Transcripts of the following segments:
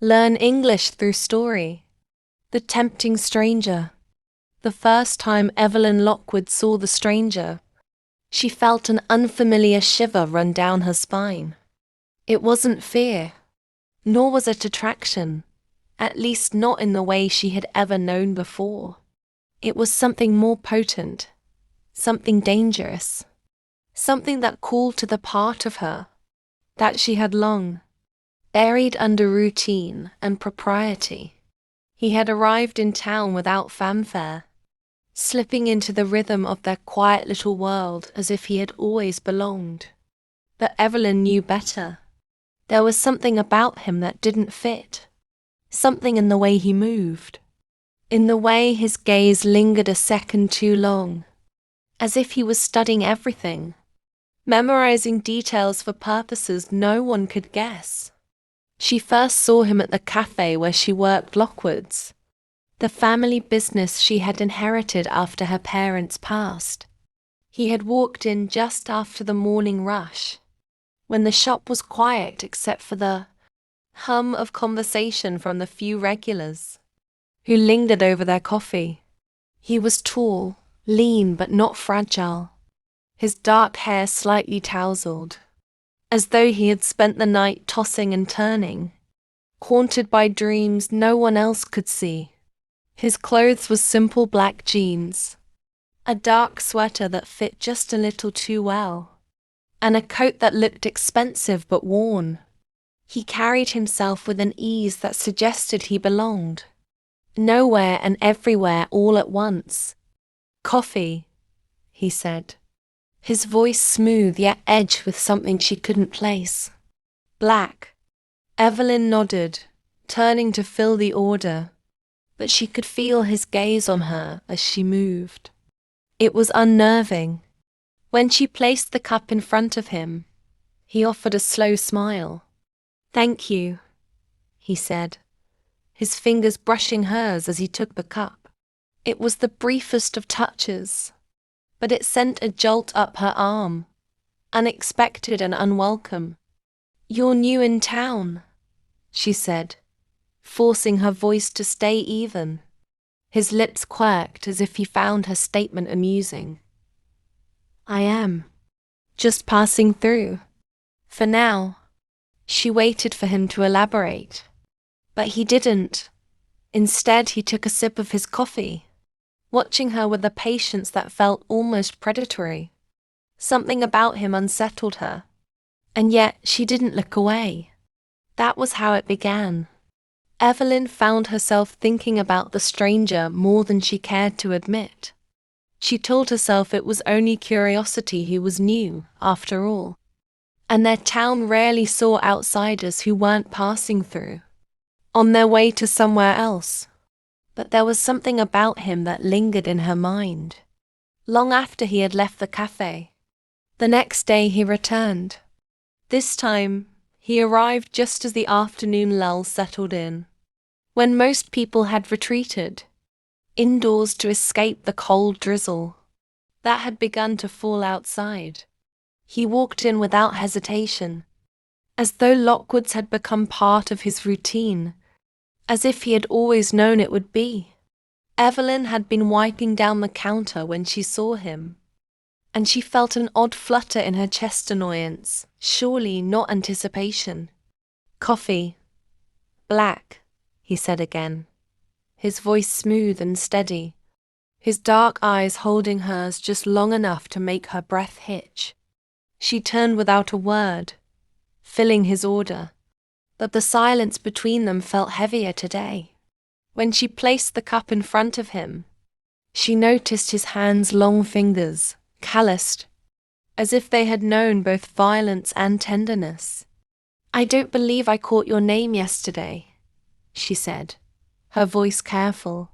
Learn English through story. The tempting stranger. The first time Evelyn Lockwood saw the stranger, she felt an unfamiliar shiver run down her spine. It wasn't fear, nor was it attraction, at least not in the way she had ever known before. It was something more potent, something dangerous, something that called to the part of her that she had long buried under routine and propriety. He had arrived in town without fanfare, slipping into the rhythm of their quiet little world as if he had always belonged. But Evelyn knew better. There was something about him that didn't fit, something in the way he moved, in the way his gaze lingered a second too long, as if he was studying everything, memorizing details for purposes no one could guess. She first saw him at the cafe where she worked, Lockwood's, the family business she had inherited after her parents passed. He had walked in just after the morning rush, when the shop was quiet except for the hum of conversation from the few regulars who lingered over their coffee. He was tall, lean but not fragile, his dark hair slightly tousled, as though he had spent the night tossing and turning, haunted by dreams no one else could see. His clothes were simple black jeans, a dark sweater that fit just a little too well, and a coat that looked expensive but worn. He carried himself with an ease that suggested he belonged nowhere and everywhere all at once. "Coffee," he said, his voice smooth yet edged with something she couldn't place. "Black." Evelyn nodded, turning to fill the order, but she could feel his gaze on her as she moved. It was unnerving. When she placed the cup in front of him, he offered a slow smile. "Thank you," he said, his fingers brushing hers as he took the cup. It was the briefest of touches, but it sent a jolt up her arm, unexpected and unwelcome. "You're new in town," she said, forcing her voice to stay even. His lips quirked as if he found her statement amusing. "I am. Just passing through. For now." She waited for him to elaborate, but he didn't. Instead, he took a sip of his coffee, watching her with a patience that felt almost predatory. Something about him unsettled her, and yet she didn't look away. That was how it began. Evelyn found herself thinking about the stranger more than she cared to admit. She told herself it was only curiosity who was new, after all, and their town rarely saw outsiders who weren't passing through, on their way to somewhere else. But there was something about him that lingered in her mind, long after he had left the cafe. The next day he returned. This time, he arrived just as the afternoon lull settled in, when most people had retreated indoors to escape the cold drizzle that had begun to fall outside. He walked in without hesitation, as though Lockwood's had become part of his routine, as if he had always known it would be. Evelyn had been wiping down the counter when she saw him, and she felt an odd flutter in her chest, annoyance, surely not anticipation. "Coffee. Black," he said again, his voice smooth and steady, his dark eyes holding hers just long enough to make her breath hitch. She turned without a word, filling his order, but the silence between them felt heavier today. When she placed the cup in front of him, she noticed his hands' long fingers, calloused, as if they had known both violence and tenderness. "I don't believe I caught your name yesterday," she said, her voice careful.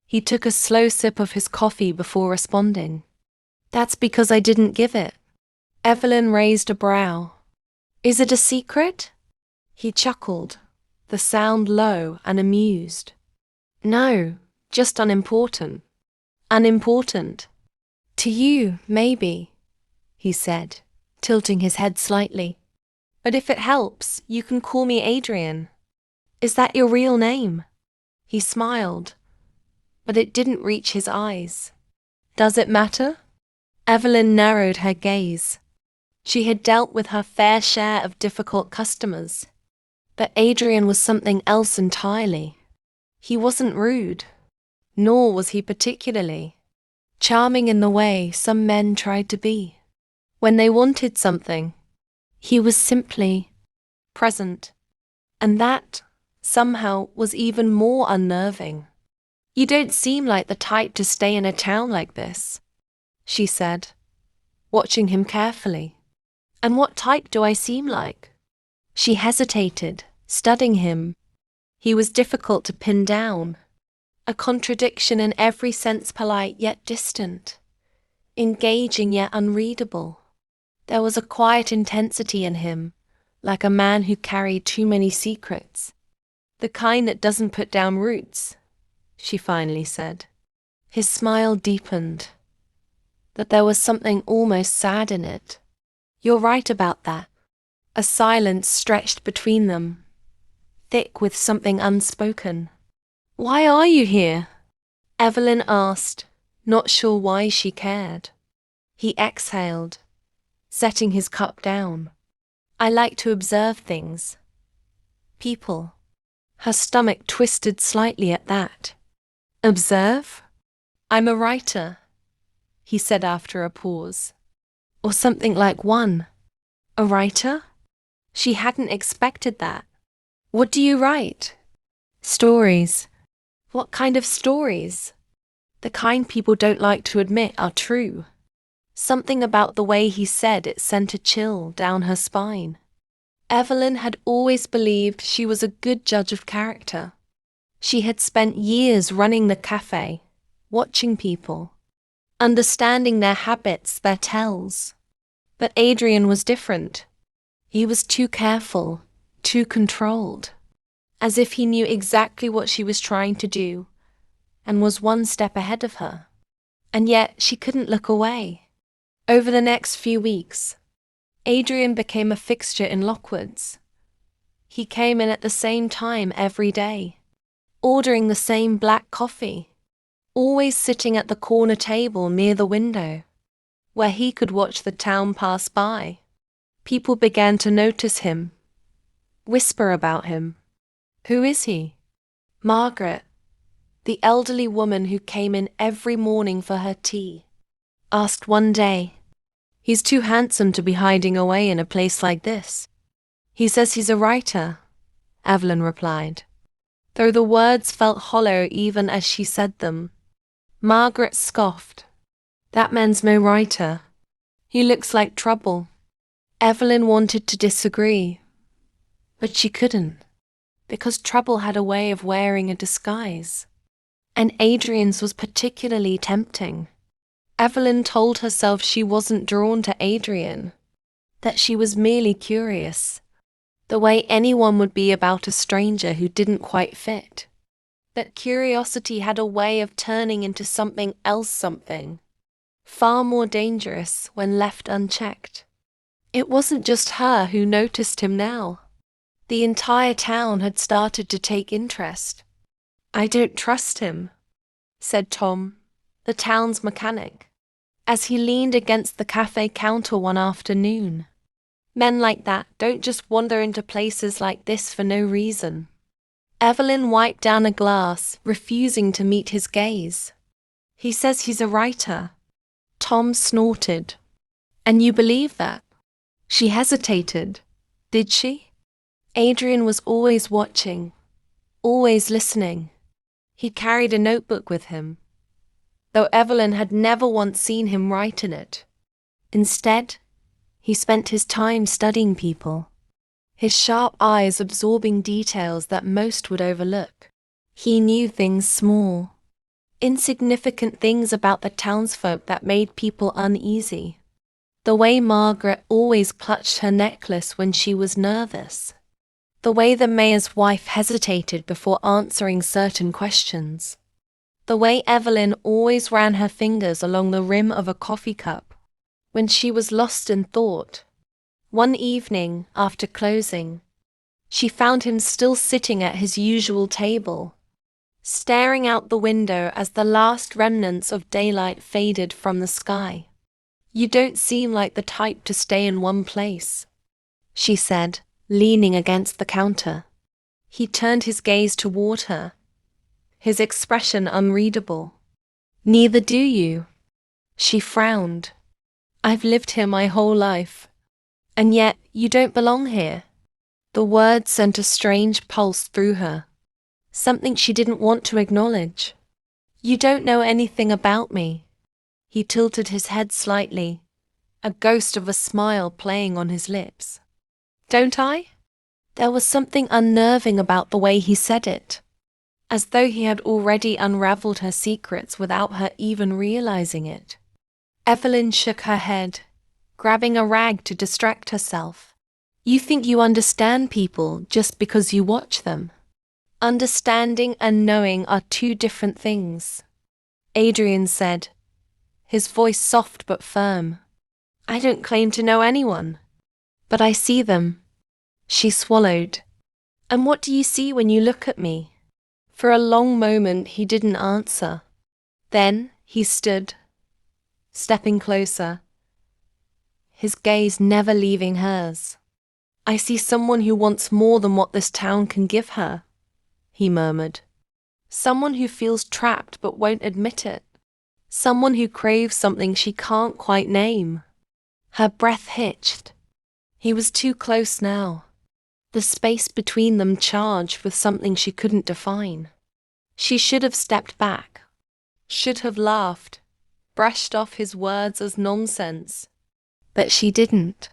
He took a slow sip of his coffee before responding. "That's because I didn't give it." Evelyn raised a brow. "Is it a secret?" He chuckled, the sound low and amused. "No, just unimportant." "Unimportant? To you, maybe," he said, tilting his head slightly. "But if it helps, you can call me Adrian." Is that your real name? He smiled, but it didn't reach his eyes. Does it matter? Evelyn narrowed her gaze. She had dealt with her fair share of difficult customers, but Adrian was something else entirely. He wasn't rude, nor was he particularly charming in the way some men tried to be. When they wanted something, he was simply present, and that, somehow, was even more unnerving. You don't seem like the type to stay in a town like this, she said, watching him carefully. And what type do I seem like? She hesitated, studying him. He was difficult to pin down, a contradiction in every sense, polite yet distant, engaging yet unreadable. There was a quiet intensity in him, like a man who carried too many secrets. The kind that doesn't put down roots, she finally said. His smile deepened, that there was something almost sad in it. You're right about that. A silence stretched between them, thick with something unspoken. Why are you here? Evelyn asked, not sure why she cared. He exhaled, setting his cup down. I like to observe things. People. Her stomach twisted slightly at that. Observe? I'm a writer, he said after a pause. Or something like one. A writer? She hadn't expected that. What do you write? Stories. What kind of stories? The kind people don't like to admit are true. Something about the way he said it sent a chill down her spine. Evelyn had always believed she was a good judge of character. She had spent years running the cafe, watching people, understanding their habits, their tells. But Adrian was different. He was too careful, too controlled, as if he knew exactly what she was trying to do, and was one step ahead of her. And yet she couldn't look away. Over the next few weeks, Adrian became a fixture in Lockwood's. He came in at the same time every day, ordering the same black coffee, always sitting at the corner table near the window, where he could watch the town pass by. People began to notice him, whisper about him. Who is he? Margaret, the elderly woman who came in every morning for her tea, asked one day. He's too handsome to be hiding away in a place like this. He says he's a writer, Evelyn replied, though the words felt hollow even as she said them. Margaret scoffed. That man's no writer. He looks like trouble. Evelyn wanted to disagree, but she couldn't, because trouble had a way of wearing a disguise. And Adrian's was particularly tempting. Evelyn told herself she wasn't drawn to Adrian, that she was merely curious, the way anyone would be about a stranger who didn't quite fit. But curiosity had a way of turning into something else, something far more dangerous when left unchecked. It wasn't just her who noticed him now. The entire town had started to take interest. I don't trust him, said Tom, the town's mechanic, as he leaned against the cafe counter one afternoon. Men like that don't just wander into places like this for no reason. Evelyn wiped down a glass, refusing to meet his gaze. He says he's a writer. Tom snorted. And you believe that? She hesitated. Did she? Adrian was always watching, always listening. He carried a notebook with him, though Evelyn had never once seen him write in it. Instead, he spent his time studying people, his sharp eyes absorbing details that most would overlook. He knew things small, insignificant things about the townsfolk that made people uneasy. The way Margaret always clutched her necklace when she was nervous. The way the mayor's wife hesitated before answering certain questions. The way Evelyn always ran her fingers along the rim of a coffee cup when she was lost in thought. One evening, after closing, She found him still sitting at his usual table, staring out the window as the last remnants of daylight faded from the sky. "You don't seem like the type to stay in one place," she said, leaning against the counter. He turned his gaze toward her, his expression unreadable. "Neither do you." She frowned. "I've lived here my whole life. And yet you don't belong here." The words sent a strange pulse through her, something she didn't want to acknowledge. "You don't know anything about me." He tilted his head slightly, a ghost of a smile playing on his lips. "Don't I?" There was something unnerving about the way he said it, as though he had already unraveled her secrets without her even realizing it. Evelyn shook her head, grabbing a rag to distract herself. "You think you understand people just because you watch them. Understanding and knowing are two different things," Adrian said, his voice soft but firm. "I don't claim to know anyone, but I see them." She swallowed. "And what do you see when you look at me?" For a long moment he didn't answer. Then he stood, stepping closer, his gaze never leaving hers. "I see someone who wants more than what this town can give her," he murmured. "Someone who feels trapped but won't admit it. Someone who craves something she can't quite name." Her breath hitched. He was too close now, the space between them charged with something she couldn't define. She should have stepped back, should have laughed, brushed off his words as nonsense. But she didn't,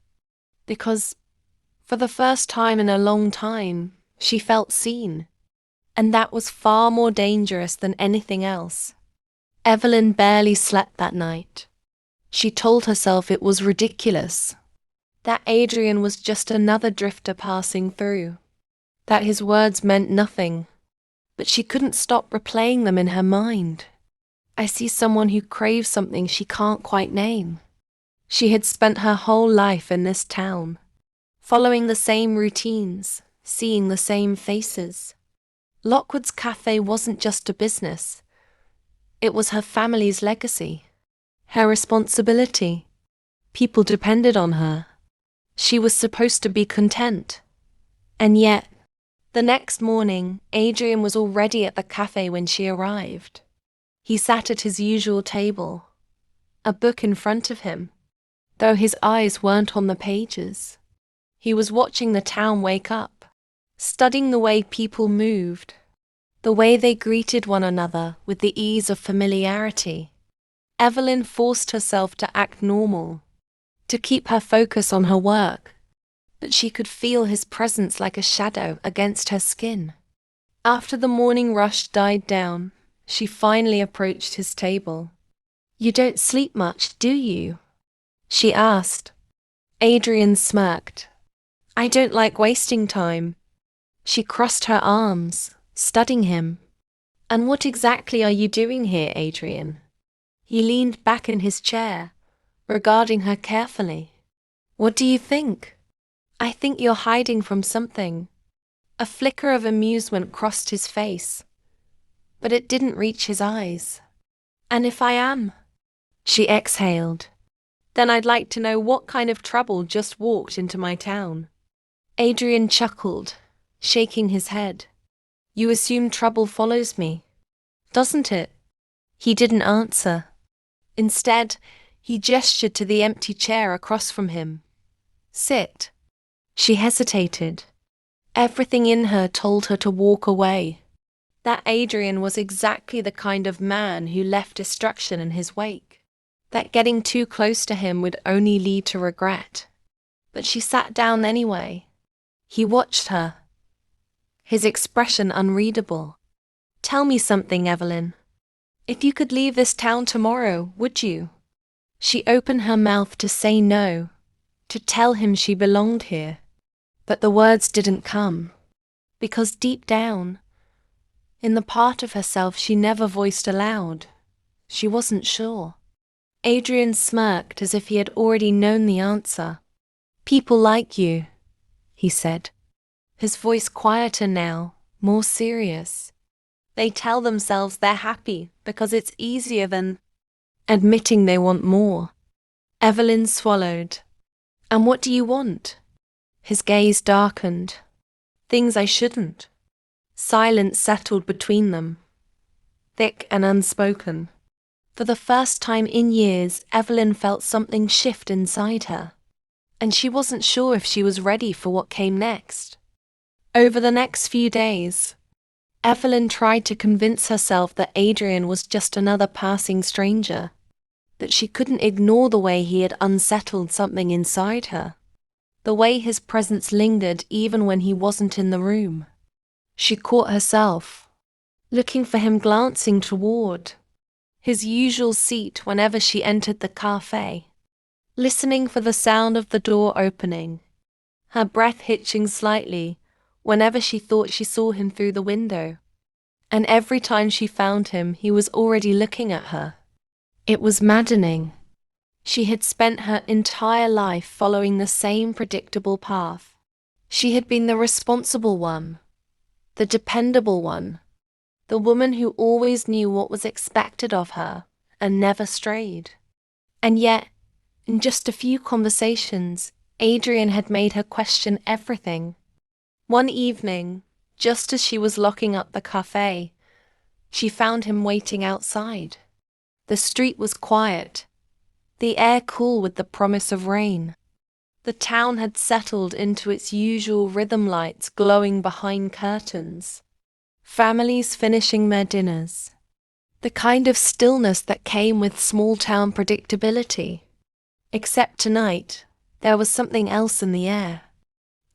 because, for the first time in a long time, she felt seen. And that was far more dangerous than anything else. Evelyn barely slept that night. She told herself it was ridiculous, that Adrian was just another drifter passing through, that his words meant nothing, but she couldn't stop replaying them in her mind. "I see someone who craves something she can't quite name." She had spent her whole life in this town, following the same routines, seeing the same faces. Lockwood's Cafe wasn't just a business. It was her family's legacy, her responsibility. People depended on her. She was supposed to be content. And yet, the next morning, Adrian was already at the cafe when she arrived. He sat at his usual table, a book in front of him, though his eyes weren't on the pages. He was watching the town wake up, studying the way people moved, the way they greeted one another with the ease of familiarity. Evelyn forced herself to act normal, to keep her focus on her work, but she could feel his presence like a shadow against her skin. After the morning rush died down, she finally approached his table. "You don't sleep much, do you?" she asked. Adrian smirked. "I don't like wasting time." She crossed her arms, studying him. "And what exactly are you doing here, Adrian?" He leaned back in his chair, regarding her carefully. "What do you think?" "I think you're hiding from something." A flicker of amusement crossed his face, but it didn't reach his eyes. "And if I am?" She exhaled. "Then I'd like to know what kind of trouble just walked into my town." Adrian chuckled, shaking his head. "You assume trouble follows me, doesn't it?" He didn't answer. Instead, he gestured to the empty chair across from him. "Sit." She hesitated. Everything in her told her to walk away. That Adrian was exactly the kind of man who left destruction in his wake. That getting too close to him would only lead to regret. But she sat down anyway. He watched her, his expression unreadable. "Tell me something, Evelyn. If you could leave this town tomorrow, would you?" She opened her mouth to say no, to tell him she belonged here. But the words didn't come, because deep down, in the part of herself she never voiced aloud, she wasn't sure. Adrian smirked as if he had already known the answer. "People like you," he said. his voice quieter now, more serious. They tell themselves they're happy because it's easier than admitting they want more. Evelyn swallowed. And what do you want? His gaze darkened. Things I shouldn't. Silence settled between them, thick and unspoken. For the first time in years, Evelyn felt something shift inside her, and she wasn't sure if she was ready for what came next. Over the next few days, Evelyn tried to convince herself that Adrian was just another passing stranger, that she couldn't ignore the way he had unsettled something inside her, the way his presence lingered even when he wasn't in the room. She caught herself looking for him, glancing toward his usual seat whenever she entered the cafe, listening for the sound of the door opening, her breath hitching slightly whenever she thought she saw him through the window. And every time she found him, he was already looking at her. It was maddening. She had spent her entire life following the same predictable path. She had been the responsible one, the dependable one, the woman who always knew what was expected of her and never strayed. And yet, in just a few conversations, Adrian had made her question everything. One evening, just as she was locking up the cafe, she found him waiting outside. The street was quiet, the air cool with the promise of rain. The town had settled into its usual rhythm, lights glowing behind curtains, families finishing their dinners, the kind of stillness that came with small-town predictability. Except tonight, there was something else in the air.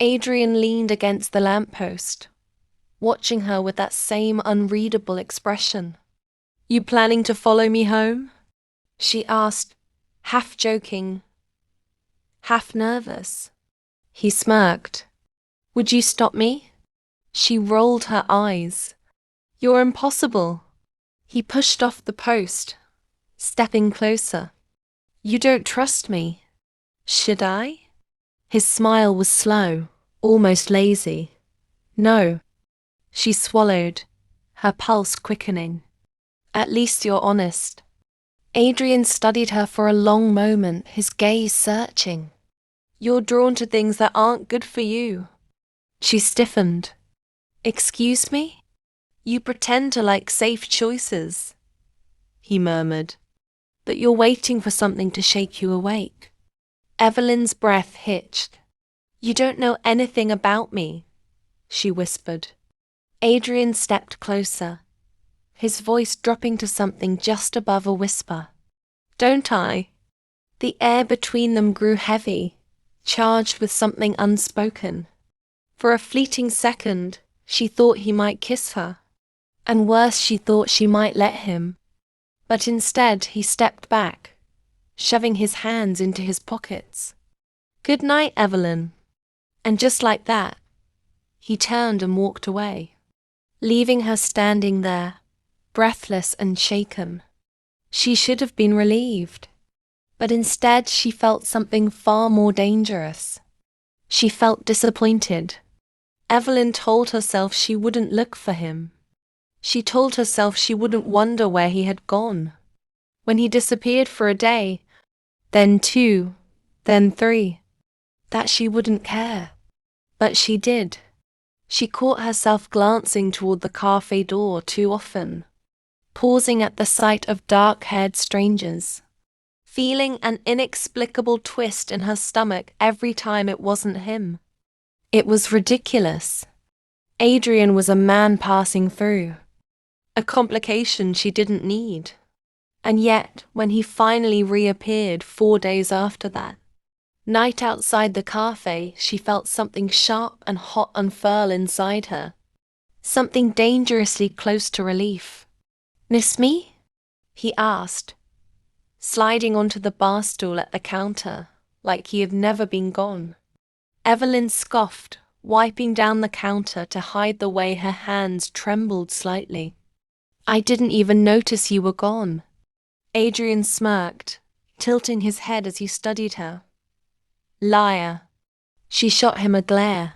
Adrian leaned against the lamppost, watching her with that same unreadable expression. "You planning to follow me home?" she asked, half joking, half nervous. He smirked. "Would you stop me?" She rolled her eyes. "You're impossible." He pushed off the post, stepping closer. "You don't trust me." "Should I?" His smile was slow, almost lazy. "No." She swallowed, her pulse quickening. "At least you're honest." Adrian studied her for a long moment, his gaze searching. "You're drawn to things that aren't good for you." She stiffened. "Excuse me? You pretend to like safe choices," he murmured, "but you're waiting for something to shake you awake." Evelyn's breath hitched. "You don't know anything about me," she whispered. Adrian stepped closer, his voice dropping to something just above a whisper. "Don't I?" The air between them grew heavy, charged with something unspoken. For a fleeting second, she thought he might kiss her. And worse, she thought she might let him. But instead, he stepped back, shoving his hands into his pockets. "Good night, Evelyn." And just like that, he turned and walked away, leaving her standing there, breathless and shaken. She should have been relieved, but instead she felt something far more dangerous. She felt disappointed. Evelyn told herself she wouldn't look for him. She told herself she wouldn't wonder where he had gone. When he disappeared for a day, then 2, then 3, that she wouldn't care. But she did. She caught herself glancing toward the cafe door too often, pausing at the sight of dark-haired strangers, feeling an inexplicable twist in her stomach every time it wasn't him. It was ridiculous. Adrian was a man passing through, a complication she didn't need. And yet, when he finally reappeared 4 days after that night outside the cafe, she felt something sharp and hot unfurl inside her, something dangerously close to relief. "Miss me?" he asked, sliding onto the bar stool at the counter, like he had never been gone. Evelyn scoffed, wiping down the counter to hide the way her hands trembled slightly. "I didn't even notice you were gone." Adrian smirked, tilting his head as he studied her. "Liar." She shot him a glare.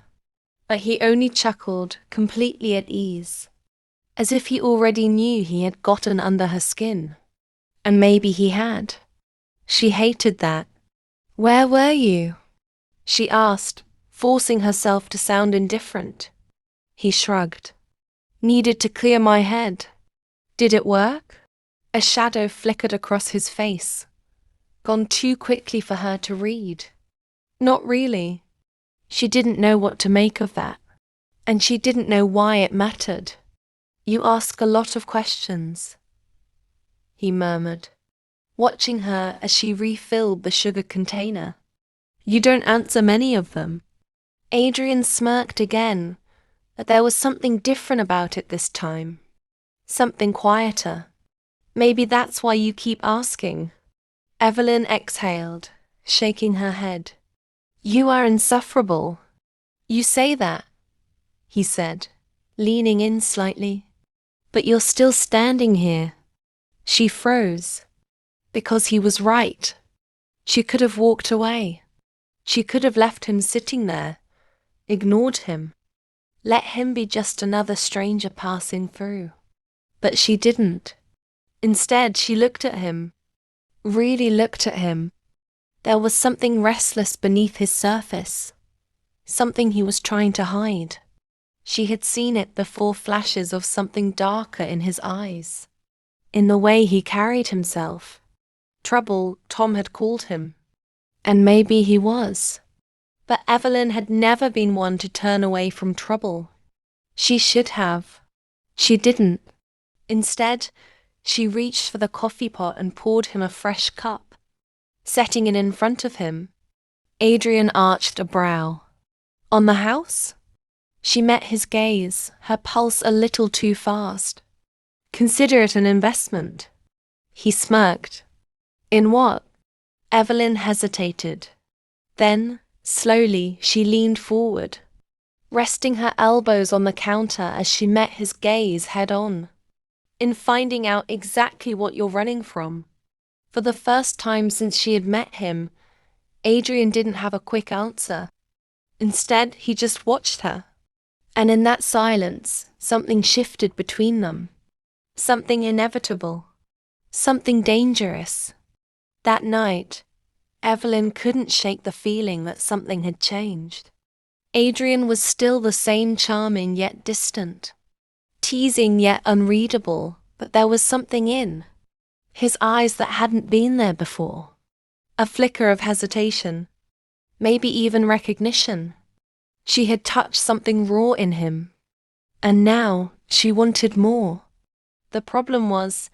But he only chuckled, completely at ease, as if he already knew he had gotten under her skin. And maybe he had. She hated that. "Where were you?" she asked, forcing herself to sound indifferent. He shrugged. "Needed to clear my head." "Did it work?" A shadow flickered across his face, gone too quickly for her to read. Not really. She didn't know what to make of that, and she didn't know why it mattered. "You ask a lot of questions," he murmured, watching her as she refilled the sugar container. "You don't answer many of them." Adrian smirked again, but there was something different about it this time. Something quieter. "Maybe that's why you keep asking." Evelyn exhaled, shaking her head. "You are insufferable." "You say that," he said, leaning in slightly. "But you're still standing here." She froze. Because he was right. She could have walked away. She could have left him sitting there, ignored him, let him be just another stranger passing through. But she didn't. Instead, she looked at him, really looked at him. There was something restless beneath his surface, something he was trying to hide. She had seen it before, flashes of something darker in his eyes, in the way he carried himself. Trouble, Tom had called him. And maybe he was. But Evelyn had never been one to turn away from trouble. She should have. She didn't. Instead, she reached for the coffee pot and poured him a fresh cup. Setting it in front of him, Adrian arched a brow. "On the house?" She met his gaze, her pulse a little too fast. "Consider it an investment." He smirked. "In what?" Evelyn hesitated. Then, slowly, she leaned forward, resting her elbows on the counter as she met his gaze head-on. "In finding out exactly what you're running from." For the first time since she had met him, Adrian didn't have a quick answer. Instead, he just watched her. And in that silence, something shifted between them. Something inevitable. Something dangerous. That night, Evelyn couldn't shake the feeling that something had changed. Adrian was still the same, charming yet distant, teasing yet unreadable, but there was something in his eyes that hadn't been there before. A flicker of hesitation, maybe even recognition. She had touched something raw in him, and now she wanted more. The problem was,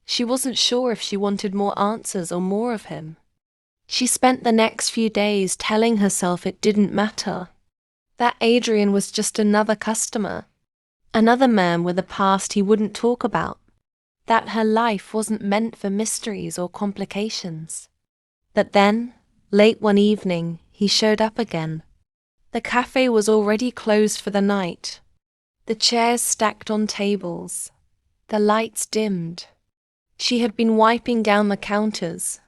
she wasn't sure if she wanted more answers or more of him. She spent the next few days telling herself it didn't matter, that Adrian was just another customer, another man with a past he wouldn't talk about, that her life wasn't meant for mysteries or complications. But then, late one evening, he showed up again. The cafe was already closed for the night, the chairs stacked on tables, the lights dimmed. She had been wiping down the counters,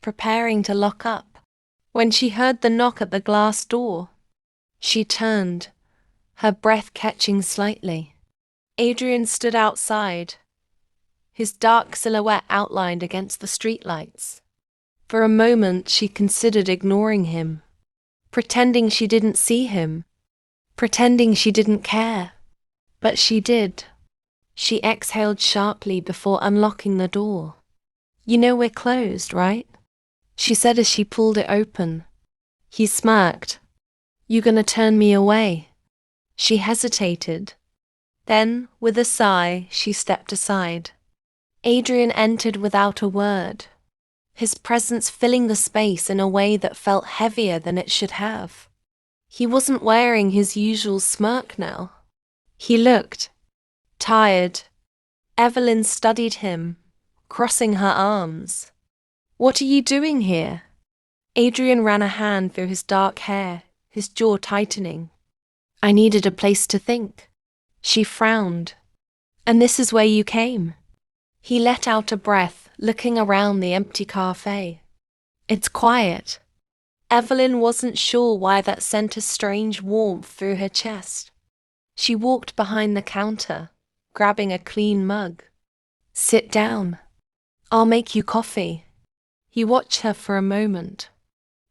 preparing to lock up, when she heard the knock at the glass door. She turned, her breath catching slightly. Adrian stood outside, his dark silhouette outlined against the streetlights. For a moment she considered ignoring him, pretending she didn't see him, pretending she didn't care. But she did. She exhaled sharply before unlocking the door. "You know we're closed, right?" she said as she pulled it open. He smirked. "You gonna turn me away?" She hesitated. Then, with a sigh, she stepped aside. Adrian entered without a word, his presence filling the space in a way that felt heavier than it should have. He wasn't wearing his usual smirk now. He looked tired. Evelyn studied him, crossing her arms. "What are you doing here?" Adrian ran a hand through his dark hair, his jaw tightening. "I needed a place to think." She frowned. "And this is where you came?" He let out a breath, looking around the empty cafe. "It's quiet." Evelyn wasn't sure why that sent a strange warmth through her chest. She walked behind the counter, grabbing a clean mug. "Sit down. I'll make you coffee." He watched her for a moment,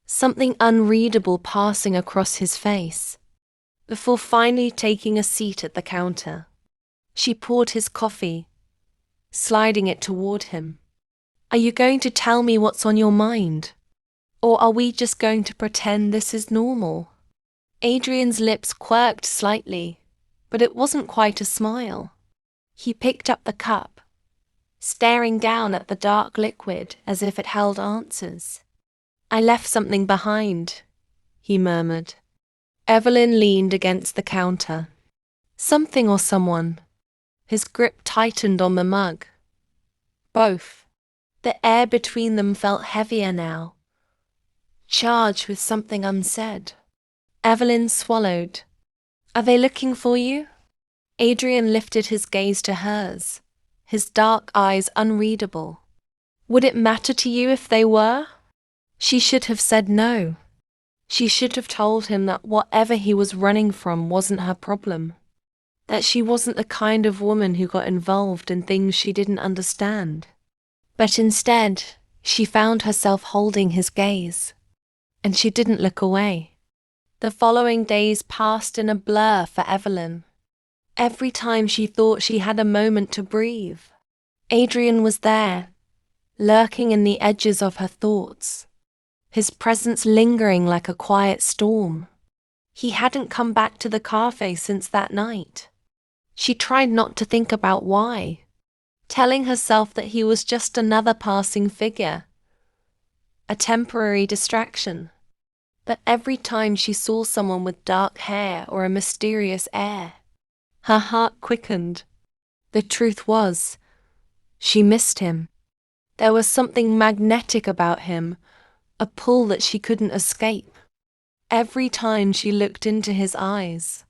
something unreadable passing across his face, before finally taking a seat at the counter. She poured his coffee, sliding it toward him. "Are you going to tell me what's on your mind? Or are we just going to pretend this is normal?" Adrian's lips quirked slightly, but it wasn't quite a smile. He picked up the cup, staring down at the dark liquid as if it held answers. "I left something behind," he murmured. Evelyn leaned against the counter. "Something or someone?" His grip tightened on the mug. "Both." The air between them felt heavier now, charged with something unsaid. Evelyn swallowed. "Are they looking for you?" Adrian lifted his gaze to hers, his dark eyes unreadable. "Would it matter to you if they were?" She should have said no. She should have told him that whatever he was running from wasn't her problem, that she wasn't the kind of woman who got involved in things she didn't understand. But instead, she found herself holding his gaze, and she didn't look away. The following days passed in a blur for Evelyn. Every time she thought she had a moment to breathe, Adrian was there, lurking in the edges of her thoughts, his presence lingering like a quiet storm. He hadn't come back to the cafe since that night. She tried not to think about why, telling herself that he was just another passing figure, a temporary distraction. But every time she saw someone with dark hair or a mysterious air, her heart quickened. The truth was, she missed him. There was something magnetic about him, a pull that she couldn't escape. Every time she looked into his eyes,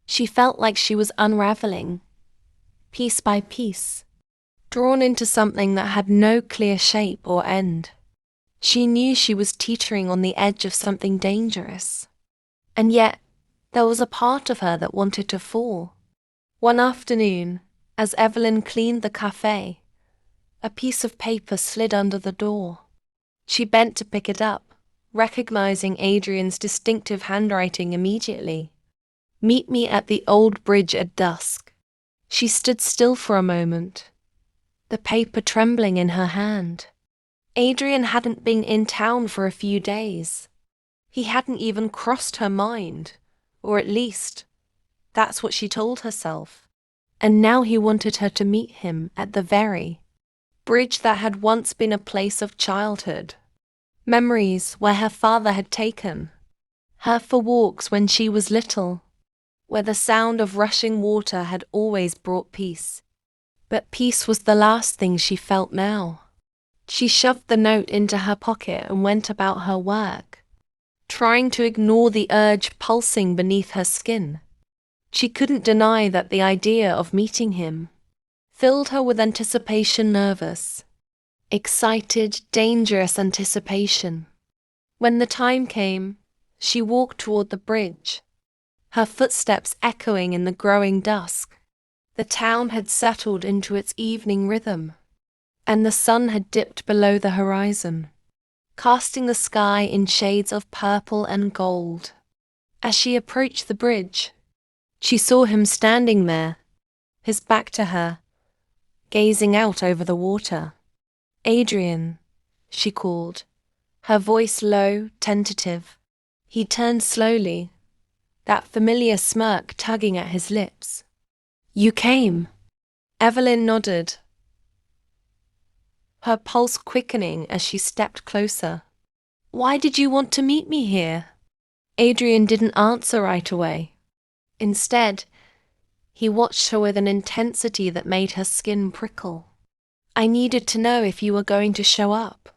she felt like she was unraveling, piece by piece, drawn into something that had no clear shape or end. She knew she was teetering on the edge of something dangerous. And yet, there was a part of her that wanted to fall. One afternoon, as Evelyn cleaned the cafe, a piece of paper slid under the door. She bent to pick it up, recognizing Adrian's distinctive handwriting immediately. "Meet me at the old bridge at dusk." She stood still for a moment, the paper trembling in her hand. Adrian hadn't been in town for a few days. He hadn't even crossed her mind, or at least, that's what she told herself. And now he wanted her to meet him at the very bridge that had once been a place of childhood. Memories where her father had taken her for walks when she was little, where the sound of rushing water had always brought peace. But peace was the last thing she felt now. She shoved the note into her pocket and went about her work, trying to ignore the urge pulsing beneath her skin. She couldn't deny that the idea of meeting him filled her with anticipation, nervous, excited, dangerous anticipation. When the time came, she walked toward the bridge, her footsteps echoing in the growing dusk. The town had settled into its evening rhythm, and the sun had dipped below the horizon, casting the sky in shades of purple and gold. As she approached the bridge, she saw him standing there, his back to her, gazing out over the water. "Adrian," she called, her voice low, tentative. He turned slowly, that familiar smirk tugging at his lips. "You came." Evelyn nodded, her pulse quickening as she stepped closer. "Why did you want to meet me here?" Adrian didn't answer right away. Instead, he watched her with an intensity that made her skin prickle. "I needed to know if you were going to show up."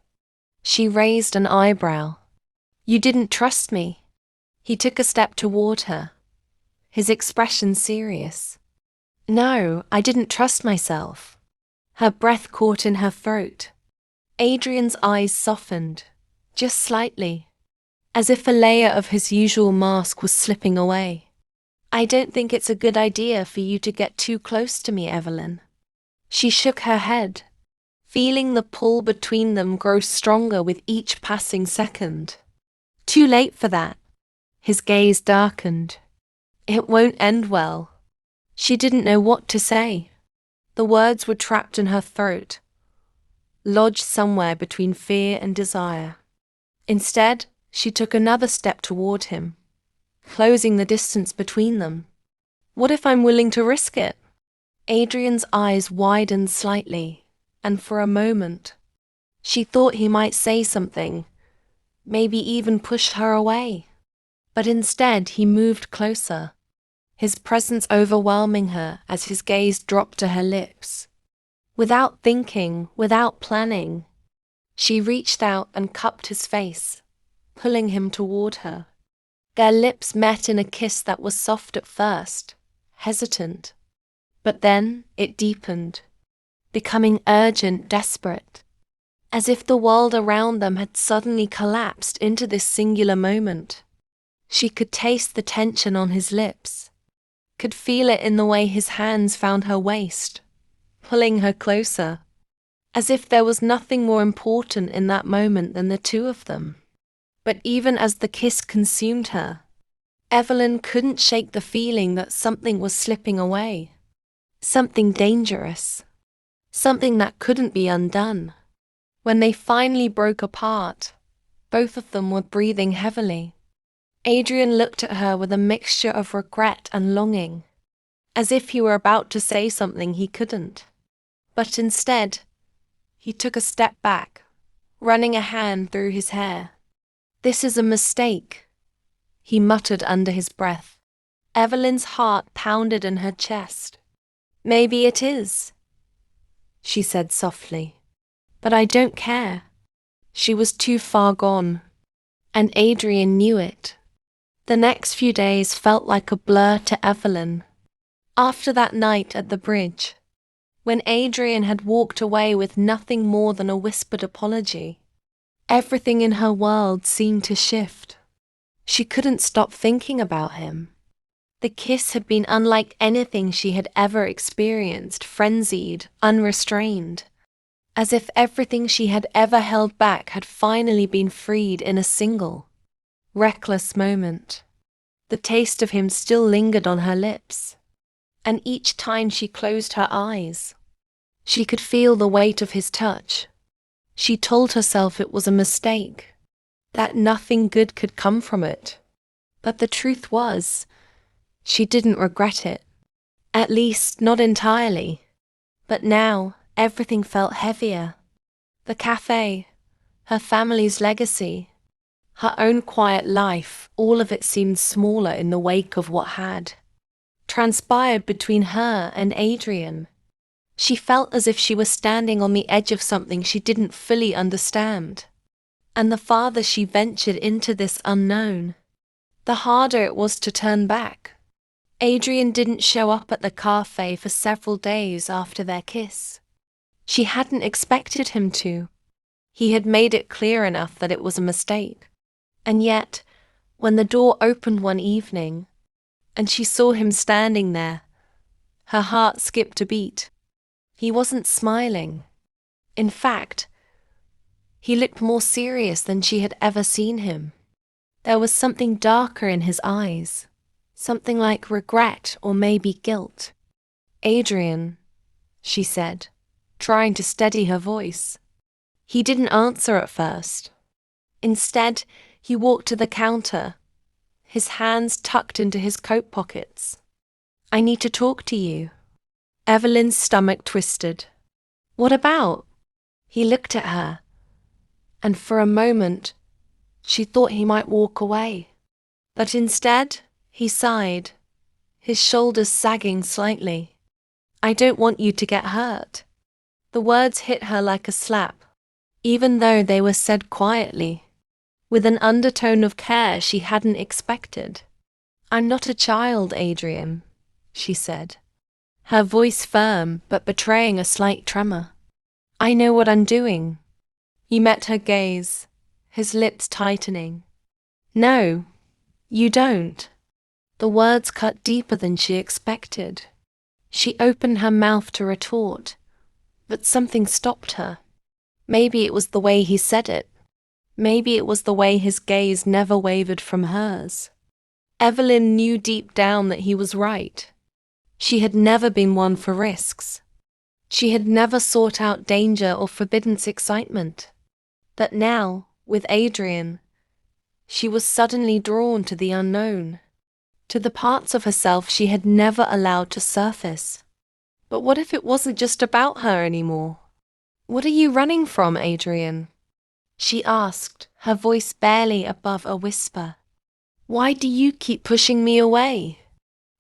She raised an eyebrow. "You didn't trust me." He took a step toward her, his expression serious. "No, I didn't trust myself." Her breath caught in her throat. Adrian's eyes softened, just slightly. as if a layer of his usual mask was slipping away. "I don't think it's a good idea for you to get too close to me, Evelyn." She shook her head, feeling the pull between them grow stronger with each passing second. "Too late for that." His gaze darkened. "It won't end well." She didn't know what to say. The words were trapped in her throat, lodged somewhere between fear and desire. Instead, she took another step toward him, closing the distance between them. "What if I'm willing to risk it?" Adrian's eyes widened slightly, and for a moment, she thought he might say something, maybe even push her away. But instead, he moved closer, his presence overwhelming her as his gaze dropped to her lips. Without thinking, without planning, she reached out and cupped his face, pulling him toward her. Their lips met in a kiss that was soft at first, hesitant. But then it deepened, becoming urgent, desperate, as if the world around them had suddenly collapsed into this singular moment. She could taste the tension on his lips, could feel it in the way his hands found her waist, pulling her closer, as if there was nothing more important in that moment than the two of them. But even as the kiss consumed her, Evelyn couldn't shake the feeling that something was slipping away. Something dangerous. Something that couldn't be undone. When they finally broke apart, both of them were breathing heavily. Adrian looked at her with a mixture of regret and longing, as if he were about to say something he couldn't. But instead, he took a step back, running a hand through his hair. "This is a mistake," he muttered under his breath. Evelyn's heart pounded in her chest. "Maybe it is," she said softly. "But I don't care." She was too far gone, and Adrian knew it. The next few days felt like a blur to Evelyn. After that night at the bridge, when Adrian had walked away with nothing more than a whispered apology, everything in her world seemed to shift. She couldn't stop thinking about him. The kiss had been unlike anything she had ever experienced, frenzied, unrestrained, as if everything she had ever held back had finally been freed in a single, reckless moment. The taste of him still lingered on her lips, and each time she closed her eyes, she could feel the weight of his touch. She told herself it was a mistake, that nothing good could come from it. But the truth was, she didn't regret it. At least, not entirely. But now, everything felt heavier. The cafe, her family's legacy, her own quiet life, all of it seemed smaller in the wake of what had transpired between her and Adrian. She felt as if she was standing on the edge of something she didn't fully understand. And the farther she ventured into this unknown, the harder it was to turn back. Adrian didn't show up at the cafe for several days after their kiss. She hadn't expected him to. He had made it clear enough that it was a mistake. And yet, when the door opened one evening, and she saw him standing there, her heart skipped a beat. He wasn't smiling. In fact, he looked more serious than she had ever seen him. There was something darker in his eyes, something like regret or maybe guilt. "Adrian," she said, trying to steady her voice. He didn't answer at first. Instead, he walked to the counter, his hands tucked into his coat pockets. "I need to talk to you." Evelyn's stomach twisted. "What about?" He looked at her, and for a moment, she thought he might walk away. But instead, he sighed, his shoulders sagging slightly. "I don't want you to get hurt." The words hit her like a slap, even though they were said quietly, with an undertone of care she hadn't expected. "I'm not a child, Adrian," she said, her voice firm but betraying a slight tremor. "I know what I'm doing." He met her gaze, his lips tightening. No, you don't. The words cut deeper than she expected. She opened her mouth to retort, but something stopped her. Maybe it was the way he said it. Maybe it was the way his gaze never wavered from hers. Evelyn knew deep down that he was right. She had never been one for risks. She had never sought out danger or forbidden excitement. But now, with Adrian, she was suddenly drawn to the unknown, to the parts of herself she had never allowed to surface. But what if it wasn't just about her anymore? What are you running from, Adrian? She asked, her voice barely above a whisper. Why do you keep pushing me away?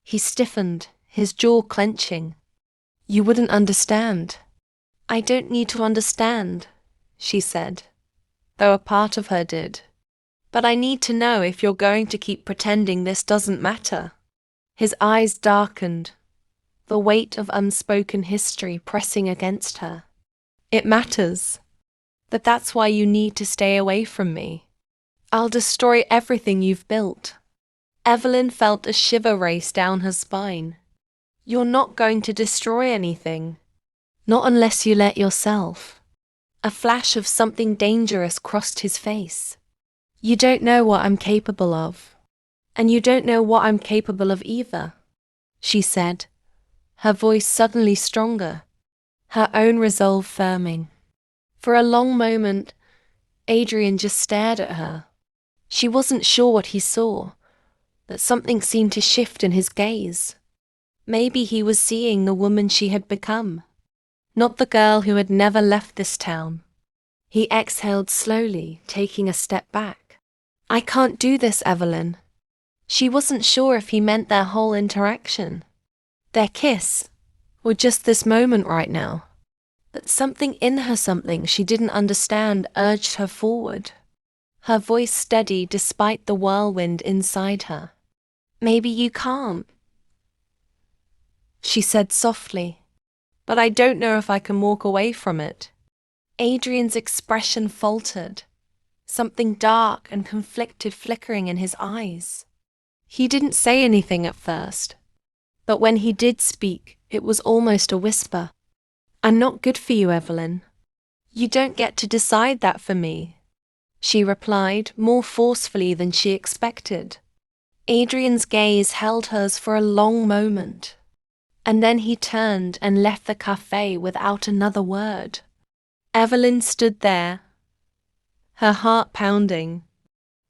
He stiffened, his jaw clenching. You wouldn't understand. I don't need to understand, she said, though a part of her did. But I need to know if you're going to keep pretending this doesn't matter. His eyes darkened, the weight of unspoken history pressing against her. It matters. But that's why you need to stay away from me. I'll destroy everything you've built. Evelyn felt a shiver race down her spine. You're not going to destroy anything. Not unless you let yourself. A flash of something dangerous crossed his face. You don't know what I'm capable of. And you don't know what I'm capable of either, she said, her voice suddenly stronger, her own resolve firming. For a long moment, Adrian just stared at her. She wasn't sure what he saw, but something seemed to shift in his gaze. Maybe he was seeing the woman she had become, not the girl who had never left this town. He exhaled slowly, taking a step back. I can't do this, Evelyn. She wasn't sure if he meant their whole interaction, their kiss, or just this moment right now. But something in her, something she didn't understand, urged her forward. Her voice steady despite the whirlwind inside her. Maybe you can't, she said softly, but I don't know if I can walk away from it. Adrian's expression faltered, something dark and conflicted flickering in his eyes. He didn't say anything at first, but when he did speak, it was almost a whisper. I'm not good for you, Evelyn. You don't get to decide that for me, she replied more forcefully than she expected. Adrian's gaze held hers for a long moment, and then he turned and left the cafe without another word. Evelyn stood there, her heart pounding,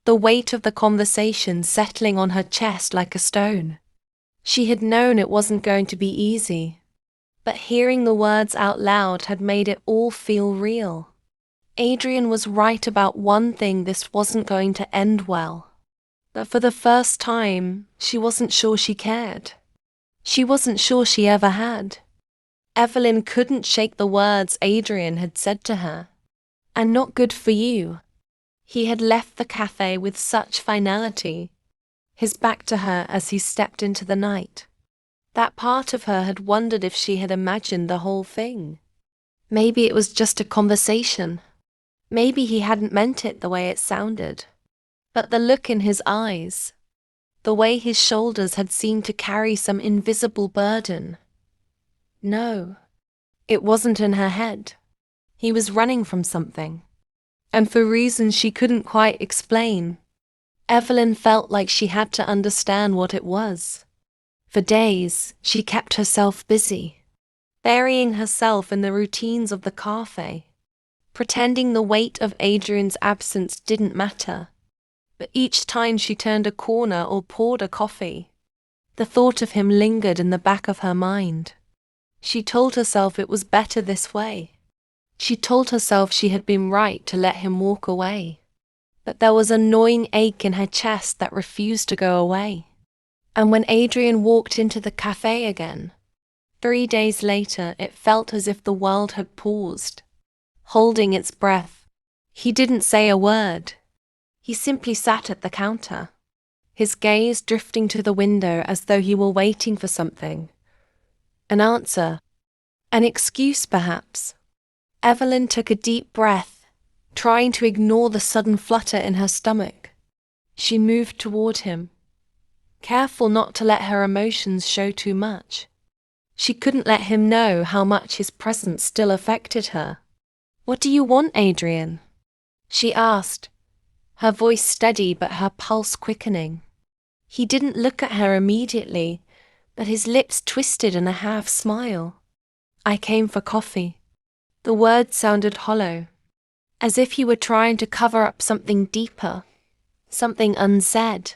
the weight of the conversation settling on her chest like a stone. She had known it wasn't going to be easy, but hearing the words out loud had made it all feel real. Adrian was right about one thing: this wasn't going to end well. But for the first time, she wasn't sure she cared. She wasn't sure she ever had. Evelyn couldn't shake the words Adrian had said to her. And not good for you. He had left the cafe with such finality, his back to her as he stepped into the night. That part of her had wondered if she had imagined the whole thing. Maybe it was just a conversation. Maybe he hadn't meant it the way it sounded. But the look in his eyes, the way his shoulders had seemed to carry some invisible burden. No, it wasn't in her head. He was running from something, and for reasons she couldn't quite explain. Evelyn felt like she had to understand what it was. For days, she kept herself busy, burying herself in the routines of the cafe, pretending the weight of Adrian's absence didn't matter. But each time she turned a corner or poured a coffee, the thought of him lingered in the back of her mind. She told herself it was better this way. She told herself she had been right to let him walk away. But there was a gnawing ache in her chest that refused to go away. And when Adrian walked into the cafe again, 3 days later, it felt as if the world had paused, holding its breath. He didn't say a word. He simply sat at the counter, his gaze drifting to the window as though he were waiting for something. An answer. An excuse, perhaps. Evelyn took a deep breath, trying to ignore the sudden flutter in her stomach. She moved toward him, careful not to let her emotions show too much. She couldn't let him know how much his presence still affected her. "What do you want, Adrian?" she asked, her voice steady but her pulse quickening. He didn't look at her immediately, but his lips twisted in a half-smile. "I came for coffee." The words sounded hollow, as if he were trying to cover up something deeper, something unsaid.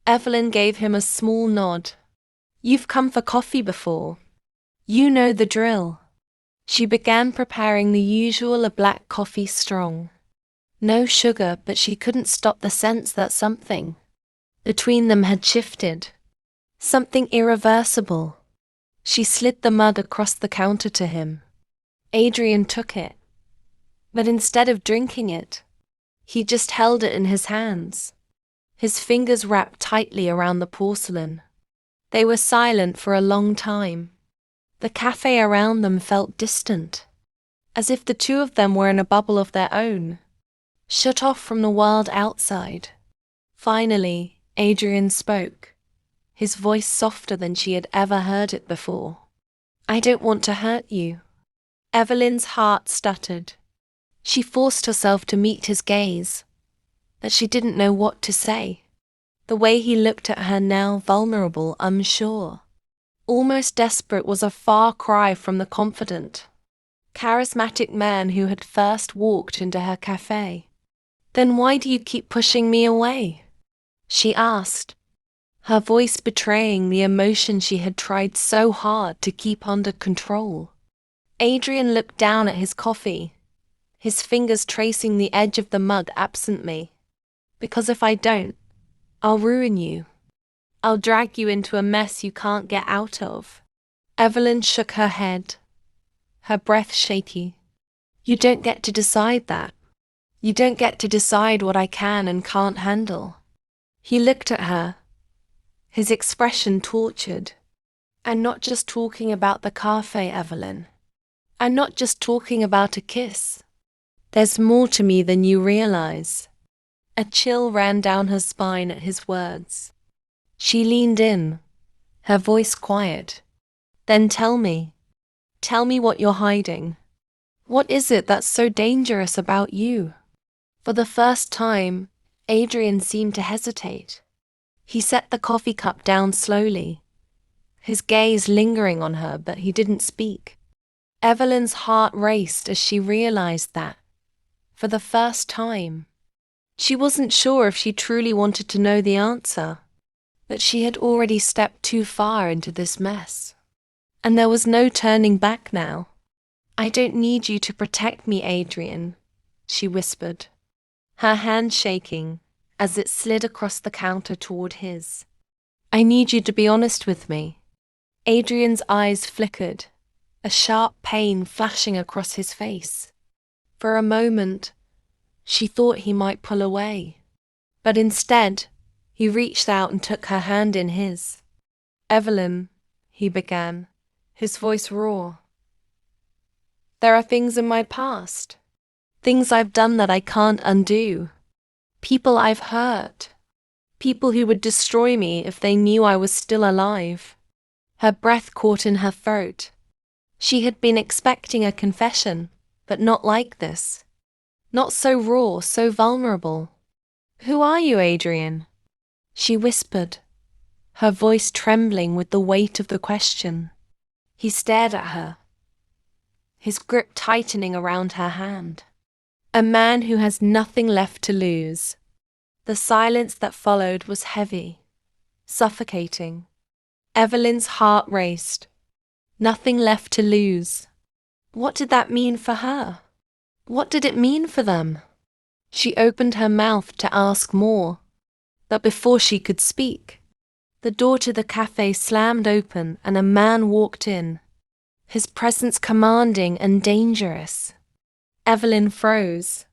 Evelyn gave him a small nod. "You've come for coffee before. You know the drill." She began preparing the usual, a black coffee strong. No sugar, but she couldn't stop the sense that something between them had shifted. Something irreversible. She slid the mug across the counter to him. Adrian took it, but instead of drinking it, he just held it in his hands, his fingers wrapped tightly around the porcelain. They were silent for a long time. The cafe around them felt distant, as if the two of them were in a bubble of their own, shut off from the world outside. Finally, Adrian spoke, his voice softer than she had ever heard it before. "I don't want to hurt you." Evelyn's heart stuttered. She forced herself to meet his gaze, but she didn't know what to say. The way he looked at her now, vulnerable, unsure, almost desperate, was a far cry from the confident, charismatic man who had first walked into her cafe. "Then why do you keep pushing me away?" she asked, her voice betraying the emotion she had tried so hard to keep under control. Adrian looked down at his coffee, his fingers tracing the edge of the mug absently. "Because if I don't, I'll ruin you. I'll drag you into a mess you can't get out of." Evelyn shook her head, her breath shaky. "You don't get to decide that. You don't get to decide what I can and can't handle." He looked at her, his expression tortured. "I'm not just talking about the cafe, Evelyn. I'm not just talking about a kiss. There's more to me than you realize." A chill ran down her spine at his words. She leaned in, her voice quiet. "Then tell me what you're hiding. What is it that's so dangerous about you?" For the first time, Adrian seemed to hesitate. He set the coffee cup down slowly, his gaze lingering on her, but he didn't speak. Evelyn's heart raced as she realized that, for the first time, she wasn't sure if she truly wanted to know the answer, but she had already stepped too far into this mess. And there was no turning back now. "I don't need you to protect me, Adrian," she whispered, her hand shaking as it slid across the counter toward his. "I need you to be honest with me." Adrian's eyes flickered, a sharp pain flashing across his face. For a moment, she thought he might pull away, but instead, he reached out and took her hand in his. "Evelyn," he began, his voice raw. "There are things in my past, things I've done that I can't undo, people I've hurt, people who would destroy me if they knew I was still alive." Her breath caught in her throat. She had been expecting a confession, but not like this. Not so raw, so vulnerable. "Who are you, Adrian?" she whispered, her voice trembling with the weight of the question. He stared at her, his grip tightening around her hand. "A man who has nothing left to lose." The silence that followed was heavy, suffocating. Evelyn's heart raced. Nothing left to lose. What did that mean for her? What did it mean for them? She opened her mouth to ask more, but before she could speak, the door to the cafe slammed open and a man walked in, his presence commanding and dangerous. Evelyn froze.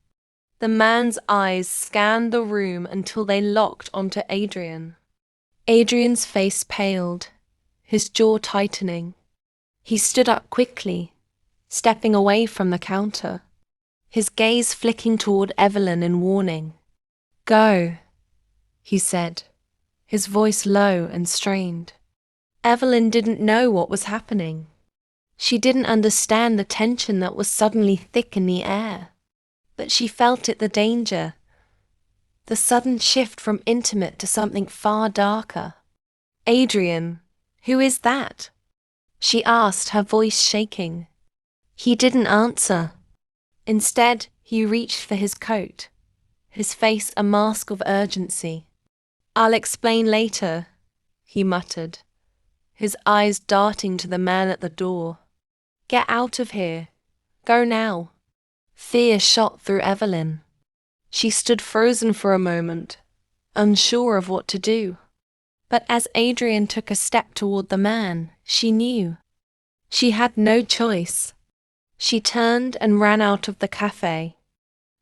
The man's eyes scanned the room until they locked onto Adrian. Adrian's face paled, his jaw tightening. He stood up quickly, stepping away from the counter, his gaze flicking toward Evelyn in warning. "Go," he said, his voice low and strained. Evelyn didn't know what was happening. She didn't understand the tension that was suddenly thick in the air. But she felt it, the danger, the sudden shift from intimate to something far darker. Adrian, who is that? She asked, her voice shaking. He didn't answer. Instead, he reached for his coat, his face a mask of urgency. I'll explain later, he muttered, his eyes darting to the man at the door. Get out of here. Go now. Fear shot through Evelyn. She stood frozen for a moment, unsure of what to do. But as Adrian took a step toward the man, she knew. She had no choice. She turned and ran out of the cafe,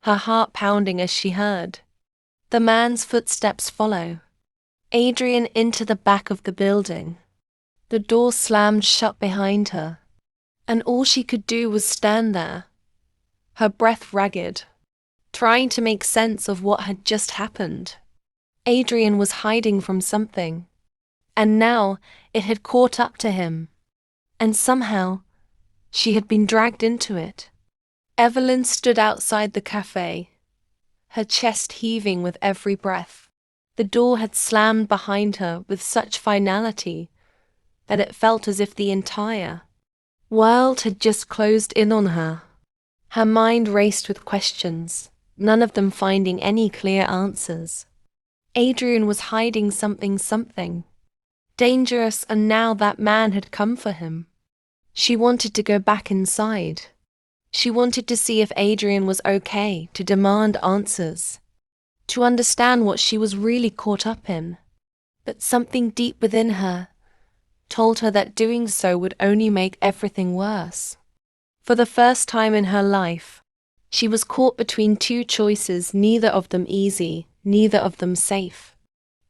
her heart pounding as she heard the man's footsteps follow. Adrian into the back of the building. The door slammed shut behind her, and all she could do was stand there, her breath ragged, trying to make sense of what had just happened. Adrian was hiding from something, and now it had caught up to him, and somehow she had been dragged into it. Evelyn stood outside the cafe, her chest heaving with every breath. The door had slammed behind her with such finality that it felt as if the entire world had just closed in on her. Her mind raced with questions, none of them finding any clear answers. Adrian was hiding something dangerous, and now that man had come for him. She wanted to go back inside. She wanted to see if Adrian was okay, to demand answers, to understand what she was really caught up in. But something deep within her told her that doing so would only make everything worse. For the first time in her life, she was caught between two choices, neither of them easy, neither of them safe.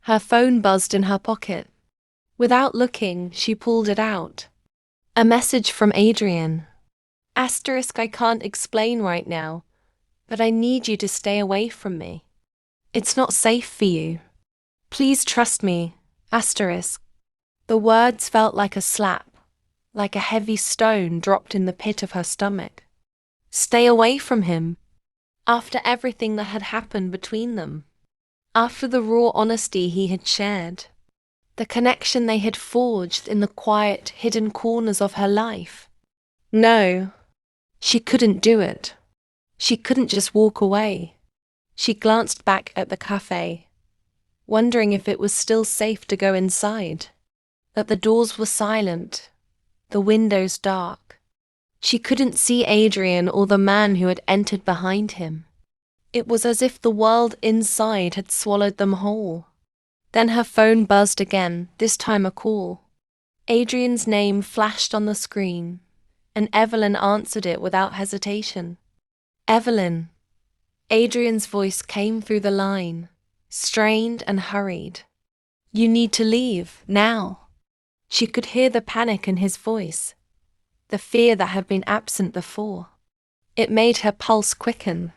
Her phone buzzed in her pocket. Without looking, she pulled it out. A message from Adrian. Asterisk, I can't explain right now, but I need you to stay away from me. It's not safe for you. Please trust me. Asterisk. The words felt like a slap, like a heavy stone dropped in the pit of her stomach. Stay away from him. After everything that had happened between them. After the raw honesty he had shared. The connection they had forged in the quiet, hidden corners of her life. No, she couldn't do it. She couldn't just walk away. She glanced back at the cafe, wondering if it was still safe to go inside. That the doors were silent, the windows dark. She couldn't see Adrian or the man who had entered behind him. It was as if the world inside had swallowed them whole. Then her phone buzzed again, this time a call. Adrian's name flashed on the screen, and Evelyn answered it without hesitation. Evelyn. Adrian's voice came through the line, strained and hurried. You need to leave, now. She could hear the panic in his voice, the fear that had been absent before. It made her pulse quicken.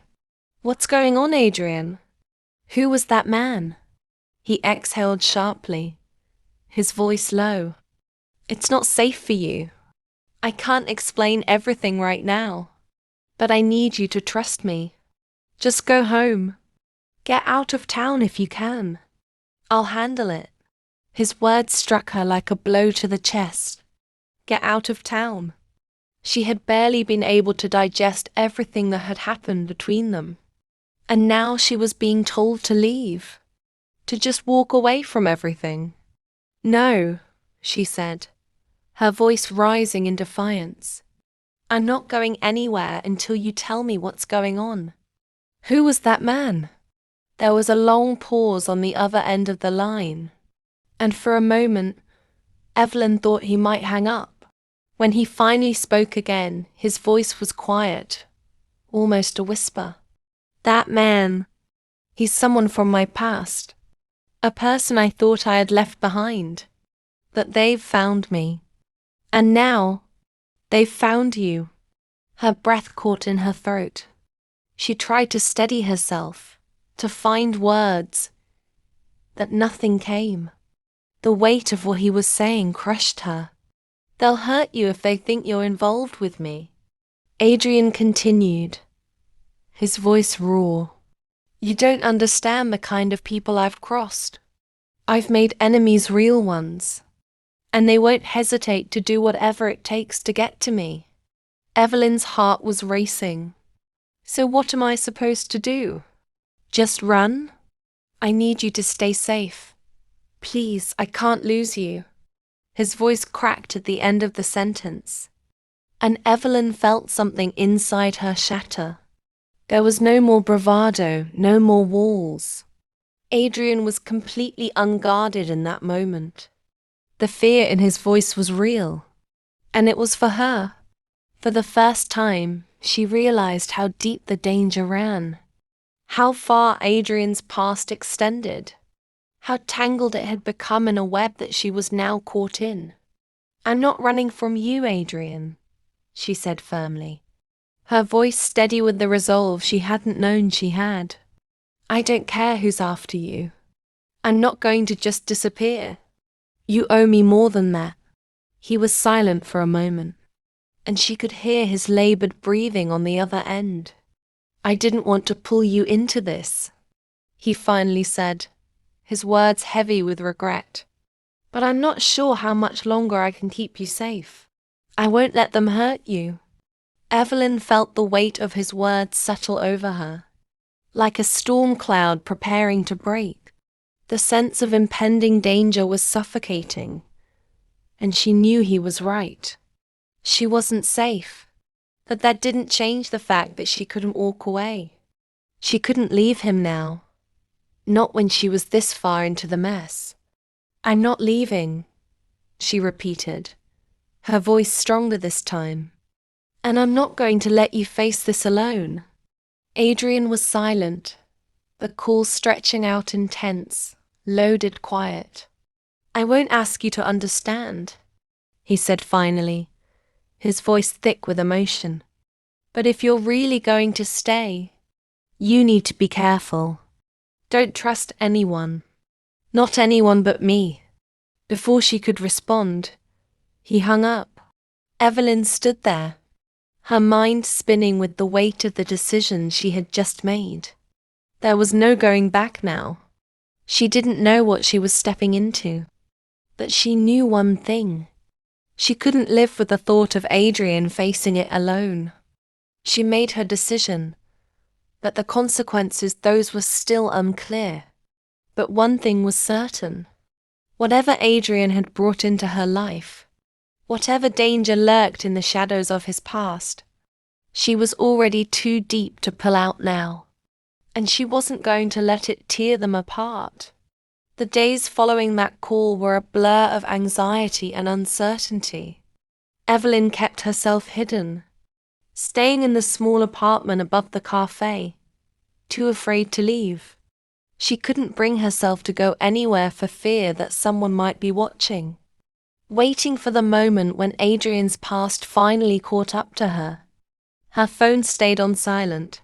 What's going on, Adrian? Who was that man? He exhaled sharply, his voice low. It's not safe for you. I can't explain everything right now, but I need you to trust me. Just go home. Get out of town if you can. I'll handle it. His words struck her like a blow to the chest. Get out of town. She had barely been able to digest everything that had happened between them. And now she was being told to leave, to just walk away from everything. No, she said, her voice rising in defiance. I'm not going anywhere until you tell me what's going on. Who was that man? There was a long pause on the other end of the line, and for a moment, Evelyn thought he might hang up. When he finally spoke again, his voice was quiet, almost a whisper. That man, he's someone from my past, a person I thought I had left behind, but they've found me. And now, they've found you. Her breath caught in her throat. She tried to steady herself, to find words, that nothing came. The weight of what he was saying crushed her. "They'll hurt you if they think you're involved with me," Adrian continued, his voice raw. "You don't understand the kind of people I've crossed. I've made enemies, real ones, and they won't hesitate to do whatever it takes to get to me." Evelyn's heart was racing. "So what am I supposed to do? Just run? I need you to stay safe. Please, I can't lose you." His voice cracked at the end of the sentence, and Evelyn felt something inside her shatter. There was no more bravado, no more walls. Adrian was completely unguarded in that moment. The fear in his voice was real, and it was for her. For the first time, she realized how deep the danger ran, how far Adrian's past extended, how tangled it had become in a web that she was now caught in. "I'm not running from you, Adrian," she said firmly, her voice steady with the resolve she hadn't known she had. "I don't care who's after you. I'm not going to just disappear. You owe me more than that." He was silent for a moment, and she could hear his labored breathing on the other end. "I didn't want to pull you into this," he finally said, his words heavy with regret. "But I'm not sure how much longer I can keep you safe. I won't let them hurt you." Evelyn felt the weight of his words settle over her, like a storm cloud preparing to break. The sense of impending danger was suffocating, and she knew he was right. She wasn't safe, but that didn't change the fact that she couldn't walk away. She couldn't leave him now, not when she was this far into the mess. "I'm not leaving," she repeated, her voice stronger this time. "And I'm not going to let you face this alone." Adrian was silent, the call stretching out intense, loaded quiet. "I won't ask you to understand," he said finally, his voice thick with emotion. "But if you're really going to stay, you need to be careful. Don't trust anyone. Not anyone but me." Before she could respond, he hung up. Evelyn stood there, her mind spinning with the weight of the decision she had just made. There was no going back now. She didn't know what she was stepping into, but she knew one thing. She couldn't live with the thought of Adrian facing it alone. She made her decision, but the consequences, those were still unclear. But one thing was certain. Whatever Adrian had brought into her life, whatever danger lurked in the shadows of his past, she was already too deep to pull out now, and she wasn't going to let it tear them apart. The days following that call were a blur of anxiety and uncertainty. Evelyn kept herself hidden, staying in the small apartment above the cafe, too afraid to leave. She couldn't bring herself to go anywhere for fear that someone might be watching, waiting for the moment when Adrian's past finally caught up to her. Her phone stayed on silent.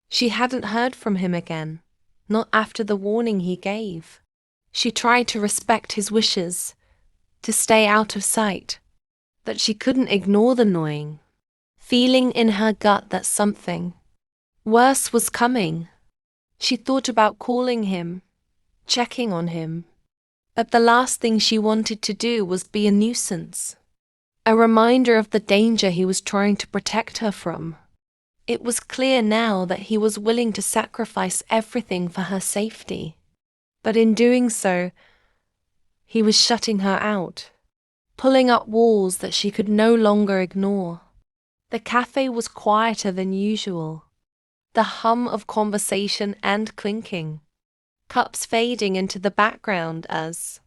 She hadn't heard from him again, not after the warning he gave. She tried to respect his wishes, to stay out of sight, but she couldn't ignore the gnawing feeling in her gut that something worse was coming. She thought about calling him, checking on him, but the last thing she wanted to do was be a nuisance, a reminder of the danger he was trying to protect her from. It was clear now that he was willing to sacrifice everything for her safety, but in doing so, he was shutting her out, pulling up walls that she could no longer ignore. The cafe was quieter than usual, the hum of conversation and clinking, cups fading into the background as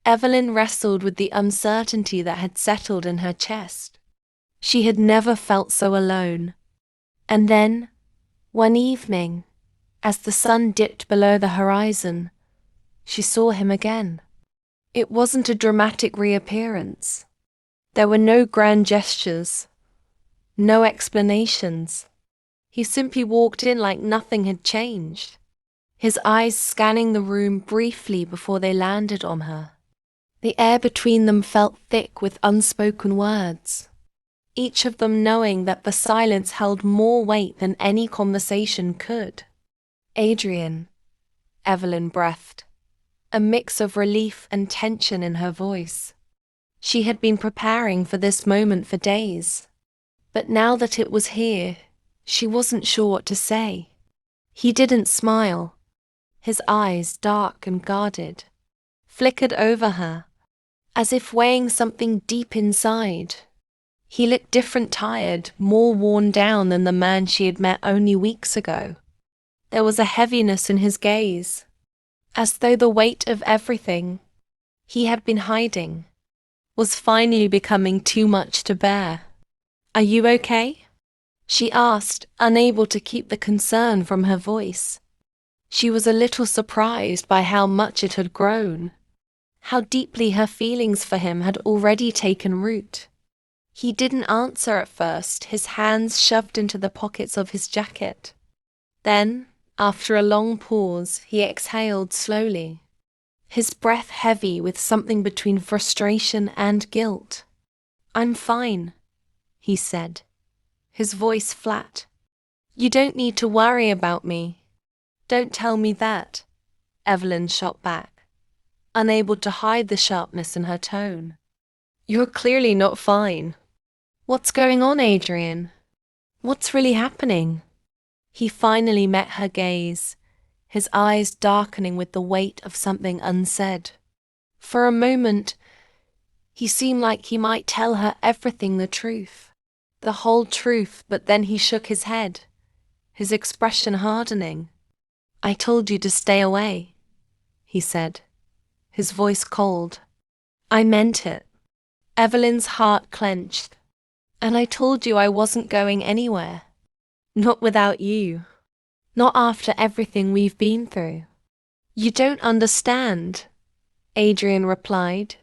Evelyn wrestled with the uncertainty that had settled in her chest. She had never felt so alone. And then, one evening, as the sun dipped below the horizon, she saw him again. It wasn't a dramatic reappearance. There were no grand gestures, no explanations. He simply walked in like nothing had changed. his eyes scanning the room briefly before they landed on her. The air between them felt thick with unspoken words, each of them knowing that the silence held more weight than any conversation could. Adrian, Evelyn breathed, a mix of relief and tension in her voice. She had been preparing for this moment for days, but now that it was here, she wasn't sure what to say. He didn't smile. His eyes, dark and guarded, flickered over her, as if weighing something deep inside. He looked different, tired, more worn down than the man she had met only weeks ago. There was a heaviness in his gaze, as though the weight of everything he had been hiding was finally becoming too much to bear. "Are you okay?" she asked, unable to keep the concern from her voice. She was a little surprised by how much it had grown, how deeply her feelings for him had already taken root. He didn't answer at first, his hands shoved into the pockets of his jacket. Then, after a long pause, he exhaled slowly, his breath heavy with something between frustration and guilt. "I'm fine," he said, his voice flat. "You don't need to worry about me." "Don't tell me that," Evelyn shot back, unable to hide the sharpness in her tone. "You're clearly not fine. What's going on, Adrian? What's really happening?" He finally met her gaze, his eyes darkening with the weight of something unsaid. For a moment, he seemed like he might tell her everything, the truth, the whole truth, but then he shook his head, his expression hardening. "I told you to stay away," he said, his voice cold. "I meant it." Evelyn's heart clenched. "And I told you I wasn't going anywhere. Not without you. Not after everything we've been through." "You don't understand," Adrian replied,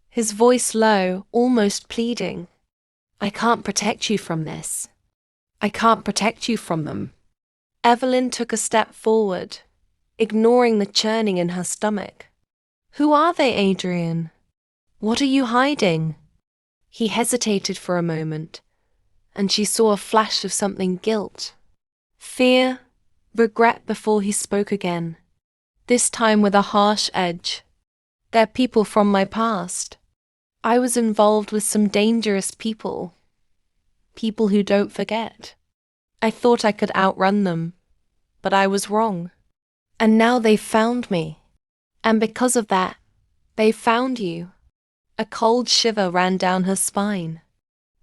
his voice low, almost pleading. "I can't protect you from this. I can't protect you from them." Evelyn took a step forward, ignoring the churning in her stomach. "Who are they, Adrian? What are you hiding?" He hesitated for a moment, and she saw a flash of something: guilt, fear, regret before he spoke again, this time with a harsh edge. "They're people from my past. I was involved with some dangerous people who don't forget. I thought I could outrun them, but I was wrong. And now they've found me. And because of that, they've found you." A cold shiver ran down her spine.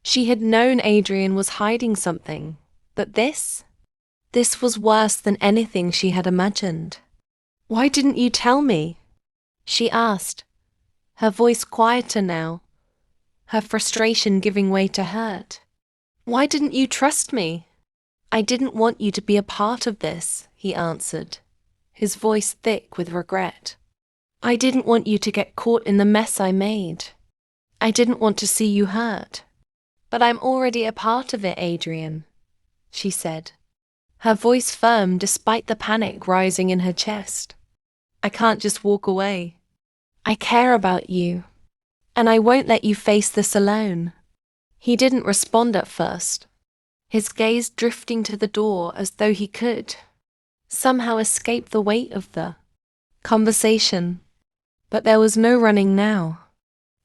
She had known Adrian was hiding something, but this was worse than anything she had imagined. "Why didn't you tell me?" she asked, her voice quieter now, her frustration giving way to hurt. "Why didn't you trust me?" "I didn't want you to be a part of this," he answered, his voice thick with regret. "I didn't want you to get caught in the mess I made. I didn't want to see you hurt." "But I'm already a part of it, Adrian," she said, her voice firm despite the panic rising in her chest. "I can't just walk away. I care about you, and I won't let you face this alone." He didn't respond at first, his gaze drifting to the door as though he could somehow escape the weight of the conversation. But there was no running now.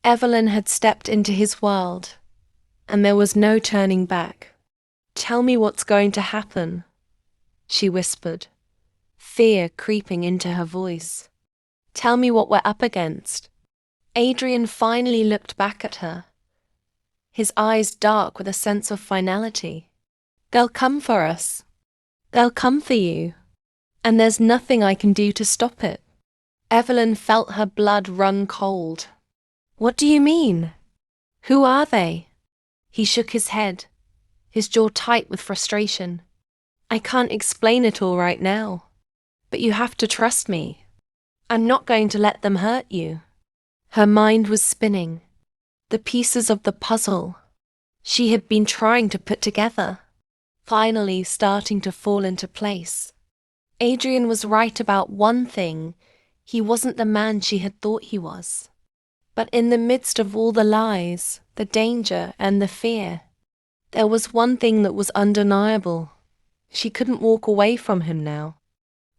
Evelyn had stepped into his world, and there was no turning back. "Tell me what's going to happen," she whispered, fear creeping into her voice. "Tell me what we're up against." Adrian finally looked back at her, his eyes dark with a sense of finality. "They'll come for us. They'll come for you. And there's nothing I can do to stop it." Evelyn felt her blood run cold. "What do you mean? Who are they?" He shook his head, his jaw tight with frustration. "I can't explain it all right now, but you have to trust me. I'm not going to let them hurt you." Her mind was spinning, the pieces of the puzzle she had been trying to put together, finally starting to fall into place. Adrian was right about one thing. He wasn't the man she had thought he was. But in the midst of all the lies, the danger, and the fear, there was one thing that was undeniable. She couldn't walk away from him now.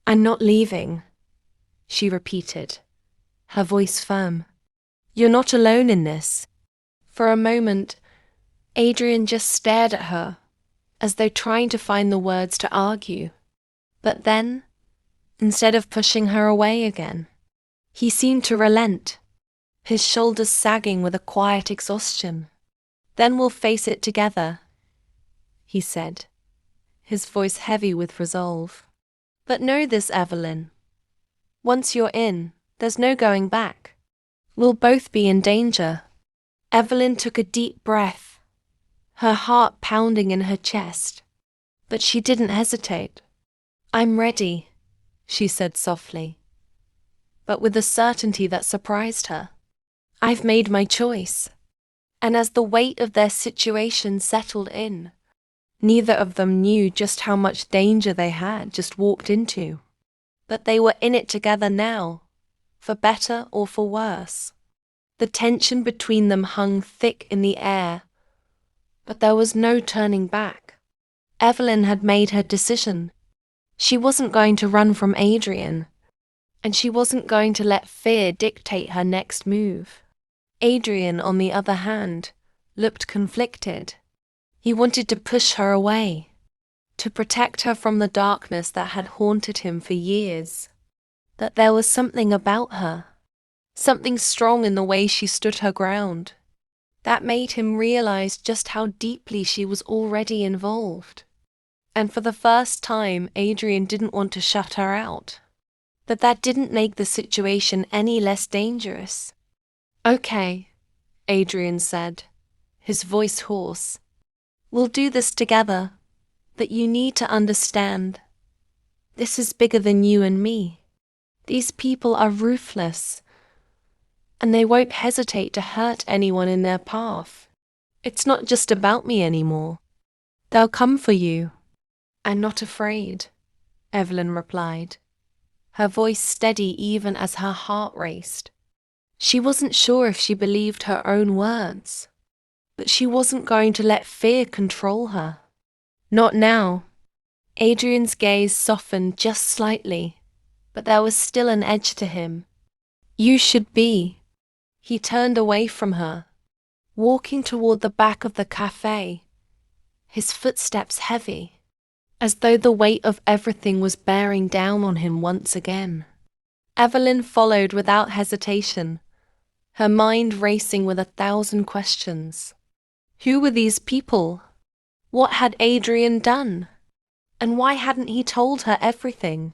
"I'm not leaving," she repeated, her voice firm. "You're not alone in this." For a moment, Adrian just stared at her, as though trying to find the words to argue. But then, instead of pushing her away again, he seemed to relent, his shoulders sagging with a quiet exhaustion. "Then we'll face it together," he said, his voice heavy with resolve. "But know this, Evelyn. Once you're in, there's no going back. We'll both be in danger." Evelyn took a deep breath, her heart pounding in her chest, but she didn't hesitate. "I'm ready," she said softly, but with a certainty that surprised her. "I've made my choice." And as the weight of their situation settled in, neither of them knew just how much danger they had just walked into. But they were in it together now, for better or for worse. The tension between them hung thick in the air, but there was no turning back. Evelyn had made her decision. She wasn't going to run from Adrian, and she wasn't going to let fear dictate her next move. Adrian, on the other hand, looked conflicted. He wanted to push her away, to protect her from the darkness that had haunted him for years. That there was something about her, something strong in the way she stood her ground, that made him realize just how deeply she was already involved. And for the first time, Adrian didn't want to shut her out. But that didn't make the situation any less dangerous. "Okay," Adrian said, his voice hoarse. "We'll do this together, but you need to understand. This is bigger than you and me. These people are ruthless, and they won't hesitate to hurt anyone in their path. It's not just about me anymore. They'll come for you." "I'm not afraid," Evelyn replied, her voice steady even as her heart raced. She wasn't sure if she believed her own words, but she wasn't going to let fear control her. Not now. Adrian's gaze softened just slightly, but there was still an edge to him. "You should be." He turned away from her, walking toward the back of the cafe, his footsteps heavy, as though the weight of everything was bearing down on him once again. Evelyn followed without hesitation, her mind racing with 1,000 questions. Who were these people? What had Adrian done? And why hadn't he told her everything?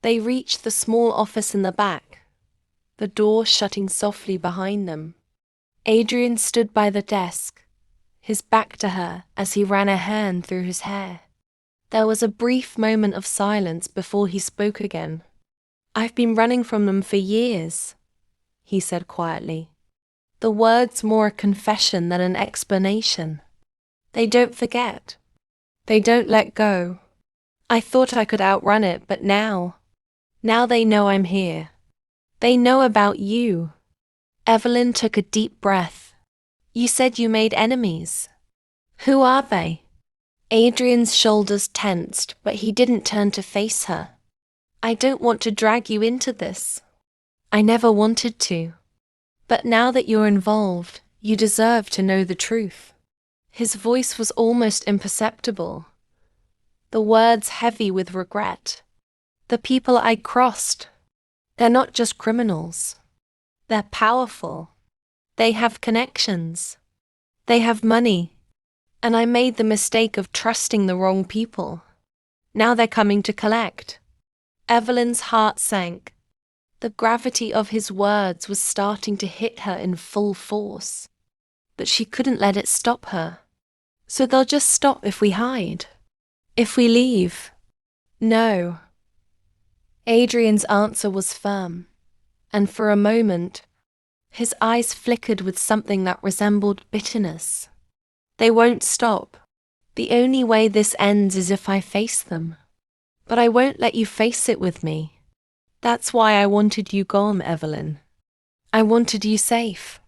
They reached the small office in the back, the door shutting softly behind them. Adrian stood by the desk, his back to her as he ran a hand through his hair. There was a brief moment of silence before he spoke again. "I've been running from them for years," he said quietly, the words more a confession than an explanation. "They don't forget. They don't let go. I thought I could outrun it, but now they know I'm here. They know about you." Evelyn took a deep breath. "You said you made enemies. Who are they?" Adrian's shoulders tensed, but he didn't turn to face her. "I don't want to drag you into this. I never wanted to. But now that you're involved, you deserve to know the truth." His voice was almost imperceptible, the words heavy with regret. "The people I crossed, they're not just criminals. They're powerful. They have connections. They have money. And I made the mistake of trusting the wrong people. Now they're coming to collect." Evelyn's heart sank. The gravity of his words was starting to hit her in full force. But she couldn't let it stop her. "So they'll just stop if we hide? If we leave?" "No." Adrian's answer was firm, and for a moment, his eyes flickered with something that resembled bitterness. "They won't stop. The only way this ends is if I face them. But I won't let you face it with me. That's why I wanted you gone, Evelyn. I wanted you safe.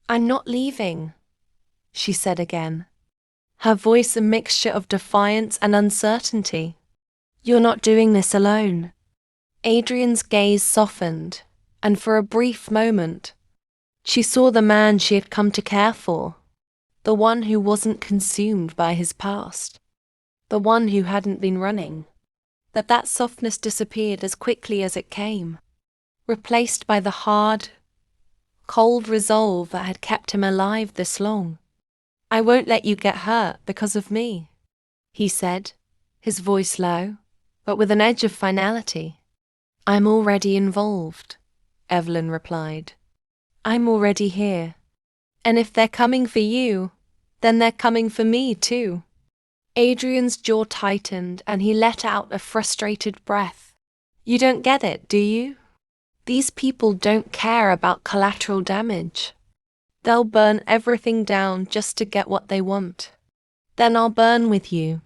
I'm not leaving, she said again, her voice a mixture of defiance and uncertainty. You're not doing this alone. Adrian's gaze softened, and for a brief moment, she saw the man she had come to care for, the one who wasn't consumed by his past, the one who hadn't been running. But that softness disappeared as quickly as it came, replaced by the hard, cold resolve that had kept him alive this long. I won't let you get hurt because of me, he said, his voice low, but with an edge of finality. I'm already involved, Evelyn replied. I'm already here. And if they're coming for you, then they're coming for me too. Adrian's jaw tightened and he let out a frustrated breath. You don't get it, do you? These people don't care about collateral damage. They'll burn everything down just to get what they want. Then I'll burn with you,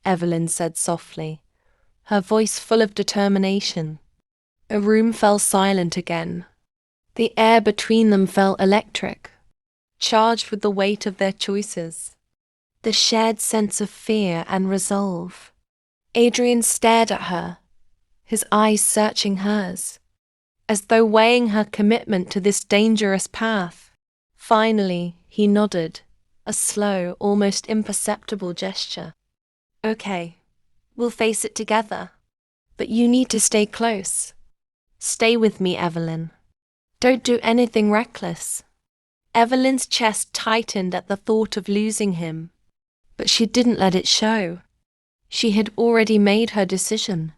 Evelyn said softly, her voice full of determination. A room fell silent again. The air between them felt electric, charged with the weight of their choices, the shared sense of fear and resolve. Adrian stared at her, his eyes searching hers, as though weighing her commitment to this dangerous path. Finally, he nodded, a slow, almost imperceptible gesture. Okay, we'll face it together, but you need to stay close. Stay with me, Evelyn. Don't do anything reckless. Evelyn's chest tightened at the thought of losing him, but she didn't let it show. She had already made her decision,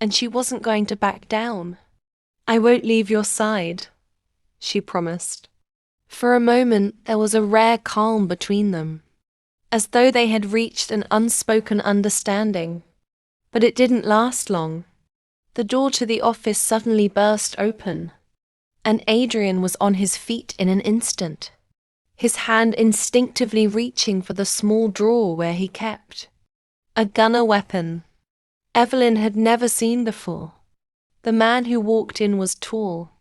and she wasn't going to back down. I won't leave your side, she promised. For a moment there was a rare calm between them, as though they had reached an unspoken understanding. But it didn't last long. The door to the office suddenly burst open, and Adrian was on his feet in an instant, his hand instinctively reaching for the small drawer where he kept a gunner weapon Evelyn had never seen before. The man who walked in was tall,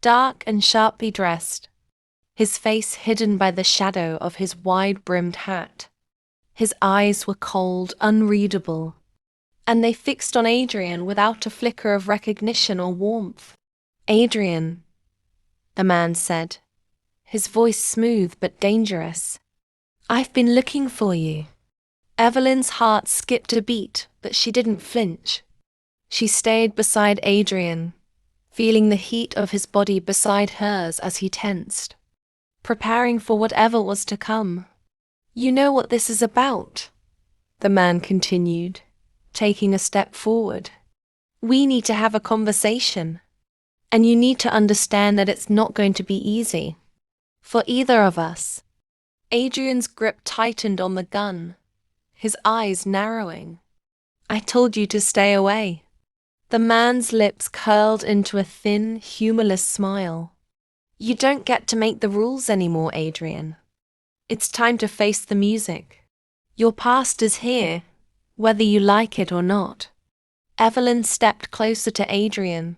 dark and sharply dressed, his face hidden by the shadow of his wide-brimmed hat. His eyes were cold, unreadable, and they fixed on Adrian without a flicker of recognition or warmth. Adrian, the man said, his voice smooth but dangerous. I've been looking for you. Evelyn's heart skipped a beat, but she didn't flinch. She stayed beside Adrian, feeling the heat of his body beside hers as he tensed, preparing for whatever was to come. You know what this is about, the man continued, taking a step forward. We need to have a conversation, and you need to understand that it's not going to be easy for either of us. Adrian's grip tightened on the gun, his eyes narrowing. I told you to stay away. The man's lips curled into a thin, humorless smile. You don't get to make the rules anymore, Adrian. It's time to face the music. Your past is here, whether you like it or not. Evelyn stepped closer to Adrian,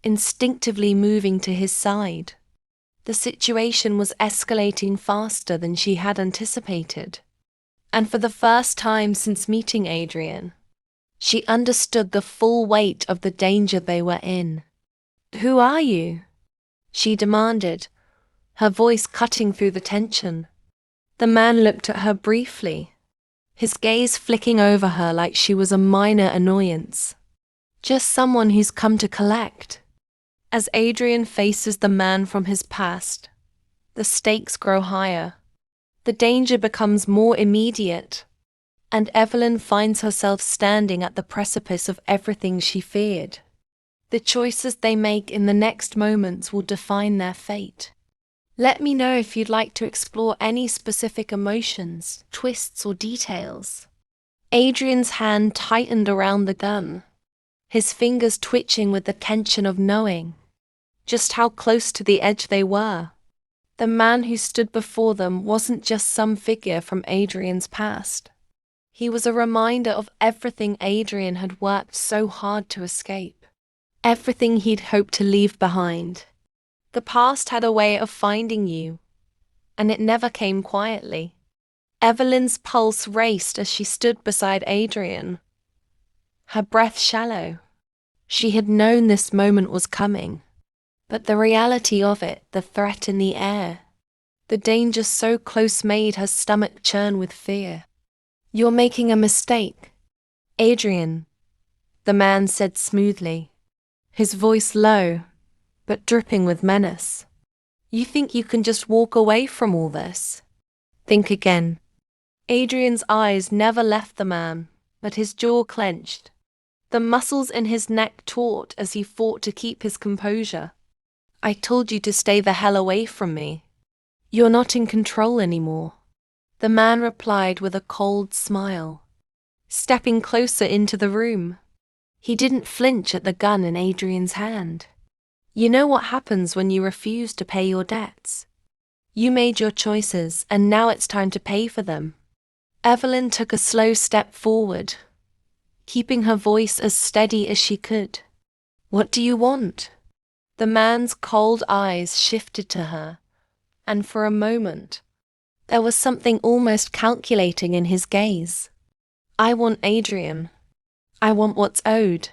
instinctively moving to his side. The situation was escalating faster than she had anticipated, and for the first time since meeting Adrian, she understood the full weight of the danger they were in. Who are you? She demanded, her voice cutting through the tension. The man looked at her briefly, his gaze flicking over her like she was a minor annoyance. Just someone who's come to collect. As Adrian faces the man from his past, the stakes grow higher. The danger becomes more immediate, and Evelyn finds herself standing at the precipice of everything she feared. The choices they make in the next moments will define their fate. Let me know if you'd like to explore any specific emotions, twists, or details. Adrian's hand tightened around the gun, his fingers twitching with the tension of knowing just how close to the edge they were. The man who stood before them wasn't just some figure from Adrian's past. He was a reminder of everything Adrian had worked so hard to escape. Everything he'd hoped to leave behind. The past had a way of finding you, and it never came quietly. Evelyn's pulse raced as she stood beside Adrian, her breath shallow. She had known this moment was coming, but the reality of it, the threat in the air, the danger so close made her stomach churn with fear. "You're making a mistake, Adrian," the man said smoothly, his voice low, but dripping with menace. "You think you can just walk away from all this? Think again." Adrian's eyes never left the man, but his jaw clenched. The muscles in his neck taut as he fought to keep his composure. "I told you to stay the hell away from me. You're not in control anymore," the man replied with a cold smile, stepping closer into the room. He didn't flinch at the gun in Adrian's hand. "You know what happens when you refuse to pay your debts. You made your choices, and now it's time to pay for them." Evelyn took a slow step forward, keeping her voice as steady as she could. "What do you want?" The man's cold eyes shifted to her, and for a moment, there was something almost calculating in his gaze. "I want Adrian. I want what's owed."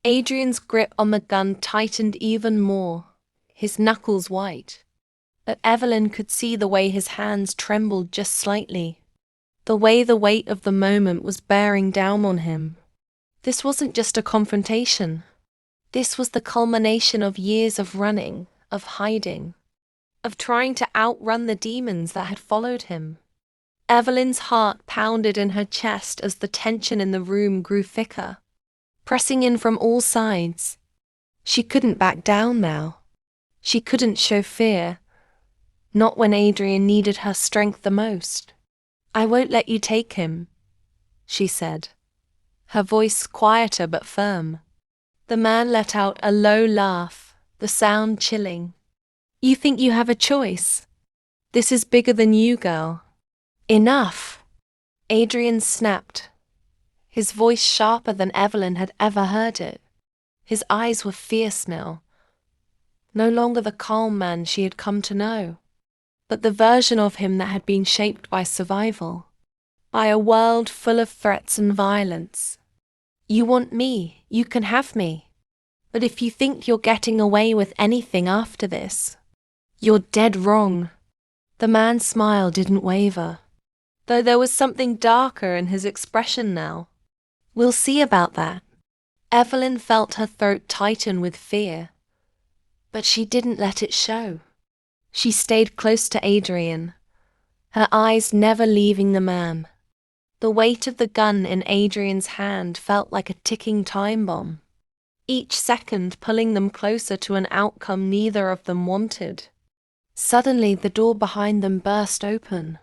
Adrian's grip on the gun tightened even more, his knuckles white. But Evelyn could see the way his hands trembled just slightly, the way the weight of the moment was bearing down on him. This wasn't just a confrontation. This was the culmination of years of running, of hiding, of trying to outrun the demons that had followed him. Evelyn's heart pounded in her chest as the tension in the room grew thicker, pressing in from all sides. She couldn't back down now. She couldn't show fear, not when Adrian needed her strength the most. "I won't let you take him," she said, her voice quieter but firm. The man let out a low laugh, the sound chilling. "You think you have a choice? This is bigger than you, girl." "Enough!" Adrian snapped, his voice sharper than Evelyn had ever heard it. His eyes were fierce now, no longer the calm man she had come to know, but the version of him that had been shaped by survival, by a world full of threats and violence. "You want me, you can have me. But if you think you're getting away with anything after this, you're dead wrong." The man's smile didn't waver, though there was something darker in his expression now. "We'll see about that." Evelyn felt her throat tighten with fear, but she didn't let it show. She stayed close to Adrian, her eyes never leaving the man. The weight of the gun in Adrian's hand felt like a ticking time bomb, each second pulling them closer to an outcome neither of them wanted. Suddenly, the door behind them burst open,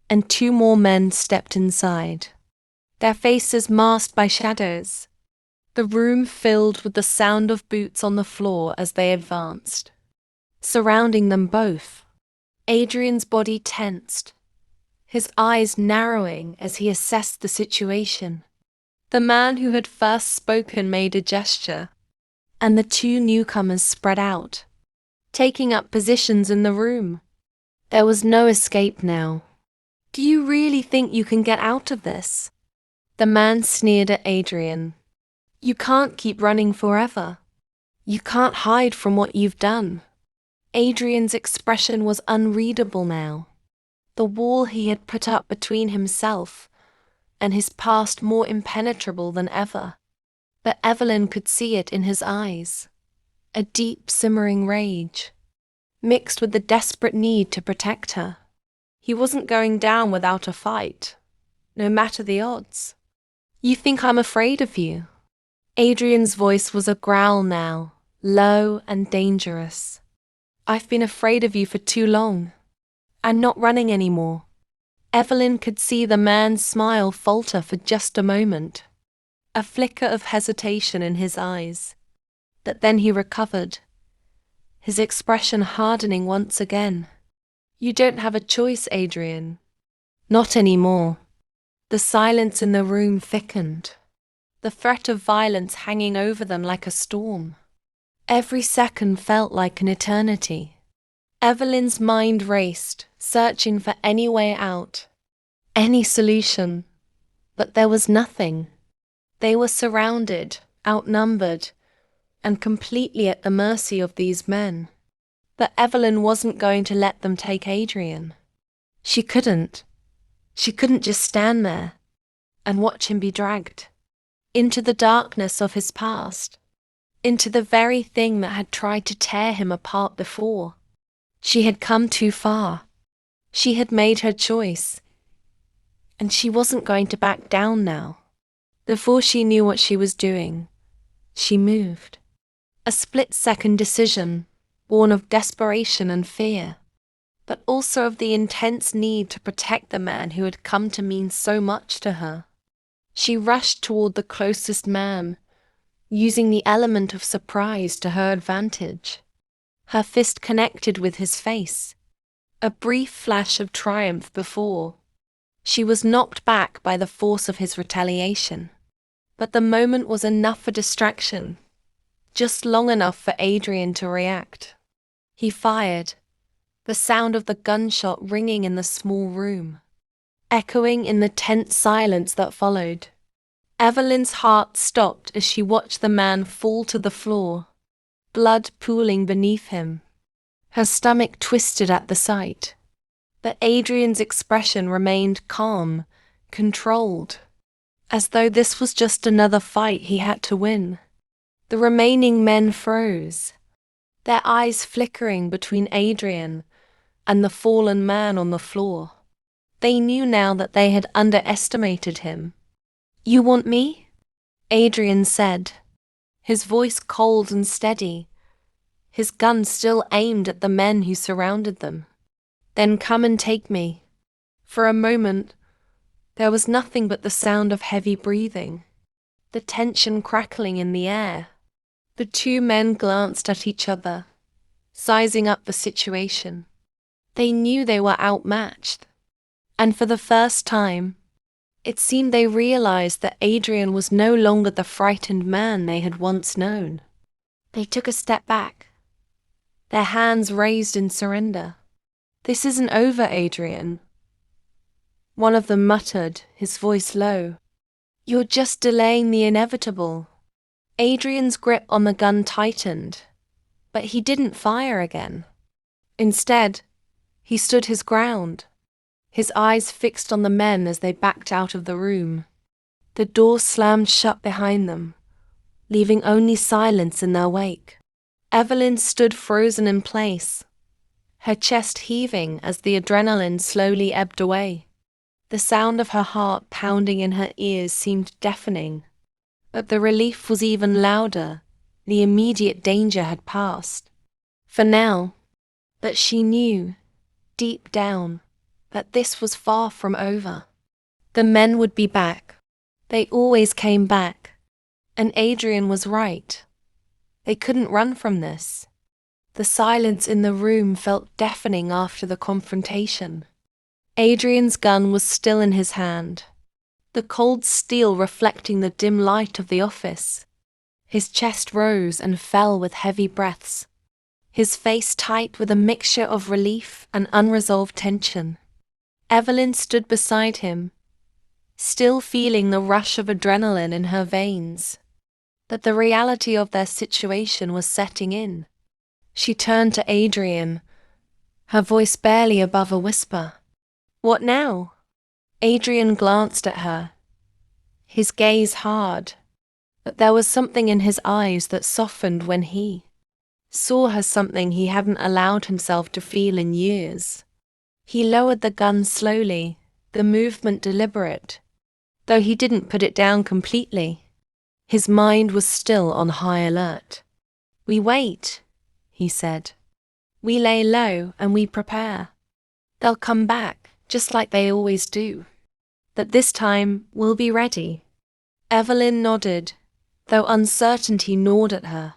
and two more men stepped inside, their faces masked by shadows. The room filled with the sound of boots on the floor as they advanced, surrounding them both. Adrian's body tensed, his eyes narrowing as he assessed the situation. The man who had first spoken made a gesture, and the two newcomers spread out, taking up positions in the room. There was no escape now. "Do you really think you can get out of this?" The man sneered at Adrian. "You can't keep running forever. You can't hide from what you've done." Adrian's expression was unreadable now, the wall he had put up between himself and his past more impenetrable than ever. But Evelyn could see it in his eyes, a deep simmering rage, mixed with the desperate need to protect her. He wasn't going down without a fight, no matter the odds. "You think I'm afraid of you?" Adrian's voice was a growl now, low and dangerous. "I've been afraid of you for too long. I'm not running anymore." Evelyn could see the man's smile falter for just a moment, a flicker of hesitation in his eyes. But then he recovered, his expression hardening once again. "You don't have a choice, Adrian. Not anymore." The silence in the room thickened, the threat of violence hanging over them like a storm. Every second felt like an eternity. Evelyn's mind raced, searching for any way out, any solution. But there was nothing. They were surrounded, outnumbered, and completely at the mercy of these men. But Evelyn wasn't going to let them take Adrian. She couldn't. She couldn't just stand there and watch him be dragged into the darkness of his past, into the very thing that had tried to tear him apart before. She had come too far. She had made her choice, and she wasn't going to back down now. Before she knew what she was doing, she moved. A split-second decision, born of desperation and fear, but also of the intense need to protect the man who had come to mean so much to her. She rushed toward the closest man, using the element of surprise to her advantage. Her fist connected with his face, a brief flash of triumph before. She was knocked back by the force of his retaliation. But the moment was enough for distraction, just long enough for Adrian to react. He fired, the sound of the gunshot ringing in the small room, echoing in the tense silence that followed. Evelyn's heart stopped as she watched the man fall to the floor, blood pooling beneath him. Her stomach twisted at the sight. But Adrian's expression remained calm, controlled, as though this was just another fight he had to win. The remaining men froze, their eyes flickering between Adrian and the fallen man on the floor. They knew now that they had underestimated him. "You want me?" Adrian said, his voice cold and steady, his gun still aimed at the men who surrounded them. "Then come and take me." For a moment, there was nothing but the sound of heavy breathing, the tension crackling in the air. The two men glanced at each other, sizing up the situation. They knew they were outmatched, and for the first time, it seemed they realized that Adrian was no longer the frightened man they had once known. They took a step back, their hands raised in surrender. "This isn't over, Adrian," one of them muttered, his voice low. "You're just delaying the inevitable." Adrian's grip on the gun tightened, but he didn't fire again. Instead, he stood his ground, his eyes fixed on the men as they backed out of the room. The door slammed shut behind them, leaving only silence in their wake. Evelyn stood frozen in place, her chest heaving as the adrenaline slowly ebbed away. The sound of her heart pounding in her ears seemed deafening, but the relief was even louder. The immediate danger had passed. For now. But she knew, deep down, that this was far from over. The men would be back. They always came back. And Adrian was right. They couldn't run from this. The silence in the room felt deafening after the confrontation. Adrian's gun was still in his hand, the cold steel reflecting the dim light of the office. His chest rose and fell with heavy breaths, his face tight with a mixture of relief and unresolved tension. Evelyn stood beside him, still feeling the rush of adrenaline in her veins. But the reality of their situation was setting in. She turned to Adrian, her voice barely above a whisper. "What now?" Adrian glanced at her, his gaze hard, but there was something in his eyes that softened when he saw her, something he hadn't allowed himself to feel in years. He lowered the gun slowly, the movement deliberate, though he didn't put it down completely. His mind was still on high alert. "We wait," he said. "We lay low and we prepare. They'll come back, just like they always do. But this time, we'll be ready." Evelyn nodded, though uncertainty gnawed at her.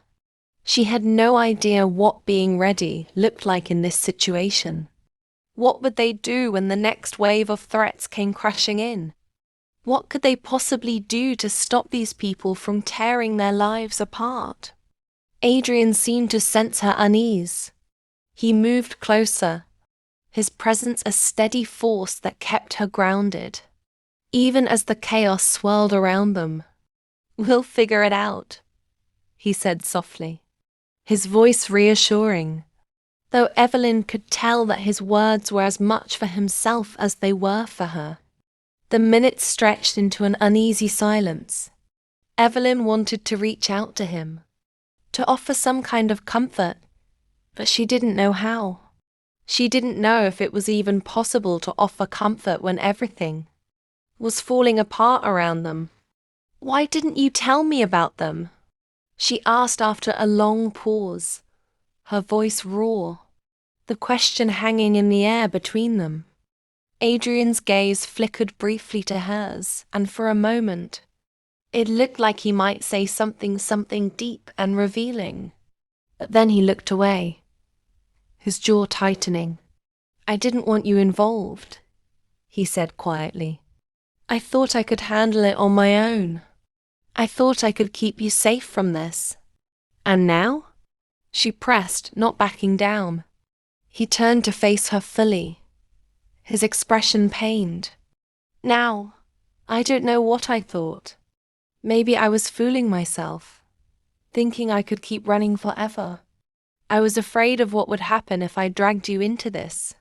She had no idea what being ready looked like in this situation. What would they do when the next wave of threats came crashing in? What could they possibly do to stop these people from tearing their lives apart? Adrian seemed to sense her unease. He moved closer, his presence a steady force that kept her grounded, even as the chaos swirled around them. "We'll figure it out," he said softly, his voice reassuring, though Evelyn could tell that his words were as much for himself as they were for her. The minutes stretched into an uneasy silence. Evelyn wanted to reach out to him, to offer some kind of comfort, but she didn't know how. She didn't know if it was even possible to offer comfort when everything was falling apart around them. "Why didn't you tell me about them?" she asked after a long pause, her voice raw, the question hanging in the air between them. Adrian's gaze flickered briefly to hers, and for a moment, it looked like he might say something deep and revealing. But then he looked away, his jaw tightening. "I didn't want you involved," he said quietly. "I thought I could handle it on my own. I thought I could keep you safe from this." "And now?" she pressed, not backing down. He turned to face her fully, his expression pained. "Now, I don't know what I thought. Maybe I was fooling myself, thinking I could keep running forever. I was afraid of what would happen if I dragged you into this.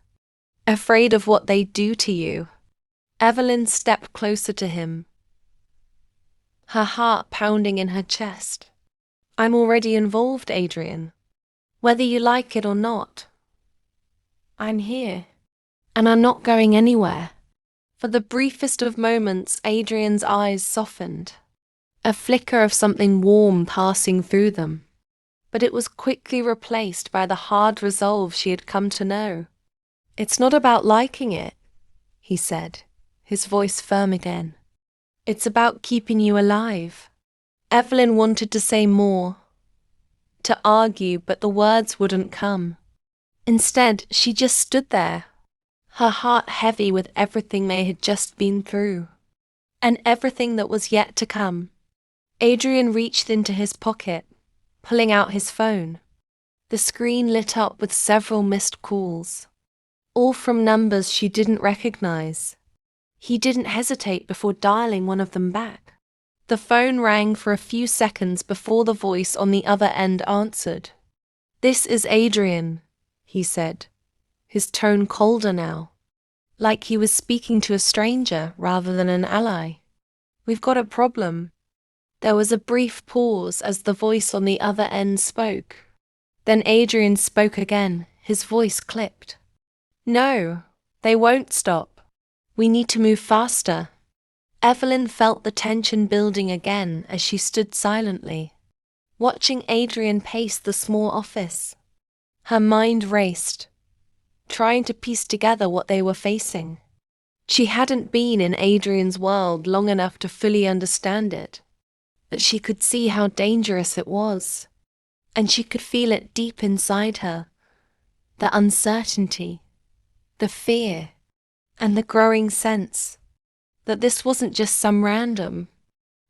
Afraid of what they'd do to you." Evelyn stepped closer to him, her heart pounding in her chest. "I'm already involved, Adrian. Whether you like it or not, I'm here, and I'm not going anywhere." For the briefest of moments, Adrian's eyes softened, a flicker of something warm passing through them. But it was quickly replaced by the hard resolve she had come to know. "It's not about liking it," he said, his voice firm again. "It's about keeping you alive." Evelyn wanted to say more, to argue, but the words wouldn't come. Instead, she just stood there, her heart heavy with everything they had just been through, and everything that was yet to come. Adrian reached into his pocket, pulling out his phone. The screen lit up with several missed calls, all from numbers she didn't recognize. He didn't hesitate before dialing one of them back. The phone rang for a few seconds before the voice on the other end answered. "This is Adrian," he said, his tone colder now, like he was speaking to a stranger rather than an ally. "We've got a problem." There was a brief pause as the voice on the other end spoke. Then Adrian spoke again, his voice clipped. "No, they won't stop. We need to move faster." Evelyn felt the tension building again as she stood silently, watching Adrian pace the small office. Her mind raced, trying to piece together what they were facing. She hadn't been in Adrian's world long enough to fully understand it, but she could see how dangerous it was, and she could feel it deep inside her, the uncertainty, the fear, and the growing sense that this wasn't just some random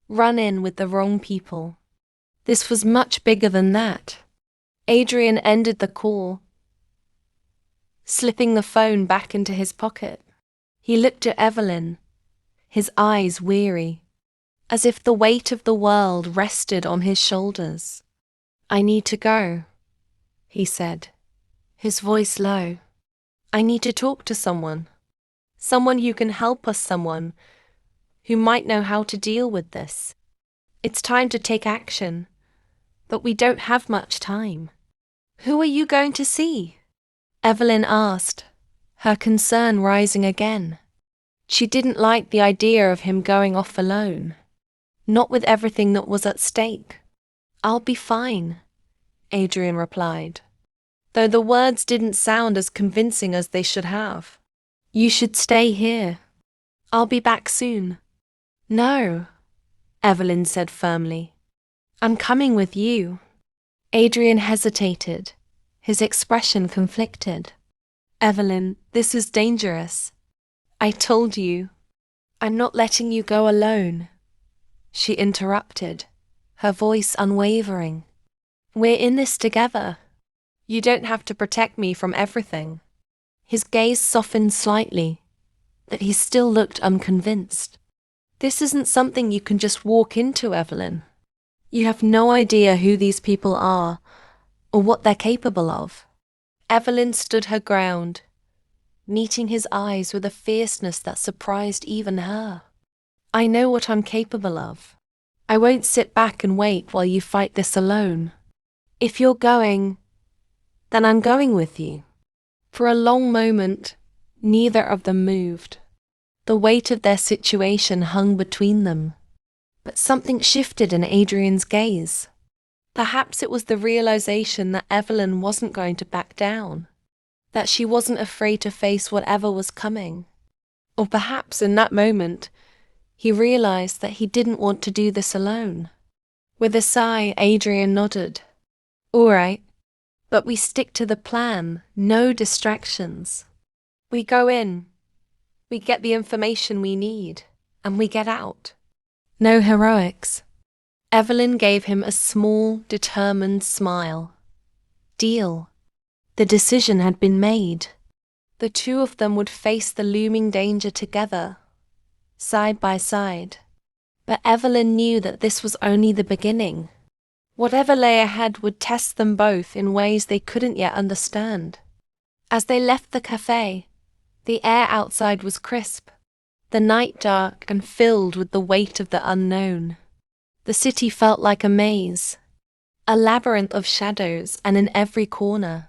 run-in with the wrong people. This was much bigger than that. Adrian ended the call, slipping the phone back into his pocket. He looked at Evelyn, his eyes weary, as if the weight of the world rested on his shoulders. "I need to go," he said, his voice low. "I need to talk to someone. Someone who can help us, someone who might know how to deal with this. It's time to take action, but we don't have much time." "Who are you going to see?" Evelyn asked, her concern rising again. She didn't like the idea of him going off alone, not with everything that was at stake. "I'll be fine," Adrian replied, though the words didn't sound as convincing as they should have. "You should stay here. I'll be back soon." "No," Evelyn said firmly. "I'm coming with you." Adrian hesitated, his expression conflicted. "Evelyn, this is dangerous. I told you. I'm not letting you go alone, she interrupted, her voice unwavering. We're in this together. You don't have to protect me from everything. His gaze softened slightly, but he still looked unconvinced. This isn't something you can just walk into, Evelyn. You have no idea who these people are, or what they're capable of. Evelyn stood her ground, meeting his eyes with a fierceness that surprised even her. I know what I'm capable of. I won't sit back and wait while you fight this alone. If you're going, then I'm going with you. For a long moment, neither of them moved. The weight of their situation hung between them. But something shifted in Adrian's gaze. Perhaps it was the realization that Evelyn wasn't going to back down, that she wasn't afraid to face whatever was coming. Or perhaps in that moment, he realized that he didn't want to do this alone. With a sigh, Adrian nodded. All right, but we stick to the plan, no distractions. We go in, we get the information we need, and we get out. No heroics. Evelyn gave him a small, determined smile. Deal. The decision had been made. The two of them would face the looming danger together, side by side. But Evelyn knew that this was only the beginning. Whatever lay ahead would test them both in ways they couldn't yet understand. As they left the cafe, the air outside was crisp, the night dark and filled with the weight of the unknown. The city felt like a maze, a labyrinth of shadows, and in every corner,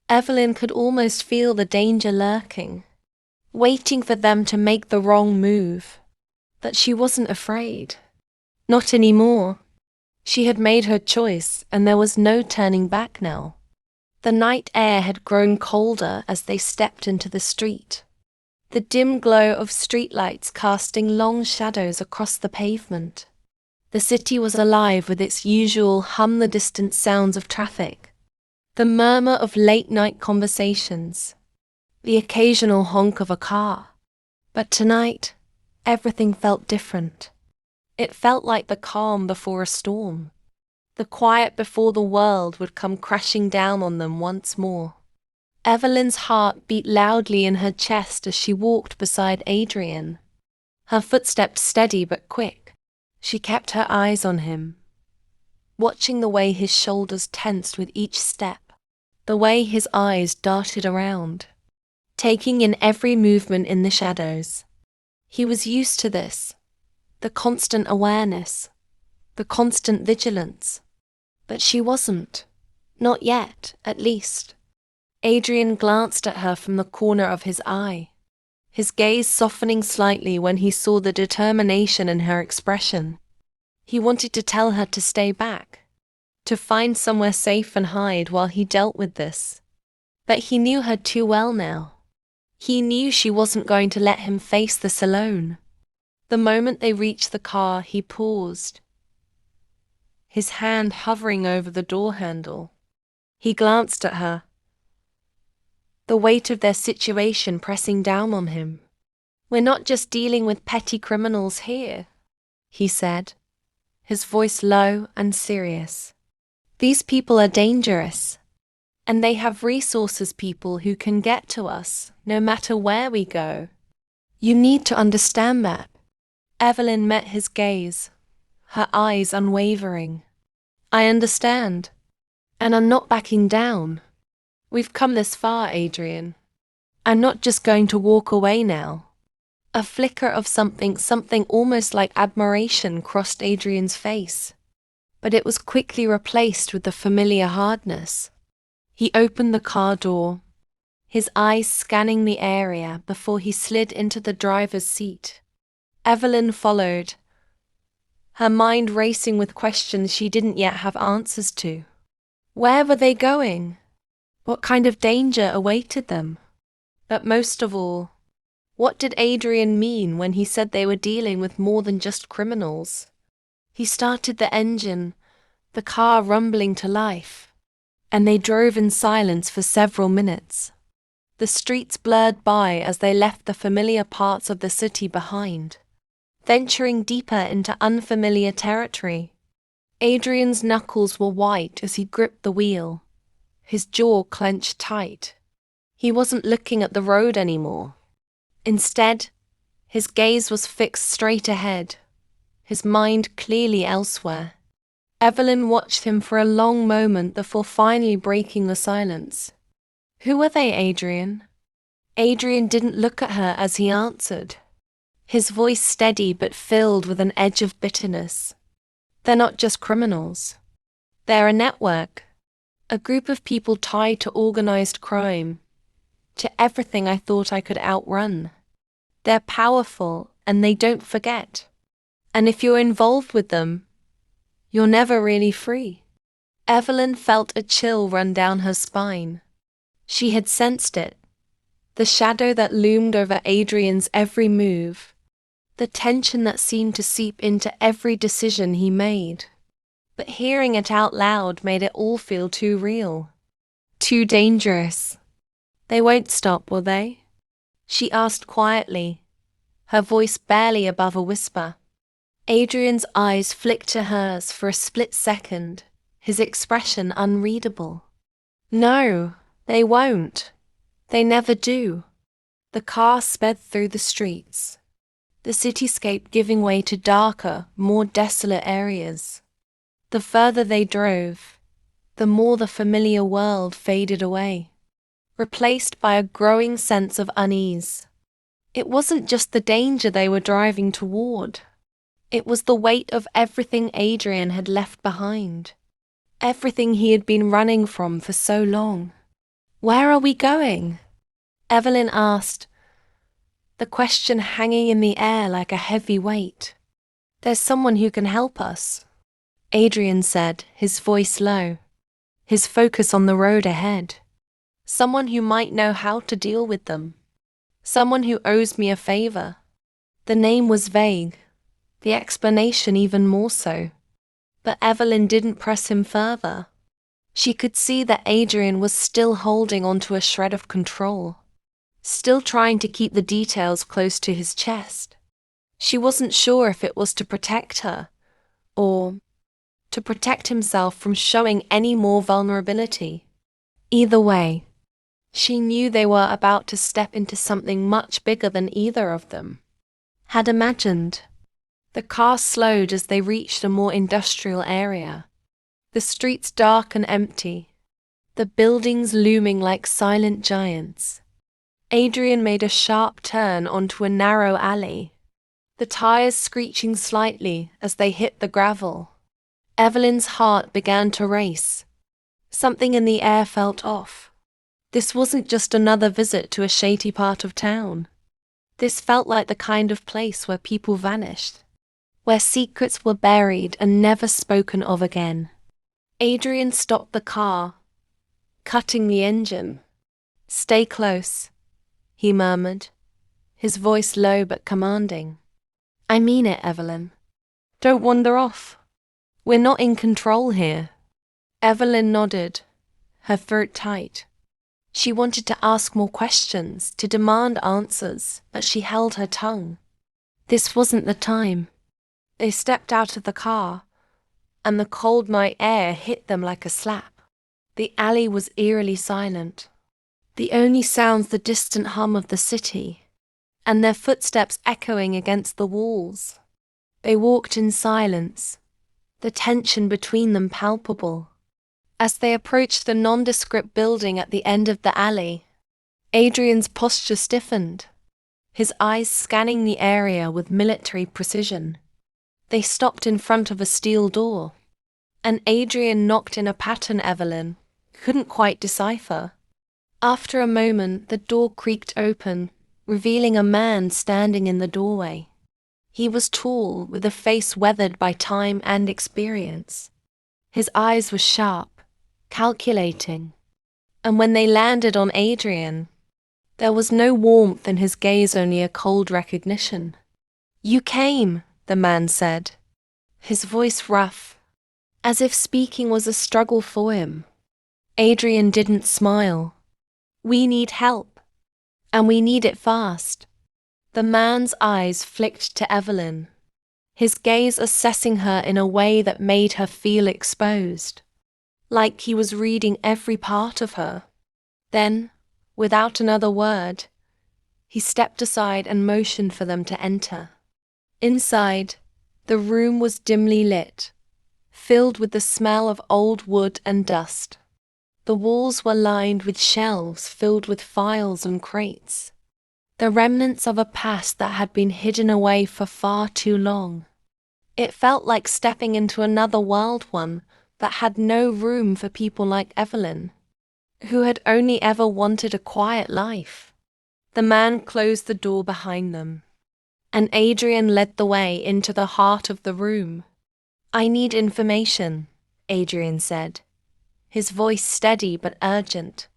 Evelyn could almost feel the danger lurking, waiting for them to make the wrong move. But she wasn't afraid. Not anymore. She had made her choice, and there was no turning back now. The night air had grown colder as they stepped into the street, the dim glow of streetlights casting long shadows across the pavement. The city was alive with its usual hum-the-distance sounds of traffic, the murmur of late-night conversations, the occasional honk of a car. But tonight, everything felt different. It felt like the calm before a storm, the quiet before the world would come crashing down on them once more. Evelyn's heart beat loudly in her chest as she walked beside Adrian, her footsteps steady but quick. She kept her eyes on him, watching the way his shoulders tensed with each step, the way his eyes darted around, taking in every movement in the shadows. He was used to this, the constant awareness, the constant vigilance. But she wasn't. Not yet, at least. Adrian glanced at her from the corner of his eye, his gaze softening slightly when he saw the determination in her expression. He wanted to tell her to stay back, to find somewhere safe and hide while he dealt with this. But he knew her too well now. He knew she wasn't going to let him face this alone. The moment they reached the car, he paused, his hand hovering over the door handle. He glanced at her, the weight of their situation pressing down on him. We're not just dealing with petty criminals here, he said, his voice low and serious. These people are dangerous, and they have resources, people who can get to us no matter where we go. You need to understand that. Evelyn met his gaze, her eyes unwavering. I understand, and I'm not backing down. We've come this far, Adrian. I'm not just going to walk away now. A flicker of something almost like admiration crossed Adrian's face, but it was quickly replaced with the familiar hardness. He opened the car door, his eyes scanning the area before he slid into the driver's seat. Evelyn followed, her mind racing with questions she didn't yet have answers to. Where were they going? What kind of danger awaited them? But most of all, what did Adrian mean when he said they were dealing with more than just criminals? He started the engine, the car rumbling to life, and they drove in silence for several minutes. The streets blurred by as they left the familiar parts of the city behind, venturing deeper into unfamiliar territory. Adrian's knuckles were white as he gripped the wheel, his jaw clenched tight. He wasn't looking at the road anymore. Instead, his gaze was fixed straight ahead, his mind clearly elsewhere. Evelyn watched him for a long moment before finally breaking the silence. "Who are they, Adrian?" Adrian didn't look at her as he answered, his voice steady but filled with an edge of bitterness. "They're not just criminals. They're a network, a group of people tied to organized crime, to everything I thought I could outrun. They're powerful and they don't forget. And if you're involved with them, you're never really free." Evelyn felt a chill run down her spine. She had sensed it, the shadow that loomed over Adrian's every move, the tension that seemed to seep into every decision he made. But hearing it out loud made it all feel too real, too dangerous. "They won't stop, will they?" she asked quietly, her voice barely above a whisper. Adrian's eyes flicked to hers for a split second, his expression unreadable. "No, they won't. They never do." The car sped through the streets, the cityscape giving way to darker, more desolate areas. The further they drove, the more the familiar world faded away, replaced by a growing sense of unease. It wasn't just the danger they were driving toward. It was the weight of everything Adrian had left behind, everything he had been running from for so long. "Where are we going?" Evelyn asked, the question hanging in the air like a heavy weight. "There's someone who can help us," Adrian said, his voice low, his focus on the road ahead. "Someone who might know how to deal with them. Someone who owes me a favor." The name was vague, the explanation even more so. But Evelyn didn't press him further. She could see that Adrian was still holding onto a shred of control, still trying to keep the details close to his chest. She wasn't sure if it was to protect her, or to protect himself from showing any more vulnerability. Either way, she knew they were about to step into something much bigger than either of them had imagined. The car slowed as they reached a more industrial area, the streets dark and empty, the buildings looming like silent giants. Adrian made a sharp turn onto a narrow alley, the tires screeching slightly as they hit the gravel. Evelyn's heart began to race. Something in the air felt off. This wasn't just another visit to a shady part of town. This felt like the kind of place where people vanished, where secrets were buried and never spoken of again. Adrian stopped the car, cutting the engine. "Stay close," he murmured, his voice low but commanding. "I mean it, Evelyn. Don't wander off. We're not in control here." Evelyn nodded, her throat tight. She wanted to ask more questions, to demand answers, but she held her tongue. This wasn't the time. They stepped out of the car, and the cold night air hit them like a slap. The alley was eerily silent. The only sounds the distant hum of the city, and their footsteps echoing against the walls. They walked in silence, the tension between them palpable. As they approached the nondescript building at the end of the alley, Adrian's posture stiffened, his eyes scanning the area with military precision. They stopped in front of a steel door, and Adrian knocked in a pattern Evelyn couldn't quite decipher. After a moment, the door creaked open, revealing a man standing in the doorway. He was tall, with a face weathered by time and experience. His eyes were sharp, calculating, and when they landed on Adrian, there was no warmth in his gaze, only a cold recognition. "You came," the man said, his voice rough, as if speaking was a struggle for him. Adrian didn't smile. "We need help," And we need it fast. The man's eyes flicked to Evelyn, his gaze assessing her in a way that made her feel exposed, like he was reading every part of her. Then, without another word, he stepped aside and motioned for them to enter. Inside, the room was dimly lit, filled with the smell of old wood and dust. The walls were lined with shelves filled with files and crates, the remnants of a past that had been hidden away for far too long. It felt like stepping into another world, one that had no room for people like Evelyn, who had only ever wanted a quiet life. The man closed the door behind them, and Adrian led the way into the heart of the room. "I need information," Adrian said, his voice steady but urgent.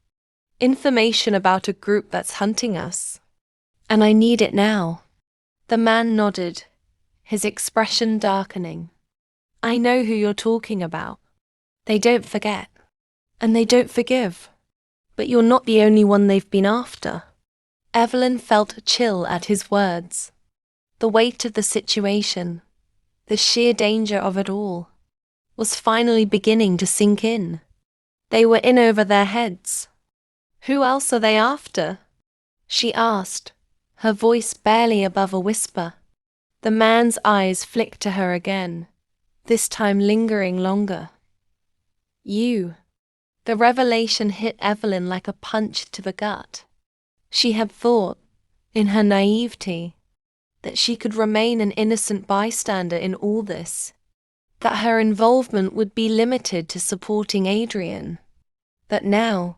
"Information about a group that's hunting us. And I need it now." The man nodded, his expression darkening. "I know who you're talking about. They don't forget. And they don't forgive. But you're not the only one they've been after." Evelyn felt a chill at his words. The weight of the situation, the sheer danger of it all, was finally beginning to sink in. They were in over their heads. "Who else are they after?" she asked, her voice barely above a whisper. The man's eyes flicked to her again, this time lingering longer. "You." The revelation hit Evelyn like a punch to the gut. She had thought, in her naivety, that she could remain an innocent bystander in all this, that her involvement would be limited to supporting Adrian. But now,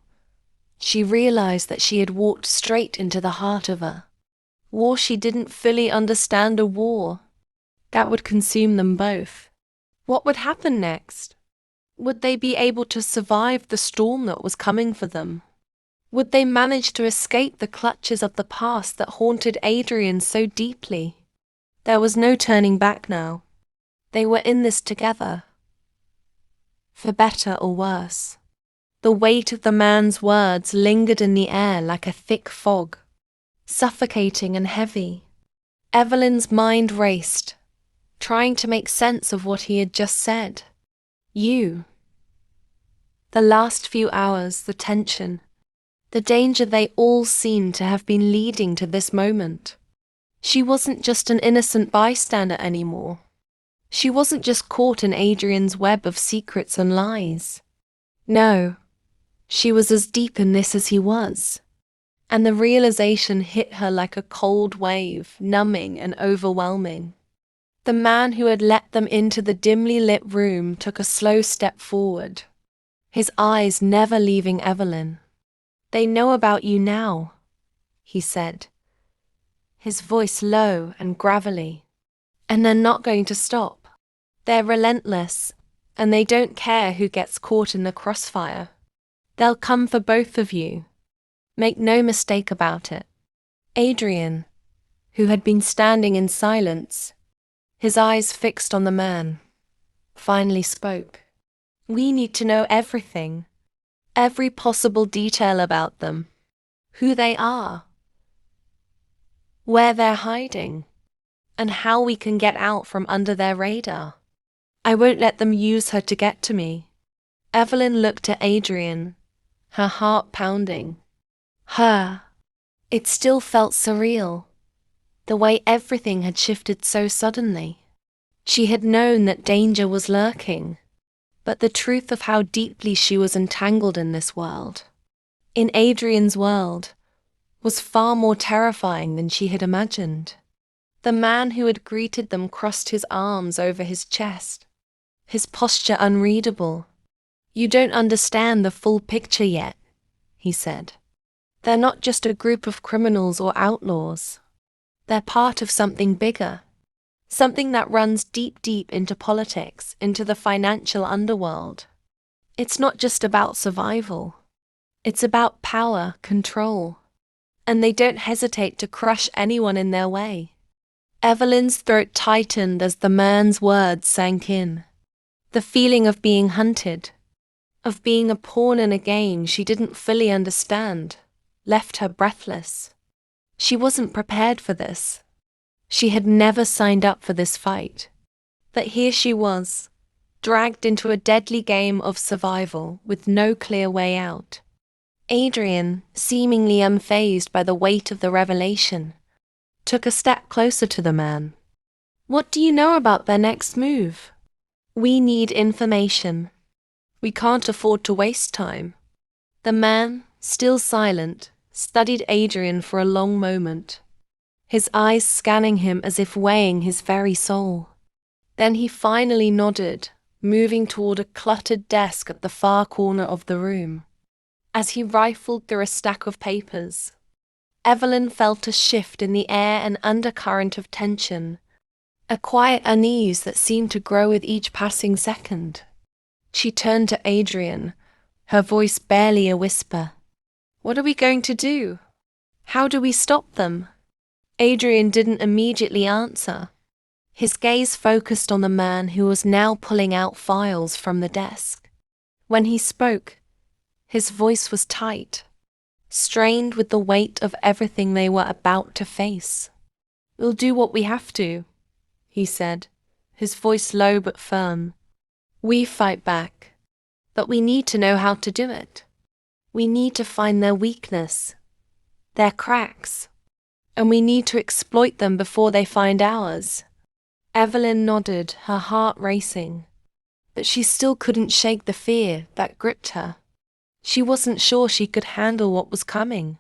she realized that she had walked straight into the heart of a war she didn't fully understand, a war that would consume them both. What would happen next? Would they be able to survive the storm that was coming for them? Would they manage to escape the clutches of the past that haunted Adrian so deeply? There was no turning back now. They were in this together, for better or worse. The weight of the man's words lingered in the air like a thick fog, suffocating and heavy. Evelyn's mind raced, trying to make sense of what he had just said. You. The last few hours, the tension, the danger, they all seemed to have been leading to this moment. She wasn't just an innocent bystander anymore. She wasn't just caught in Adrian's web of secrets and lies. No, she was as deep in this as he was. And the realization hit her like a cold wave, numbing and overwhelming. The man who had let them into the dimly lit room took a slow step forward, his eyes never leaving Evelyn. "They know about you now," he said, his voice low and gravelly. "And they're not going to stop. They're relentless, and they don't care who gets caught in the crossfire. They'll come for both of you. Make no mistake about it." Adrian, who had been standing in silence, his eyes fixed on the man, finally spoke. "We need to know everything. Every possible detail about them. Who they are, where they're hiding, and how we can get out from under their radar. I won't let them use her to get to me." Evelyn looked at Adrian, her heart pounding. It still felt surreal, the way everything had shifted so suddenly. She had known that danger was lurking, but the truth of how deeply she was entangled in this world, in Adrian's world, was far more terrifying than she had imagined. The man who had greeted them crossed his arms over his chest, his posture unreadable. "You don't understand the full picture yet," he said. "They're not just a group of criminals or outlaws. They're part of something bigger. Something that runs deep, deep into politics, into the financial underworld. It's not just about survival. It's about power, control. And they don't hesitate to crush anyone in their way." Evelyn's throat tightened as the man's words sank in. The feeling of being hunted, of being a pawn in a game she didn't fully understand, left her breathless. She wasn't prepared for this. She had never signed up for this fight. But here she was, dragged into a deadly game of survival with no clear way out. Adrian, seemingly unfazed by the weight of the revelation, took a step closer to the man. "What do you know about their next move? We need information. We can't afford to waste time." The man, still silent, studied Adrian for a long moment, his eyes scanning him as if weighing his very soul. Then he finally nodded, moving toward a cluttered desk at the far corner of the room. As he rifled through a stack of papers, Evelyn felt a shift in the air, an undercurrent of tension, a quiet unease that seemed to grow with each passing second. She turned to Adrian, her voice barely a whisper. "What are we going to do? How do we stop them?" Adrian didn't immediately answer. His gaze focused on the man who was now pulling out files from the desk. When he spoke, his voice was tight, strained with the weight of everything they were about to face. "We'll do what we have to," he said, his voice low but firm. "We fight back, but we need to know how to do it. We need to find their weakness, their cracks, and we need to exploit them before they find ours." Evelyn nodded, her heart racing, but she still couldn't shake the fear that gripped her. She wasn't sure she could handle what was coming.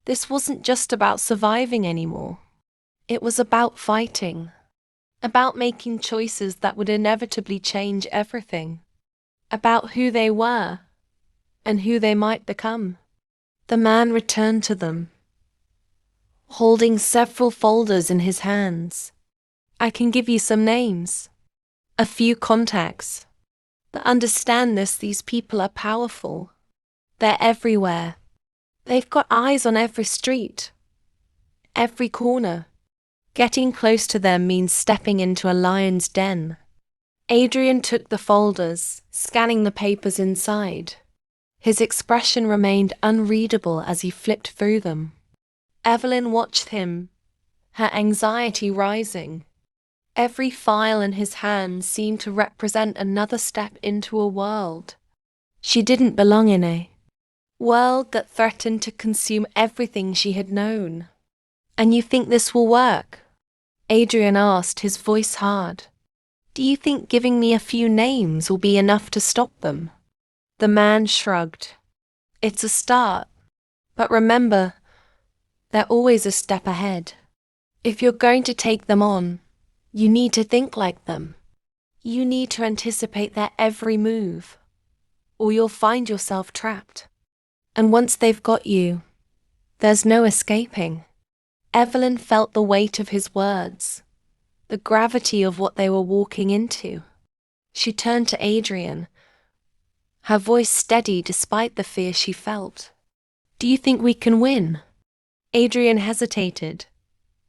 This wasn't just about surviving anymore. It was about fighting, about making choices that would inevitably change everything, about who they were and who they might become. The man returned to them, holding several folders in his hands. "I can give you some names, a few contacts. But understand this, these people are powerful. They're everywhere. They've got eyes on every street, every corner. Getting close to them means stepping into a lion's den." Adrian took the folders, scanning the papers inside. His expression remained unreadable as he flipped through them. Evelyn watched him, her anxiety rising. Every file in his hand seemed to represent another step into a world she didn't belong in, a world that threatened to consume everything she had known. "And you think this will work?" Adrian asked, his voice hard. "Do you think giving me a few names will be enough to stop them?" The man shrugged. "It's a start, but remember, they're always a step ahead. If you're going to take them on, you need to think like them. You need to anticipate their every move, or you'll find yourself trapped. And once they've got you, there's no escaping." Evelyn felt the weight of his words, the gravity of what they were walking into. She turned to Adrian, her voice steady despite the fear she felt. "Do you think we can win?" Adrian hesitated,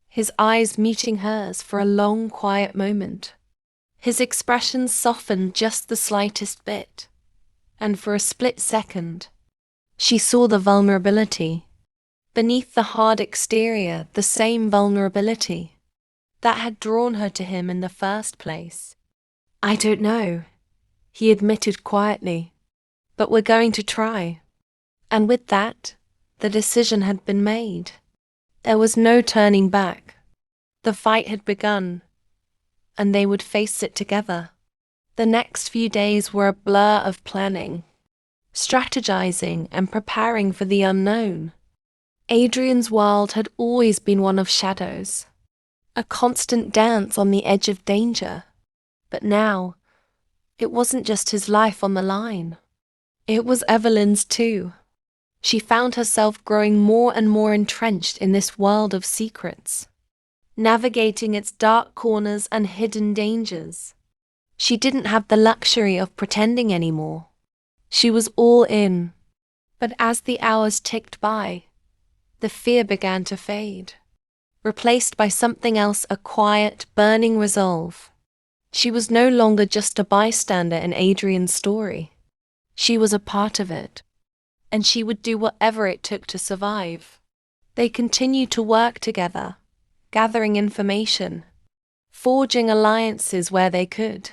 his eyes meeting hers for a long, quiet moment. His expression softened just the slightest bit, and for a split second, she saw the vulnerability. Beneath the hard exterior, the same vulnerability that had drawn her to him in the first place. "I don't know," he admitted quietly, "but we're going to try." And with that, the decision had been made. There was no turning back. The fight had begun, and they would face it together. The next few days were a blur of planning, strategizing, and preparing for the unknown. Adrian's world had always been one of shadows, a constant dance on the edge of danger. But now, it wasn't just his life on the line. It was Evelyn's too. She found herself growing more and more entrenched in this world of secrets, navigating its dark corners and hidden dangers. She didn't have the luxury of pretending anymore. She was all in. But as the hours ticked by, the fear began to fade, replaced by something else, a quiet, burning resolve. She was no longer just a bystander in Adrian's story. She was a part of it, and she would do whatever it took to survive. They continued to work together, gathering information, forging alliances where they could,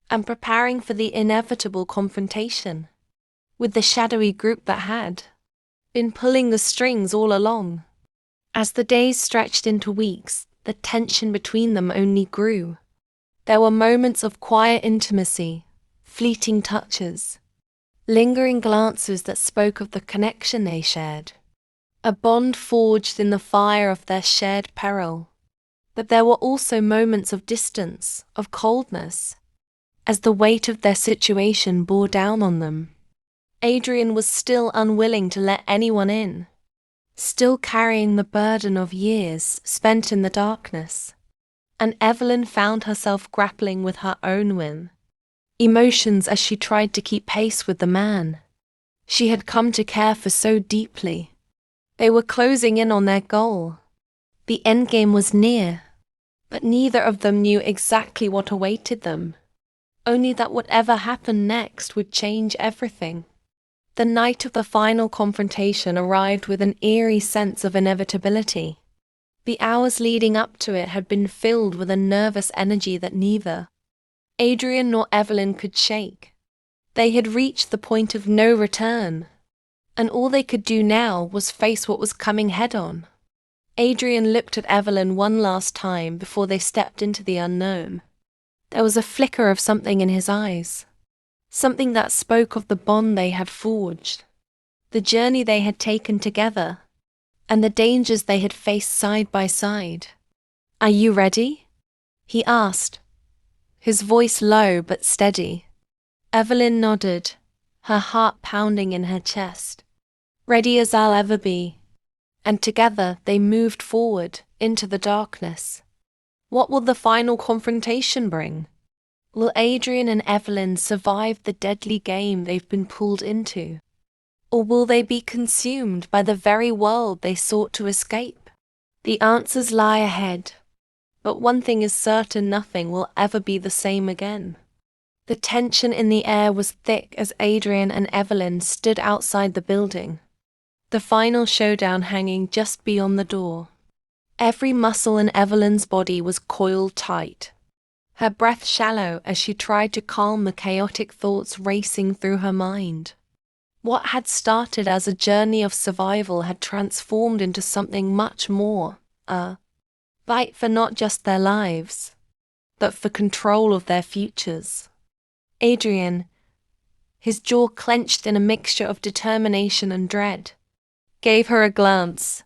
and preparing for the inevitable confrontation with the shadowy group that had been pulling the strings all along. As the days stretched into weeks, the tension between them only grew. There were moments of quiet intimacy, fleeting touches, lingering glances that spoke of the connection they shared, a bond forged in the fire of their shared peril. But there were also moments of distance, of coldness, as the weight of their situation bore down on them. Adrian was still unwilling to let anyone in, still carrying the burden of years spent in the darkness. And Evelyn found herself grappling with her own emotions as she tried to keep pace with the man she had come to care for so deeply. They were closing in on their goal. The endgame was near, but neither of them knew exactly what awaited them, only that whatever happened next would change everything. The night of the final confrontation arrived with an eerie sense of inevitability. The hours leading up to it had been filled with a nervous energy that neither Adrian nor Evelyn could shake. They had reached the point of no return, and all they could do now was face what was coming head-on. Adrian looked at Evelyn one last time before they stepped into the unknown. There was a flicker of something in his eyes, something that spoke of the bond they had forged, the journey they had taken together, and the dangers they had faced side by side. "Are you ready?" he asked, his voice low but steady. Evelyn nodded, her heart pounding in her chest. "Ready as I'll ever be." And together they moved forward into the darkness. What will the final confrontation bring? Will Adrian and Evelyn survive the deadly game they've been pulled into? Or will they be consumed by the very world they sought to escape? The answers lie ahead, but one thing is certain: nothing will ever be the same again. The tension in the air was thick as Adrian and Evelyn stood outside the building, the final showdown hanging just beyond the door. Every muscle in Evelyn's body was coiled tight, her breath shallow as she tried to calm the chaotic thoughts racing through her mind. What had started as a journey of survival had transformed into something much more, a fight for not just their lives, but for control of their futures. Adrian, his jaw clenched in a mixture of determination and dread, gave her a glance,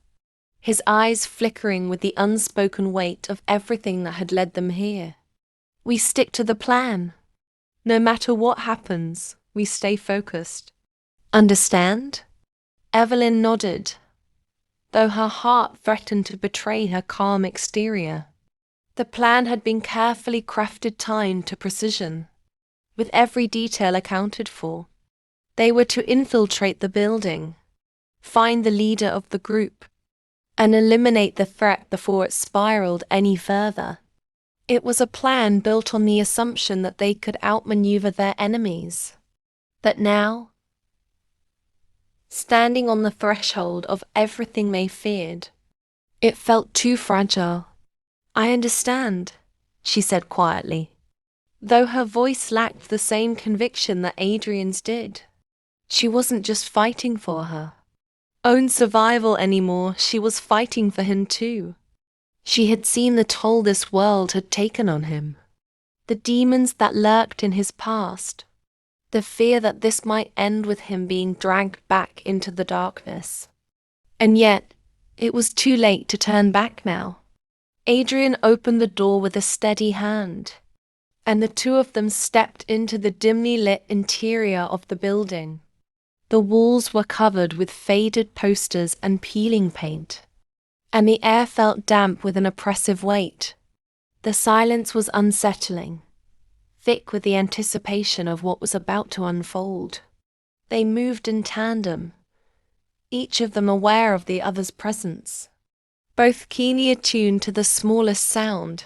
his eyes flickering with the unspoken weight of everything that had led them here. "We stick to the plan. No matter what happens, we stay focused. Understand?" Evelyn nodded, though her heart threatened to betray her calm exterior. The plan had been carefully crafted, timed to precision, with every detail accounted for. They were to infiltrate the building, find the leader of the group, and eliminate the threat before it spiraled any further. It was a plan built on the assumption that they could outmaneuver their enemies. But now, standing on the threshold of everything they feared, it felt too fragile. "I understand," she said quietly, though her voice lacked the same conviction that Adrian's did. She wasn't just fighting for her own survival anymore, she was fighting for him too. She had seen the toll this world had taken on him, the demons that lurked in his past, the fear that this might end with him being dragged back into the darkness. And yet, it was too late to turn back now. Adrian opened the door with a steady hand, and the two of them stepped into the dimly lit interior of the building. The walls were covered with faded posters and peeling paint, and the air felt damp with an oppressive weight. The silence was unsettling, thick with the anticipation of what was about to unfold. They moved in tandem, each of them aware of the other's presence, both keenly attuned to the smallest sound,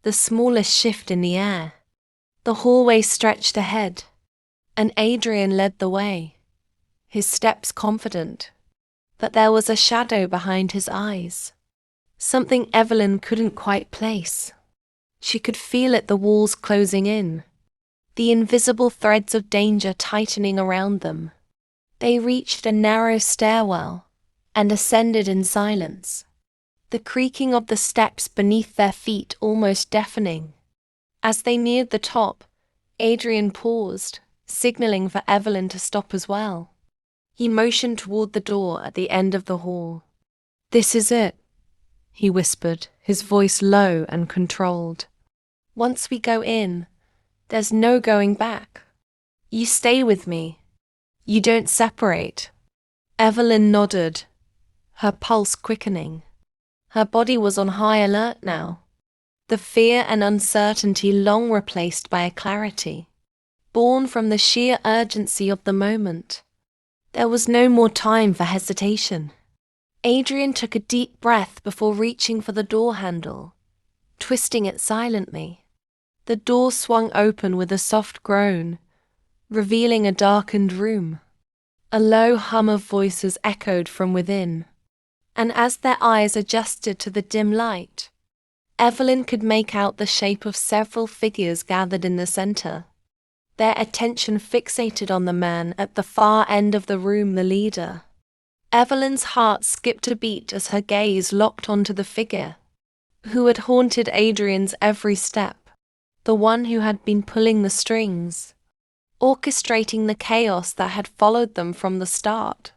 the smallest shift in the air. The hallway stretched ahead, and Adrian led the way, his steps confident, but there was a shadow behind his eyes. Something Evelyn couldn't quite place. She could feel it, the walls closing in, the invisible threads of danger tightening around them. They reached a narrow stairwell and ascended in silence, the creaking of the steps beneath their feet almost deafening. As they neared the top, Adrian paused, signaling for Evelyn to stop as well. He motioned toward the door at the end of the hall. "This is it," he whispered, his voice low and controlled. "Once we go in, there's no going back. You stay with me. You don't separate." Evelyn nodded, her pulse quickening. Her body was on high alert now, the fear and uncertainty long replaced by a clarity, born from the sheer urgency of the moment. There was no more time for hesitation. Adrian took a deep breath before reaching for the door handle, twisting it silently. The door swung open with a soft groan, revealing a darkened room. A low hum of voices echoed from within, and as their eyes adjusted to the dim light, Evelyn could make out the shape of several figures gathered in the center, their attention fixated on the man at the far end of the room, the leader. Evelyn's heart skipped a beat as her gaze locked onto the figure who had haunted Adrian's every step, the one who had been pulling the strings, orchestrating the chaos that had followed them from the start.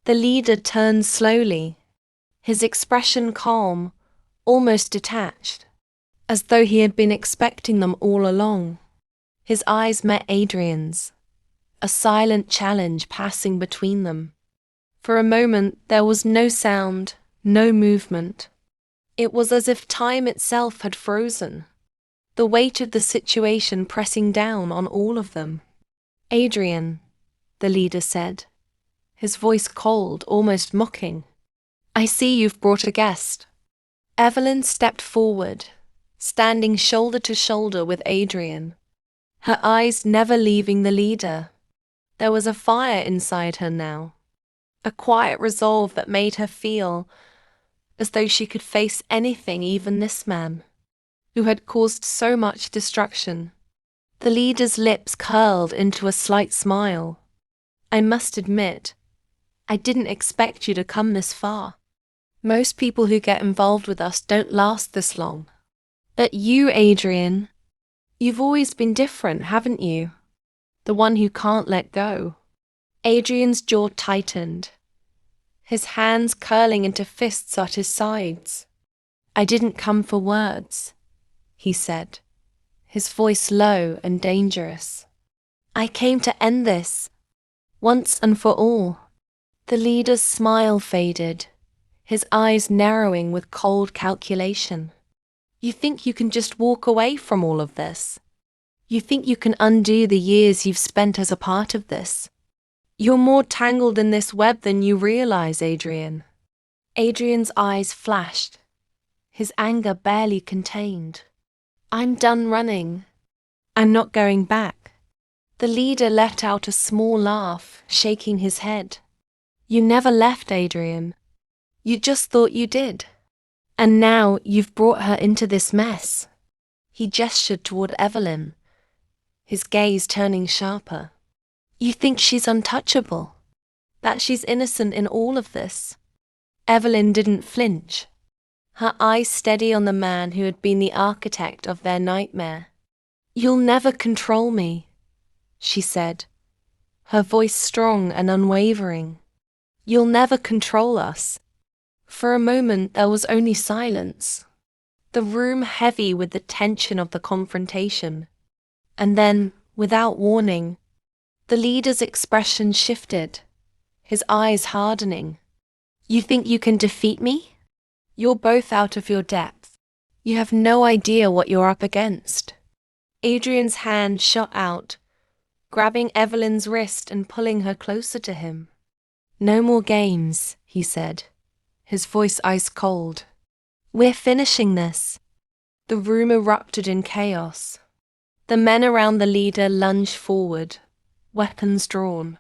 The leader turned slowly, his expression calm, almost detached, as though he had been expecting them all along. His eyes met Adrian's, a silent challenge passing between them. For a moment there was no sound, no movement. It was as if time itself had frozen, the weight of the situation pressing down on all of them. "Adrian," the leader said, his voice cold, almost mocking. "I see you've brought a guest." Evelyn stepped forward, standing shoulder to shoulder with Adrian, her eyes never leaving the leader. There was a fire inside her now, a quiet resolve that made her feel as though she could face anything, even this man, who had caused so much destruction. The leader's lips curled into a slight smile. "I must admit, I didn't expect you to come this far. Most people who get involved with us don't last this long. But you, Adrian, you've always been different, haven't you? The one who can't let go." Adrian's jaw tightened, his hands curling into fists at his sides. "I didn't come for words," he said, his voice low and dangerous. "I came to end this, once and for all." The leader's smile faded, his eyes narrowing with cold calculation. "You think you can just walk away from all of this? You think you can undo the years you've spent as a part of this? You're more tangled in this web than you realize, Adrian." Adrian's eyes flashed, his anger barely contained. "I'm done running. I'm not going back." The leader let out a small laugh, shaking his head. "You never left, Adrian. You just thought you did. And now you've brought her into this mess." He gestured toward Evelyn, his gaze turning sharper. "You think she's untouchable? That she's innocent in all of this?" Evelyn didn't flinch, her eyes steady on the man who had been the architect of their nightmare. "You'll never control me," she said, her voice strong and unwavering. "You'll never control us." For a moment there was only silence, the room heavy with the tension of the confrontation. And then, without warning, the leader's expression shifted, his eyes hardening. "You think you can defeat me? You're both out of your depth. You have no idea what you're up against." Adrian's hand shot out, grabbing Evelyn's wrist and pulling her closer to him. "No more games," he said, his voice ice cold. "We're finishing this." The room erupted in chaos. The men around the leader lunged forward, weapons drawn.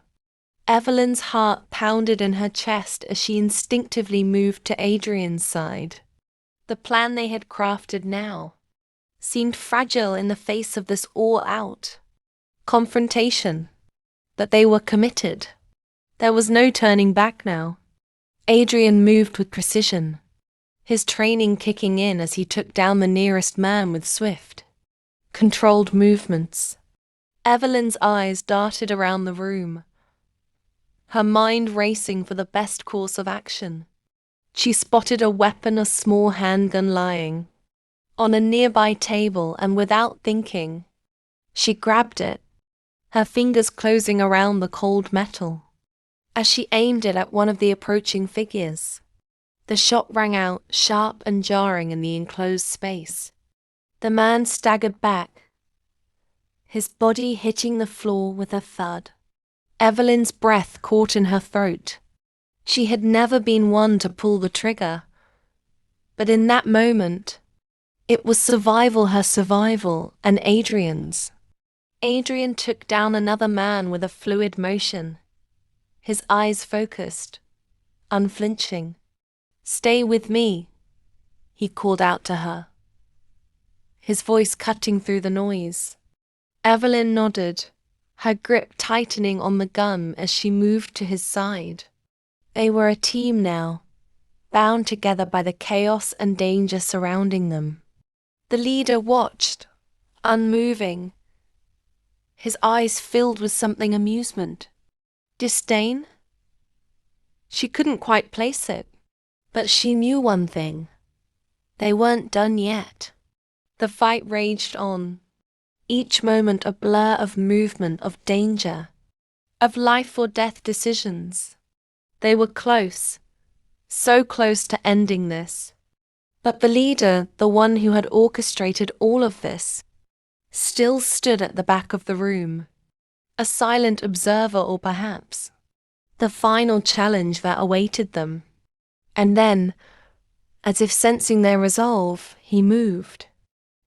Evelyn's heart pounded in her chest as she instinctively moved to Adrian's side. The plan they had crafted now seemed fragile in the face of this all-out confrontation. But they were committed. There was no turning back now. Adrian moved with precision, his training kicking in as he took down the nearest man with swift, controlled movements. Evelyn's eyes darted around the room, her mind racing for the best course of action. She spotted a weapon, a small handgun lying on a nearby table, and without thinking, she grabbed it, her fingers closing around the cold metal. As she aimed it at one of the approaching figures, the shot rang out sharp and jarring in the enclosed space. The man staggered back, his body hitting the floor with a thud. Evelyn's breath caught in her throat. She had never been one to pull the trigger, but in that moment, it was survival, her survival, and Adrian's. Adrian took down another man with a fluid motion, his eyes focused, unflinching. "Stay with me," he called out to her, his voice cutting through the noise. Evelyn nodded, her grip tightening on the gun as she moved to his side. They were a team now, bound together by the chaos and danger surrounding them. The leader watched, unmoving, his eyes filled with something: amusement, disdain. She couldn't quite place it, but she knew one thing: they weren't done yet. The fight raged on, each moment a blur of movement, of danger, of life or death decisions. They were close, so close to ending this. But the leader, the one who had orchestrated all of this, still stood at the back of the room, a silent observer, or perhaps the final challenge that awaited them. And then, as if sensing their resolve, he moved,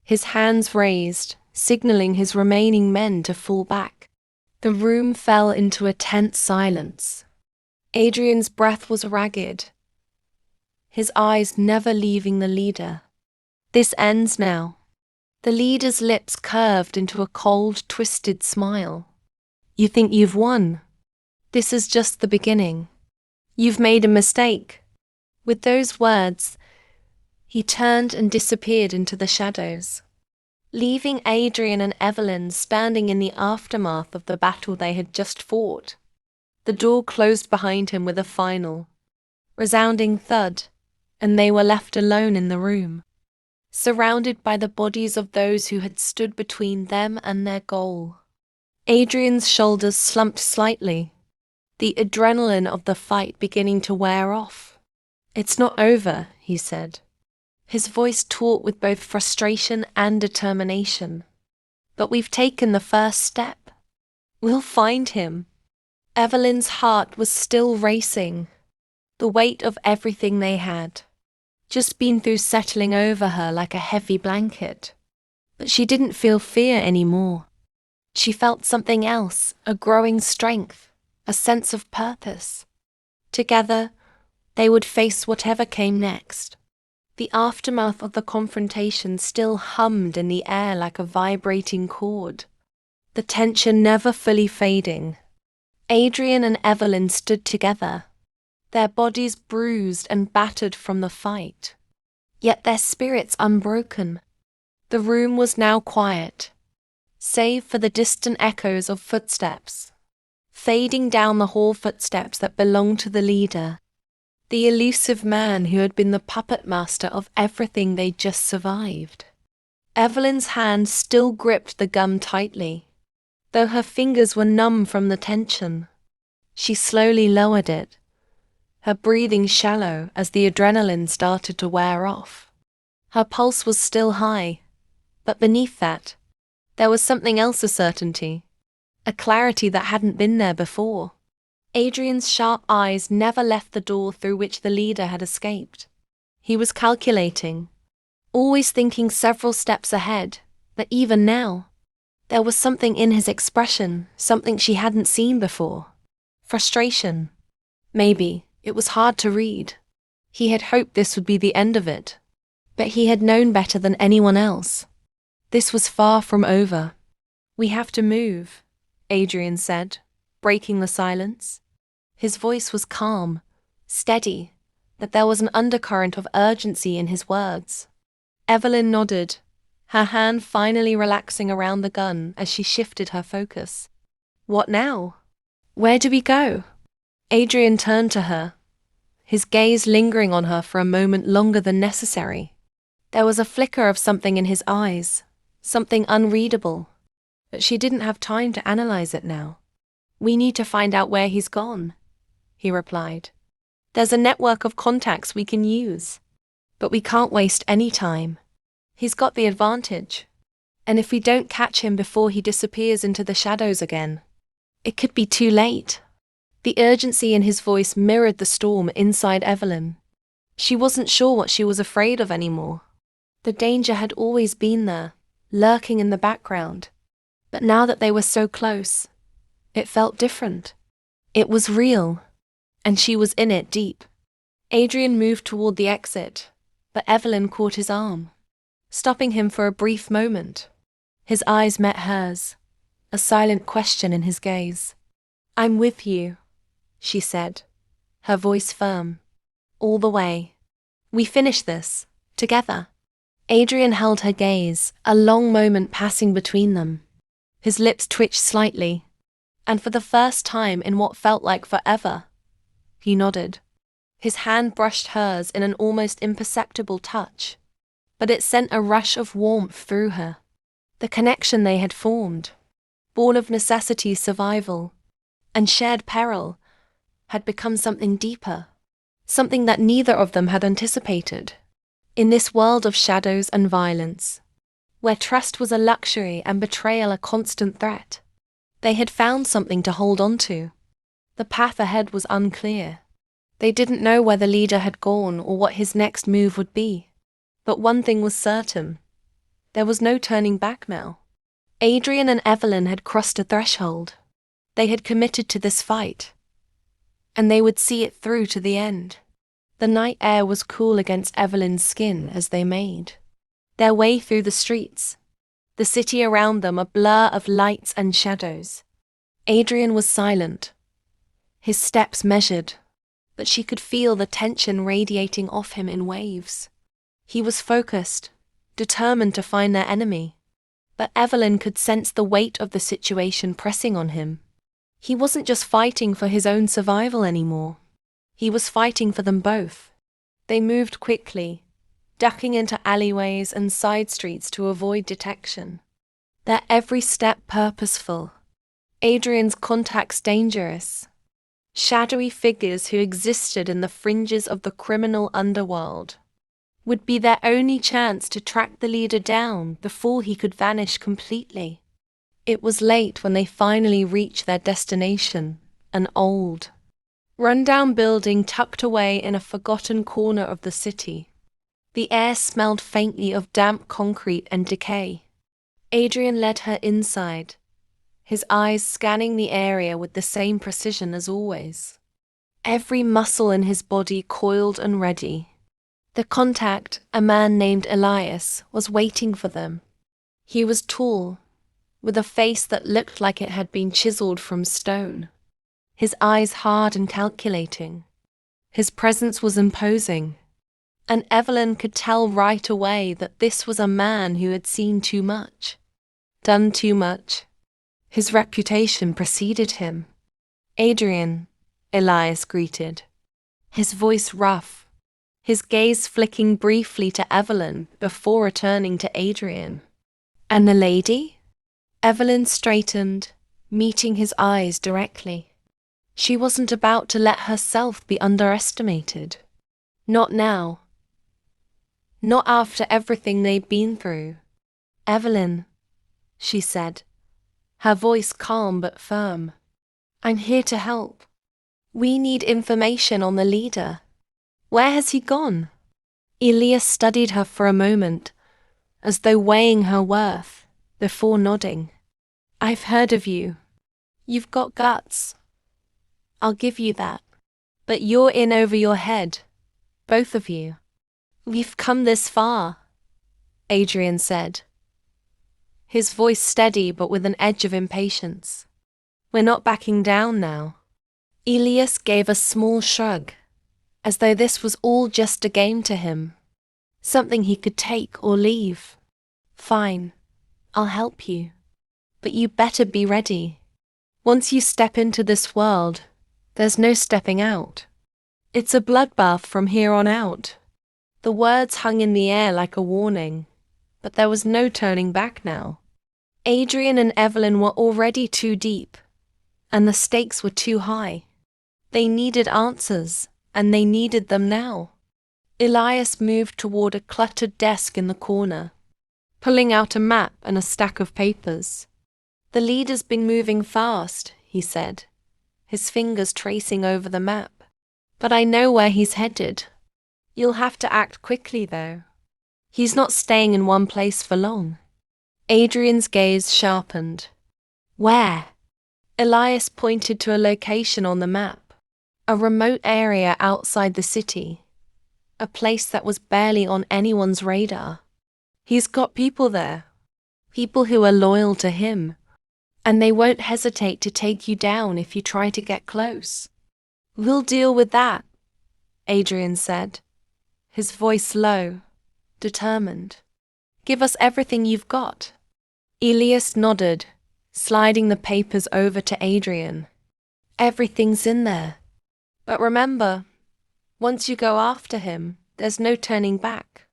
his hands raised, signaling his remaining men to fall back. The room fell into a tense silence. Adrian's breath was ragged, his eyes never leaving the leader. "This ends now." The leader's lips curved into a cold, twisted smile. "You think you've won? This is just the beginning. You've made a mistake." With those words, he turned and disappeared into the shadows, leaving Adrian and Evelyn standing in the aftermath of the battle they had just fought. The door closed behind him with a final, resounding thud, and they were left alone in the room, surrounded by the bodies of those who had stood between them and their goal. Adrian's shoulders slumped slightly, the adrenaline of the fight beginning to wear off. "It's not over," he said, his voice taut with both frustration and determination. "But we've taken the first step. We'll find him." Evelyn's heart was still racing, the weight of everything they had just been through settling over her like a heavy blanket. But she didn't feel fear anymore. She felt something else, a growing strength, a sense of purpose. Together, they would face whatever came next. The aftermath of the confrontation still hummed in the air like a vibrating chord, the tension never fully fading. Adrian and Evelyn stood together, their bodies bruised and battered from the fight, yet their spirits unbroken. The room was now quiet, save for the distant echoes of footsteps, fading down the hall, footsteps that belonged to the leader, the elusive man who had been the puppet master of everything they'd just survived. Evelyn's hand still gripped the gun tightly, though her fingers were numb from the tension. She slowly lowered it, her breathing shallow as the adrenaline started to wear off. Her pulse was still high, but beneath that, there was something else: a certainty, a clarity that hadn't been there before. Adrian's sharp eyes never left the door through which the leader had escaped. He was calculating, always thinking several steps ahead, but even now, there was something in his expression, something she hadn't seen before. Frustration. Maybe. It was hard to read. He had hoped this would be the end of it. But he had known better than anyone else. This was far from over. We have to move, Adrian said, breaking the silence. His voice was calm, steady, but there was an undercurrent of urgency in his words. Evelyn nodded, her hand finally relaxing around the gun as she shifted her focus. What now? Where do we go? Adrian turned to her, his gaze lingering on her for a moment longer than necessary. There was a flicker of something in his eyes, something unreadable, but she didn't have time to analyze it now. We need to find out where he's gone, he replied. There's a network of contacts we can use, but we can't waste any time. He's got the advantage, and if we don't catch him before he disappears into the shadows again, it could be too late. The urgency in his voice mirrored the storm inside Evelyn. She wasn't sure what she was afraid of anymore. The danger had always been there, lurking in the background. But now that they were so close, it felt different. It was real, and she was in it deep. Adrian moved toward the exit, but Evelyn caught his arm, stopping him for a brief moment. His eyes met hers, a silent question in his gaze. I'm with you, she said, her voice firm. All the way. We finish this, together. Adrian held her gaze, a long moment passing between them. His lips twitched slightly, and for the first time in what felt like forever, he nodded. His hand brushed hers in an almost imperceptible touch, but it sent a rush of warmth through her. The connection they had formed, born of necessity's survival and shared peril, had become something deeper, something that neither of them had anticipated. In this world of shadows and violence, where trust was a luxury and betrayal a constant threat, they had found something to hold on to. The path ahead was unclear. They didn't know where the leader had gone or what his next move would be. But one thing was certain. There was no turning back now. Adrian and Evelyn had crossed a threshold. They had committed to this fight, and they would see it through to the end. The night air was cool against Evelyn's skin as they made their way through the streets, the city around them a blur of lights and shadows. Adrian was silent, his steps measured, but she could feel the tension radiating off him in waves. He was focused, determined to find their enemy, but Evelyn could sense the weight of the situation pressing on him. He wasn't just fighting for his own survival anymore. He was fighting for them both. They moved quickly, ducking into alleyways and side streets to avoid detection, their every step purposeful. Adrian's contacts dangerous, shadowy figures who existed in the fringes of the criminal underworld, would be their only chance to track the leader down before he could vanish completely. It was late when they finally reached their destination, an old, run-down building tucked away in a forgotten corner of the city. The air smelled faintly of damp concrete and decay. Adrian led her inside, his eyes scanning the area with the same precision as always. Every muscle in his body coiled and ready. The contact, a man named Elias, was waiting for them. He was tall, with a face that looked like it had been chiseled from stone, his eyes hard and calculating. His presence was imposing, and Evelyn could tell right away that this was a man who had seen too much, done too much. His reputation preceded him. Adrian, Elias greeted, his voice rough, his gaze flicking briefly to Evelyn before returning to Adrian. And the lady? Evelyn straightened, meeting his eyes directly. She wasn't about to let herself be underestimated. Not now. Not after everything they'd been through. Evelyn, she said, her voice calm but firm. I'm here to help. We need information on the leader. Where has he gone? Elias studied her for a moment, as though weighing her worth, before nodding. I've heard of you. You've got guts. I'll give you that. But you're in over your head, both of you. We've come this far, Adrian said, his voice steady but with an edge of impatience. We're not backing down now. Elias gave a small shrug, as though this was all just a game to him, something he could take or leave. Fine, I'll help you. But you better be ready. Once you step into this world, there's no stepping out. It's a bloodbath from here on out. The words hung in the air like a warning, but there was no turning back now. Adrian and Evelyn were already too deep, and the stakes were too high. They needed answers, and they needed them now. Elias moved toward a cluttered desk in the corner, pulling out a map and a stack of papers. The leader's been moving fast, he said, his fingers tracing over the map. But I know where he's headed. You'll have to act quickly, though. He's not staying in one place for long. Adrian's gaze sharpened. Where? Elias pointed to a location on the map, a remote area outside the city, a place that was barely on anyone's radar. He's got people there, people who are loyal to him, and they won't hesitate to take you down if you try to get close. We'll deal with that, Adrian said, his voice low, determined. Give us everything you've got. Elias nodded, sliding the papers over to Adrian. Everything's in there. But remember, once you go after him, there's no turning back.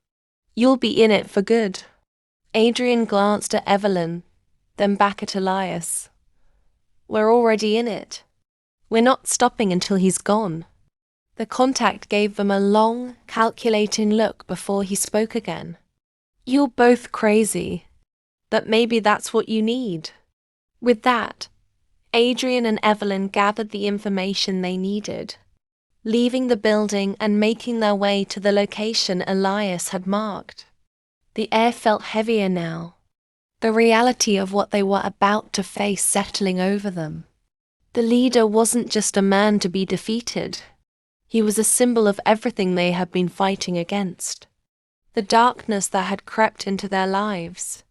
You'll be in it for good. Adrian glanced at Evelyn, then back at Elias. We're already in it. We're not stopping until he's gone. The contact gave them a long, calculating look before he spoke again. You're both crazy, but maybe that's what you need. With that, Adrian and Evelyn gathered the information they needed, leaving the building and making their way to the location Elias had marked. The air felt heavier now, the reality of what they were about to face settling over them. The leader wasn't just a man to be defeated. He was a symbol of everything they had been fighting against. The darkness that had crept into their lives.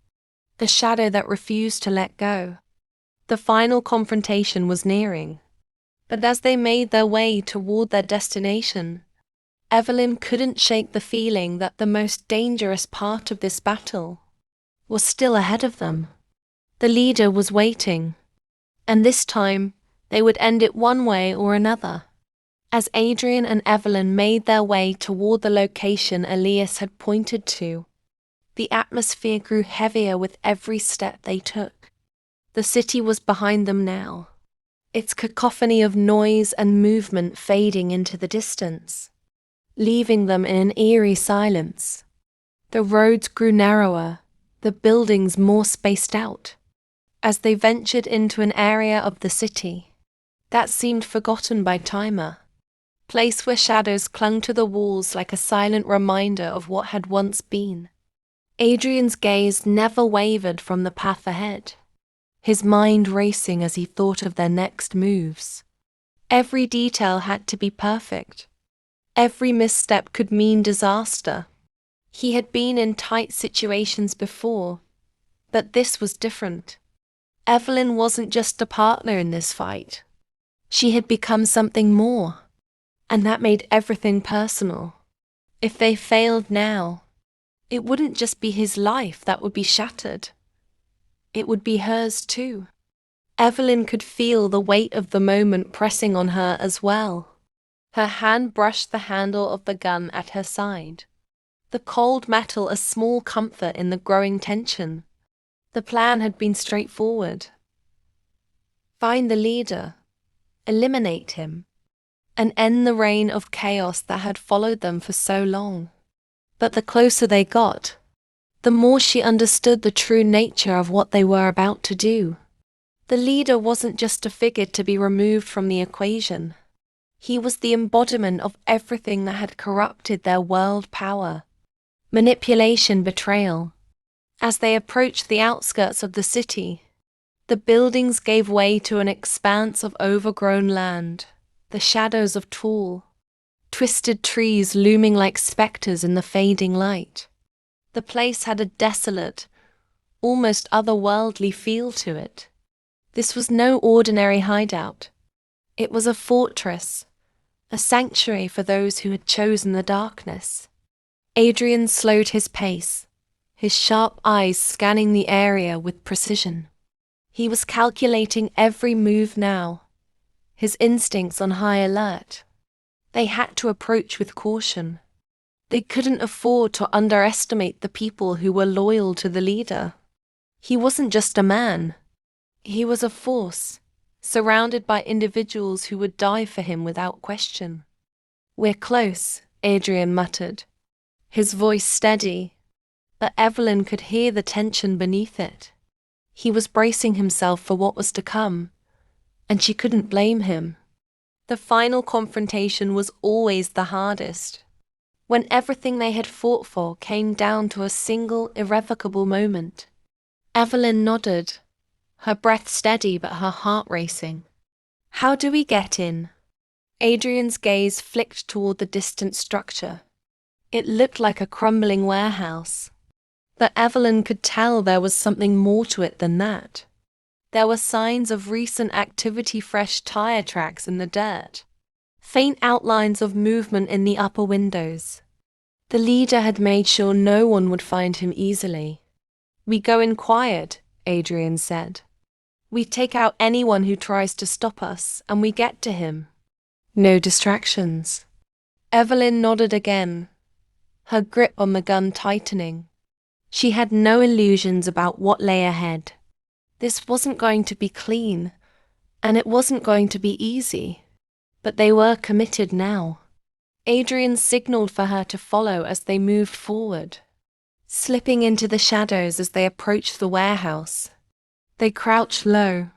The shadow that refused to let go. The final confrontation was nearing. But as they made their way toward their destination, Evelyn couldn't shake the feeling that the most dangerous part of this battle was still ahead of them. The leader was waiting, and this time they would end it one way or another. As Adrian and Evelyn made their way toward the location Elias had pointed to, the atmosphere grew heavier with every step they took. The city was behind them now, its cacophony of noise and movement fading into the distance, leaving them in an eerie silence. The roads grew narrower, the buildings more spaced out, as they ventured into an area of the city that seemed forgotten by time, place where shadows clung to the walls like a silent reminder of what had once been. Adrian's gaze never wavered from the path ahead, his mind racing as he thought of their next moves. Every detail had to be perfect. Every misstep could mean disaster. He had been in tight situations before, but this was different. Evelyn wasn't just a partner in this fight. She had become something more, and that made everything personal. If they failed now, it wouldn't just be his life that would be shattered. It would be hers too. Evelyn could feel the weight of the moment pressing on her as well. Her hand brushed the handle of the gun at her side, the cold metal a small comfort in the growing tension. The plan had been straightforward. Find the leader, eliminate him, and end the reign of chaos that had followed them for so long. But the closer they got, the more she understood the true nature of what they were about to do. The leader wasn't just a figure to be removed from the equation. He was the embodiment of everything that had corrupted their world power. Manipulation, betrayal. As they approached the outskirts of the city, the buildings gave way to an expanse of overgrown land. the shadows of tall, twisted trees looming like spectres in the fading light. The place had a desolate, almost otherworldly feel to it. This was no ordinary hideout. It was a fortress, a sanctuary for those who had chosen the darkness. Adrian slowed his pace, his sharp eyes scanning the area with precision. He was calculating every move now, his instincts on high alert. They had to approach with caution. They couldn't afford to underestimate the people who were loyal to the leader. He wasn't just a man. He was a force, surrounded by individuals who would die for him without question. "We're close," Adrian muttered, his voice steady, but Evelyn could hear the tension beneath it. He was bracing himself for what was to come, and she couldn't blame him. The final confrontation was always the hardest, when everything they had fought for came down to a single irrevocable moment. Evelyn nodded, her breath steady but her heart racing. "How do we get in?" Adrian's gaze flicked toward the distant structure. It looked like a crumbling warehouse, but Evelyn could tell there was something more to it than that. There were signs of recent activity, fresh tire tracks in the dirt, faint outlines of movement in the upper windows. The leader had made sure no one would find him easily. "We go in quiet," Adrian said. "We take out anyone who tries to stop us, and we get to him. No distractions." Evelyn nodded again, her grip on the gun tightening. She had no illusions about what lay ahead. This wasn't going to be clean, and it wasn't going to be easy, but they were committed now. Adrian signaled for her to follow as they moved forward, slipping into the shadows as they approached the warehouse. They crouched low,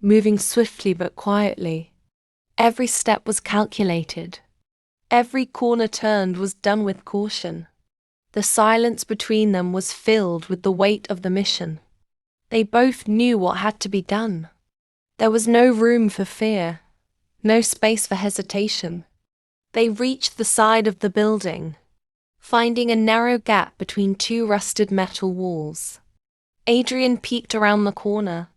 moving swiftly but quietly. Every step was calculated. Every corner turned was done with caution. The silence between them was filled with the weight of the mission. They both knew what had to be done. There was no room for fear, no space for hesitation. They reached the side of the building, finding a narrow gap between two rusted metal walls. Adrian peeked around the corner,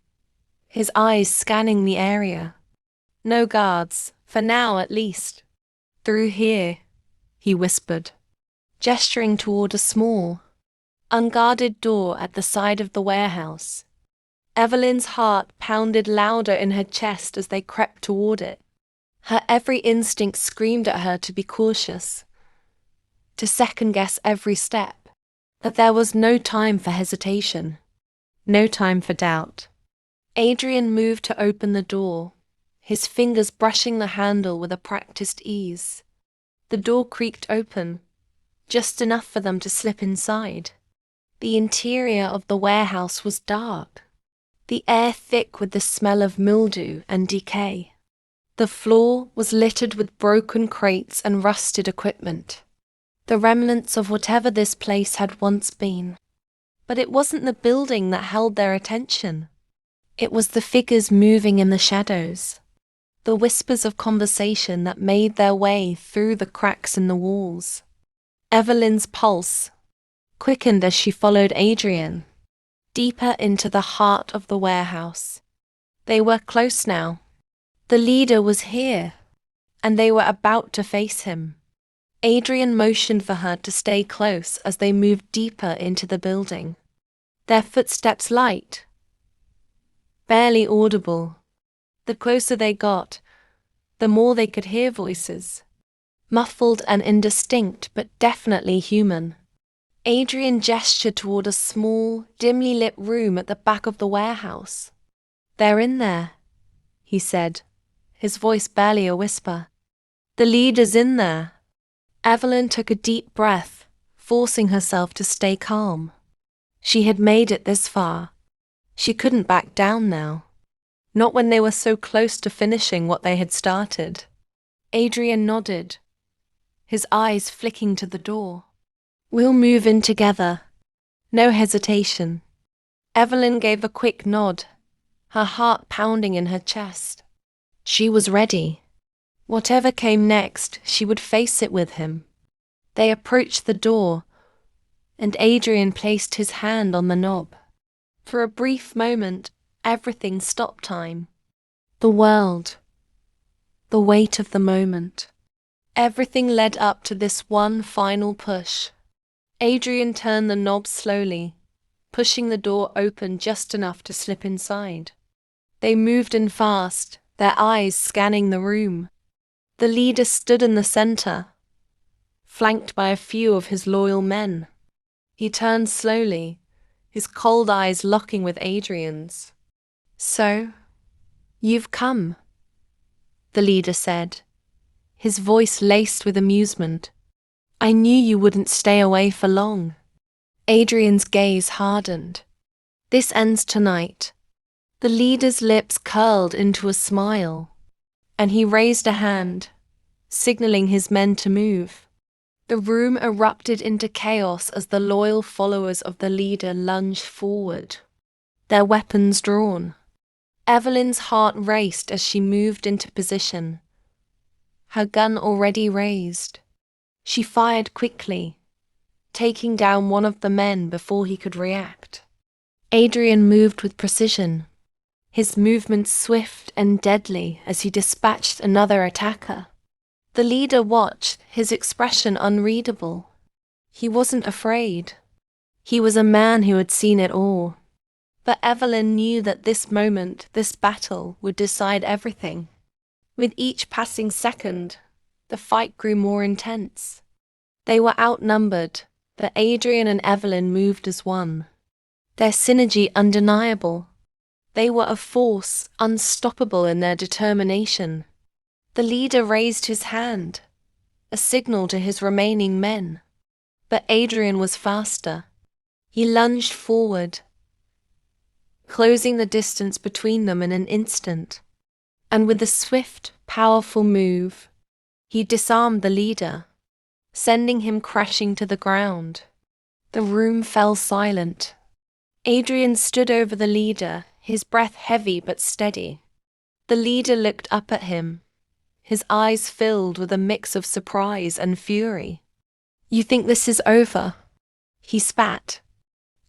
his eyes scanning the area. "No guards, for now at least." "Through here," he whispered, gesturing toward a small, unguarded door at the side of the warehouse. Evelyn's heart pounded louder in her chest as they crept toward it. Her every instinct screamed at her to be cautious, to second-guess every step. But there was no time for hesitation, no time for doubt. Adrian moved to open the door, his fingers brushing the handle with a practiced ease. The door creaked open, just enough for them to slip inside. The interior of the warehouse was dark, the air thick with the smell of mildew and decay. The floor was littered with broken crates and rusted equipment, the remnants of whatever this place had once been. But it wasn't the building that held their attention. It was the figures moving in the shadows, the whispers of conversation that made their way through the cracks in the walls. Evelyn's pulse quickened as she followed Adrian, deeper into the heart of the warehouse. They were close now. The leader was here, and they were about to face him. Adrian motioned for her to stay close as they moved deeper into the building. Their footsteps light, barely audible. The closer they got, the more they could hear voices, muffled and indistinct but definitely human. Adrian gestured toward a small, dimly lit room at the back of the warehouse. "They're in there," he said, his voice barely a whisper. "The leader's in there." Evelyn took a deep breath, forcing herself to stay calm. She had made it this far. She couldn't back down now. Not when they were so close to finishing what they had started. Adrian nodded, his eyes flicking to the door. "We'll move in together." No hesitation. Evelyn gave a quick nod, her heart pounding in her chest. She was ready. Whatever came next, she would face it with him. They approached the door, and Adrian placed his hand on the knob. For a brief moment, everything stopped time. The world. The weight of the moment. Everything led up to this one final push. Adrian turned the knob slowly, pushing the door open just enough to slip inside. They moved in fast, their eyes scanning the room. The leader stood in the center, flanked by a few of his loyal men. He turned slowly, his cold eyes locking with Adrian's. "So, you've come," the leader said, his voice laced with amusement. "I knew you wouldn't stay away for long." Adrian's gaze hardened. "This ends tonight." The leader's lips curled into a smile, and he raised a hand, signaling his men to move. The room erupted into chaos as the loyal followers of the leader lunged forward, their weapons drawn. Evelyn's heart raced as she moved into position, her gun already raised. She fired quickly, taking down one of the men before he could react. Adrian moved with precision, his movements swift and deadly as he dispatched another attacker. The leader watched, his expression unreadable. He wasn't afraid. He was a man who had seen it all. But Evelyn knew that this moment, this battle, would decide everything. With each passing second, the fight grew more intense. They were outnumbered, but Adrian and Evelyn moved as one. Their synergy undeniable. They were a force unstoppable in their determination. The leader raised his hand, a signal to his remaining men. But Adrian was faster. He lunged forward, closing the distance between them in an instant. And with a swift, powerful move, he disarmed the leader, sending him crashing to the ground. The room fell silent. Adrian stood over the leader, his breath heavy but steady. The leader looked up at him, his eyes filled with a mix of surprise and fury. "You think this is over?" he spat.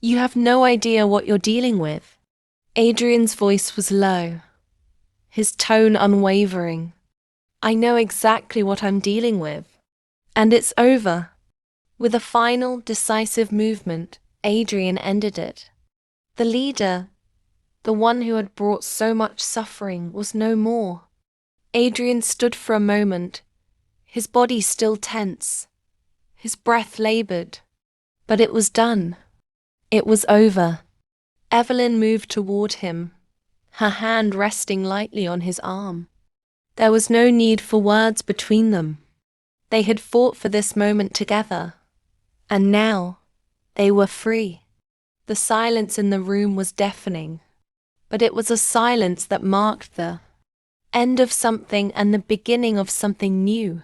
"You have no idea what you're dealing with." Adrian's voice was low, his tone unwavering. "I know exactly what I'm dealing with, and it's over." With a final, decisive movement, Adrian ended it. The leader, the one who had brought so much suffering, was no more. Adrian stood for a moment, his body still tense, his breath labored. But it was done. It was over. Evelyn moved toward him, her hand resting lightly on his arm. There was no need for words between them. They had fought for this moment together, and now they were free. The silence in the room was deafening, but it was a silence that marked the end of something and the beginning of something new.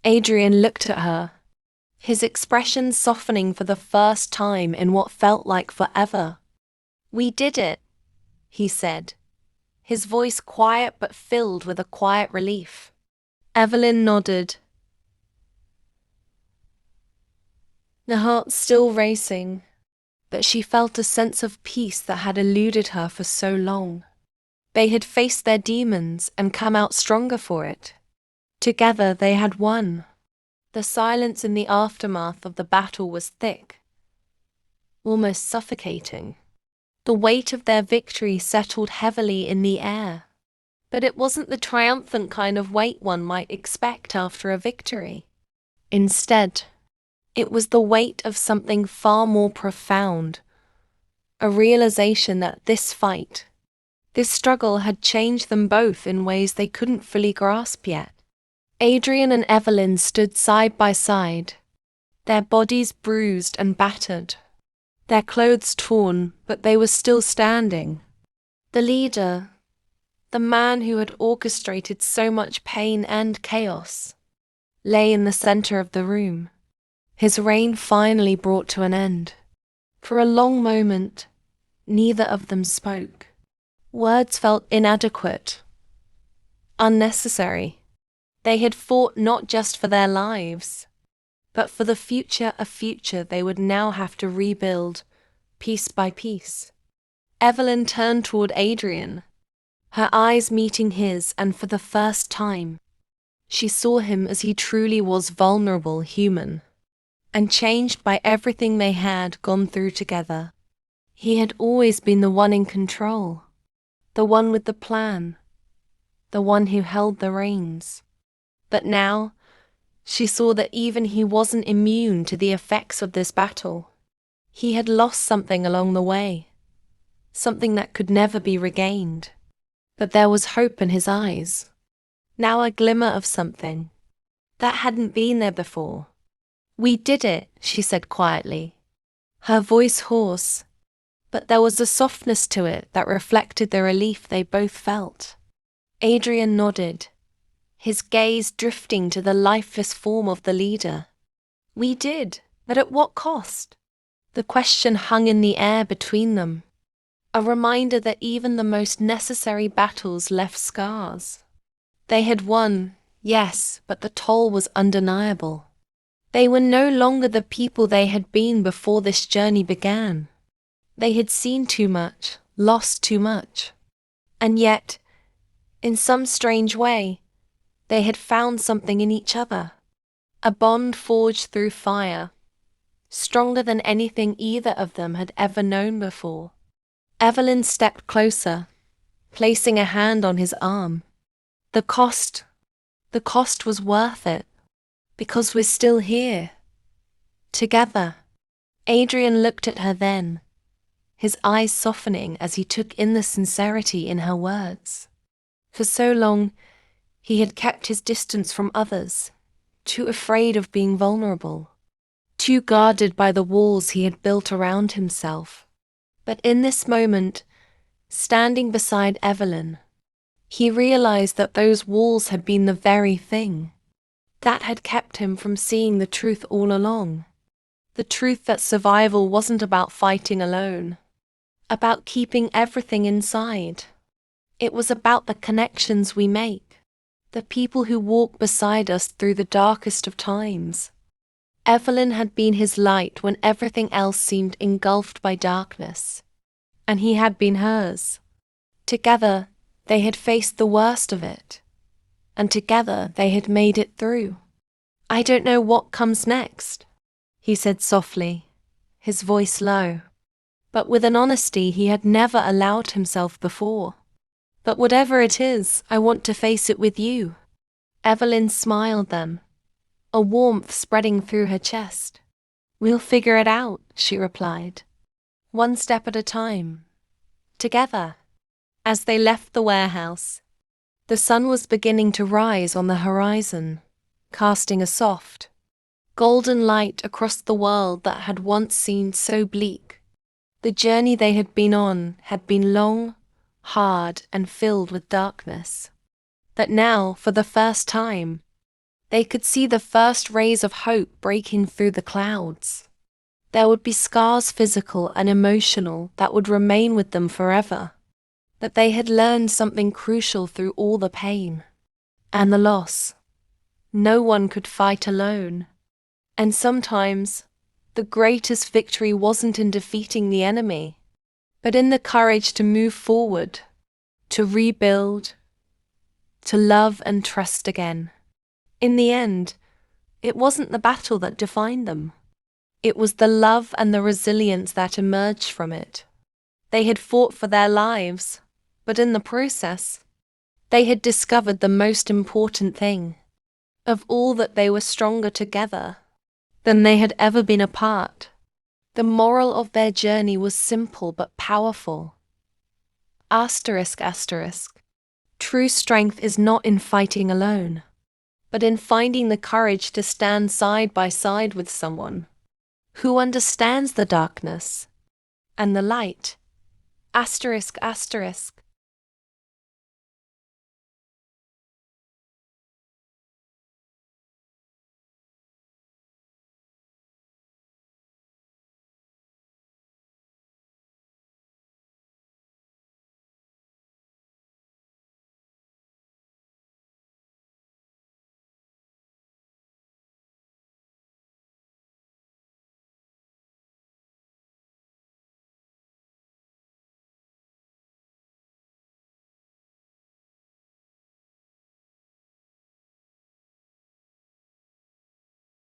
Adrian looked at her, his expression softening for the first time in what felt like forever. "We did it," he said, his voice quiet but filled with a quiet relief. Evelyn nodded, her heart still racing, but she felt a sense of peace that had eluded her for so long. They had faced their demons and come out stronger for it. Together they had won. The silence in the aftermath of the battle was thick, almost suffocating. The weight of their victory settled heavily in the air. But it wasn't the triumphant kind of weight one might expect after a victory. Instead, it was the weight of something far more profound, a realization that this fight, this struggle had changed them both in ways they couldn't fully grasp yet. Adrian and Evelyn stood side by side, their bodies bruised and battered, their clothes torn, but they were still standing. The leader, the man who had orchestrated so much pain and chaos, lay in the center of the room, his reign finally brought to an end. For a long moment, neither of them spoke. Words felt inadequate, unnecessary. They had fought not just for their lives, but for the future, a future they would now have to rebuild, piece by piece. Evelyn turned toward Adrian, her eyes meeting his, and for the first time, she saw him as he truly was, vulnerable, human, and changed by everything they had gone through together. He had always been the one in control, the one with the plan, the one who held the reins. But now, she saw that even he wasn't immune to the effects of this battle. He had lost something along the way, something that could never be regained. But there was hope in his eyes. Now a glimmer of something that hadn't been there before. "We did it," she said quietly, her voice hoarse, but there was a softness to it that reflected the relief they both felt. Adrian nodded, his gaze drifting to the lifeless form of the leader. "We did, but at what cost?" The question hung in the air between them, a reminder that even the most necessary battles left scars. They had won, yes, but the toll was undeniable. They were no longer the people they had been before this journey began. They had seen too much, lost too much. And yet, in some strange way, they had found something in each other. A bond forged through fire, stronger than anything either of them had ever known before. Evelyn stepped closer, placing a hand on his arm. The cost was worth it, because we're still here, together. Adrian looked at her then, his eyes softening as he took in the sincerity in her words. For so long, he had kept his distance from others, too afraid of being vulnerable, too guarded by the walls he had built around himself. But in this moment, standing beside Evelyn, he realized that those walls had been the very thing that had kept him from seeing the truth all along. The truth that survival wasn't about fighting alone, about keeping everything inside. It was about the connections we make, the people who walk beside us through the darkest of times. Evelyn had been his light when everything else seemed engulfed by darkness, and he had been hers. Together, they had faced the worst of it, and together they had made it through. "I don't know what comes next," he said softly, his voice low, but with an honesty he had never allowed himself before. "But whatever it is, I want to face it with you." Evelyn smiled then, a warmth spreading through her chest. "We'll figure it out," she replied, "one step at a time, together." As they left the warehouse, the sun was beginning to rise on the horizon, casting a soft, golden light across the world that had once seemed so bleak. The journey they had been on had been long, hard, and filled with darkness. But now, for the first time, they could see the first rays of hope breaking through the clouds. There would be scars, physical and emotional, that would remain with them forever. That they had learned something crucial through all the pain and the loss. No one could fight alone. And sometimes, the greatest victory wasn't in defeating the enemy, but in the courage to move forward, to rebuild, to love and trust again. In the end, it wasn't the battle that defined them. It was the love and the resilience that emerged from it. They had fought for their lives, but in the process, they had discovered the most important thing. Of all, that they were stronger together than they had ever been apart. The moral of their journey was simple but powerful. Asterisk, asterisk. True strength is not in fighting alone, but in finding the courage to stand side by side with someone who understands the darkness and the light. Asterisk, asterisk.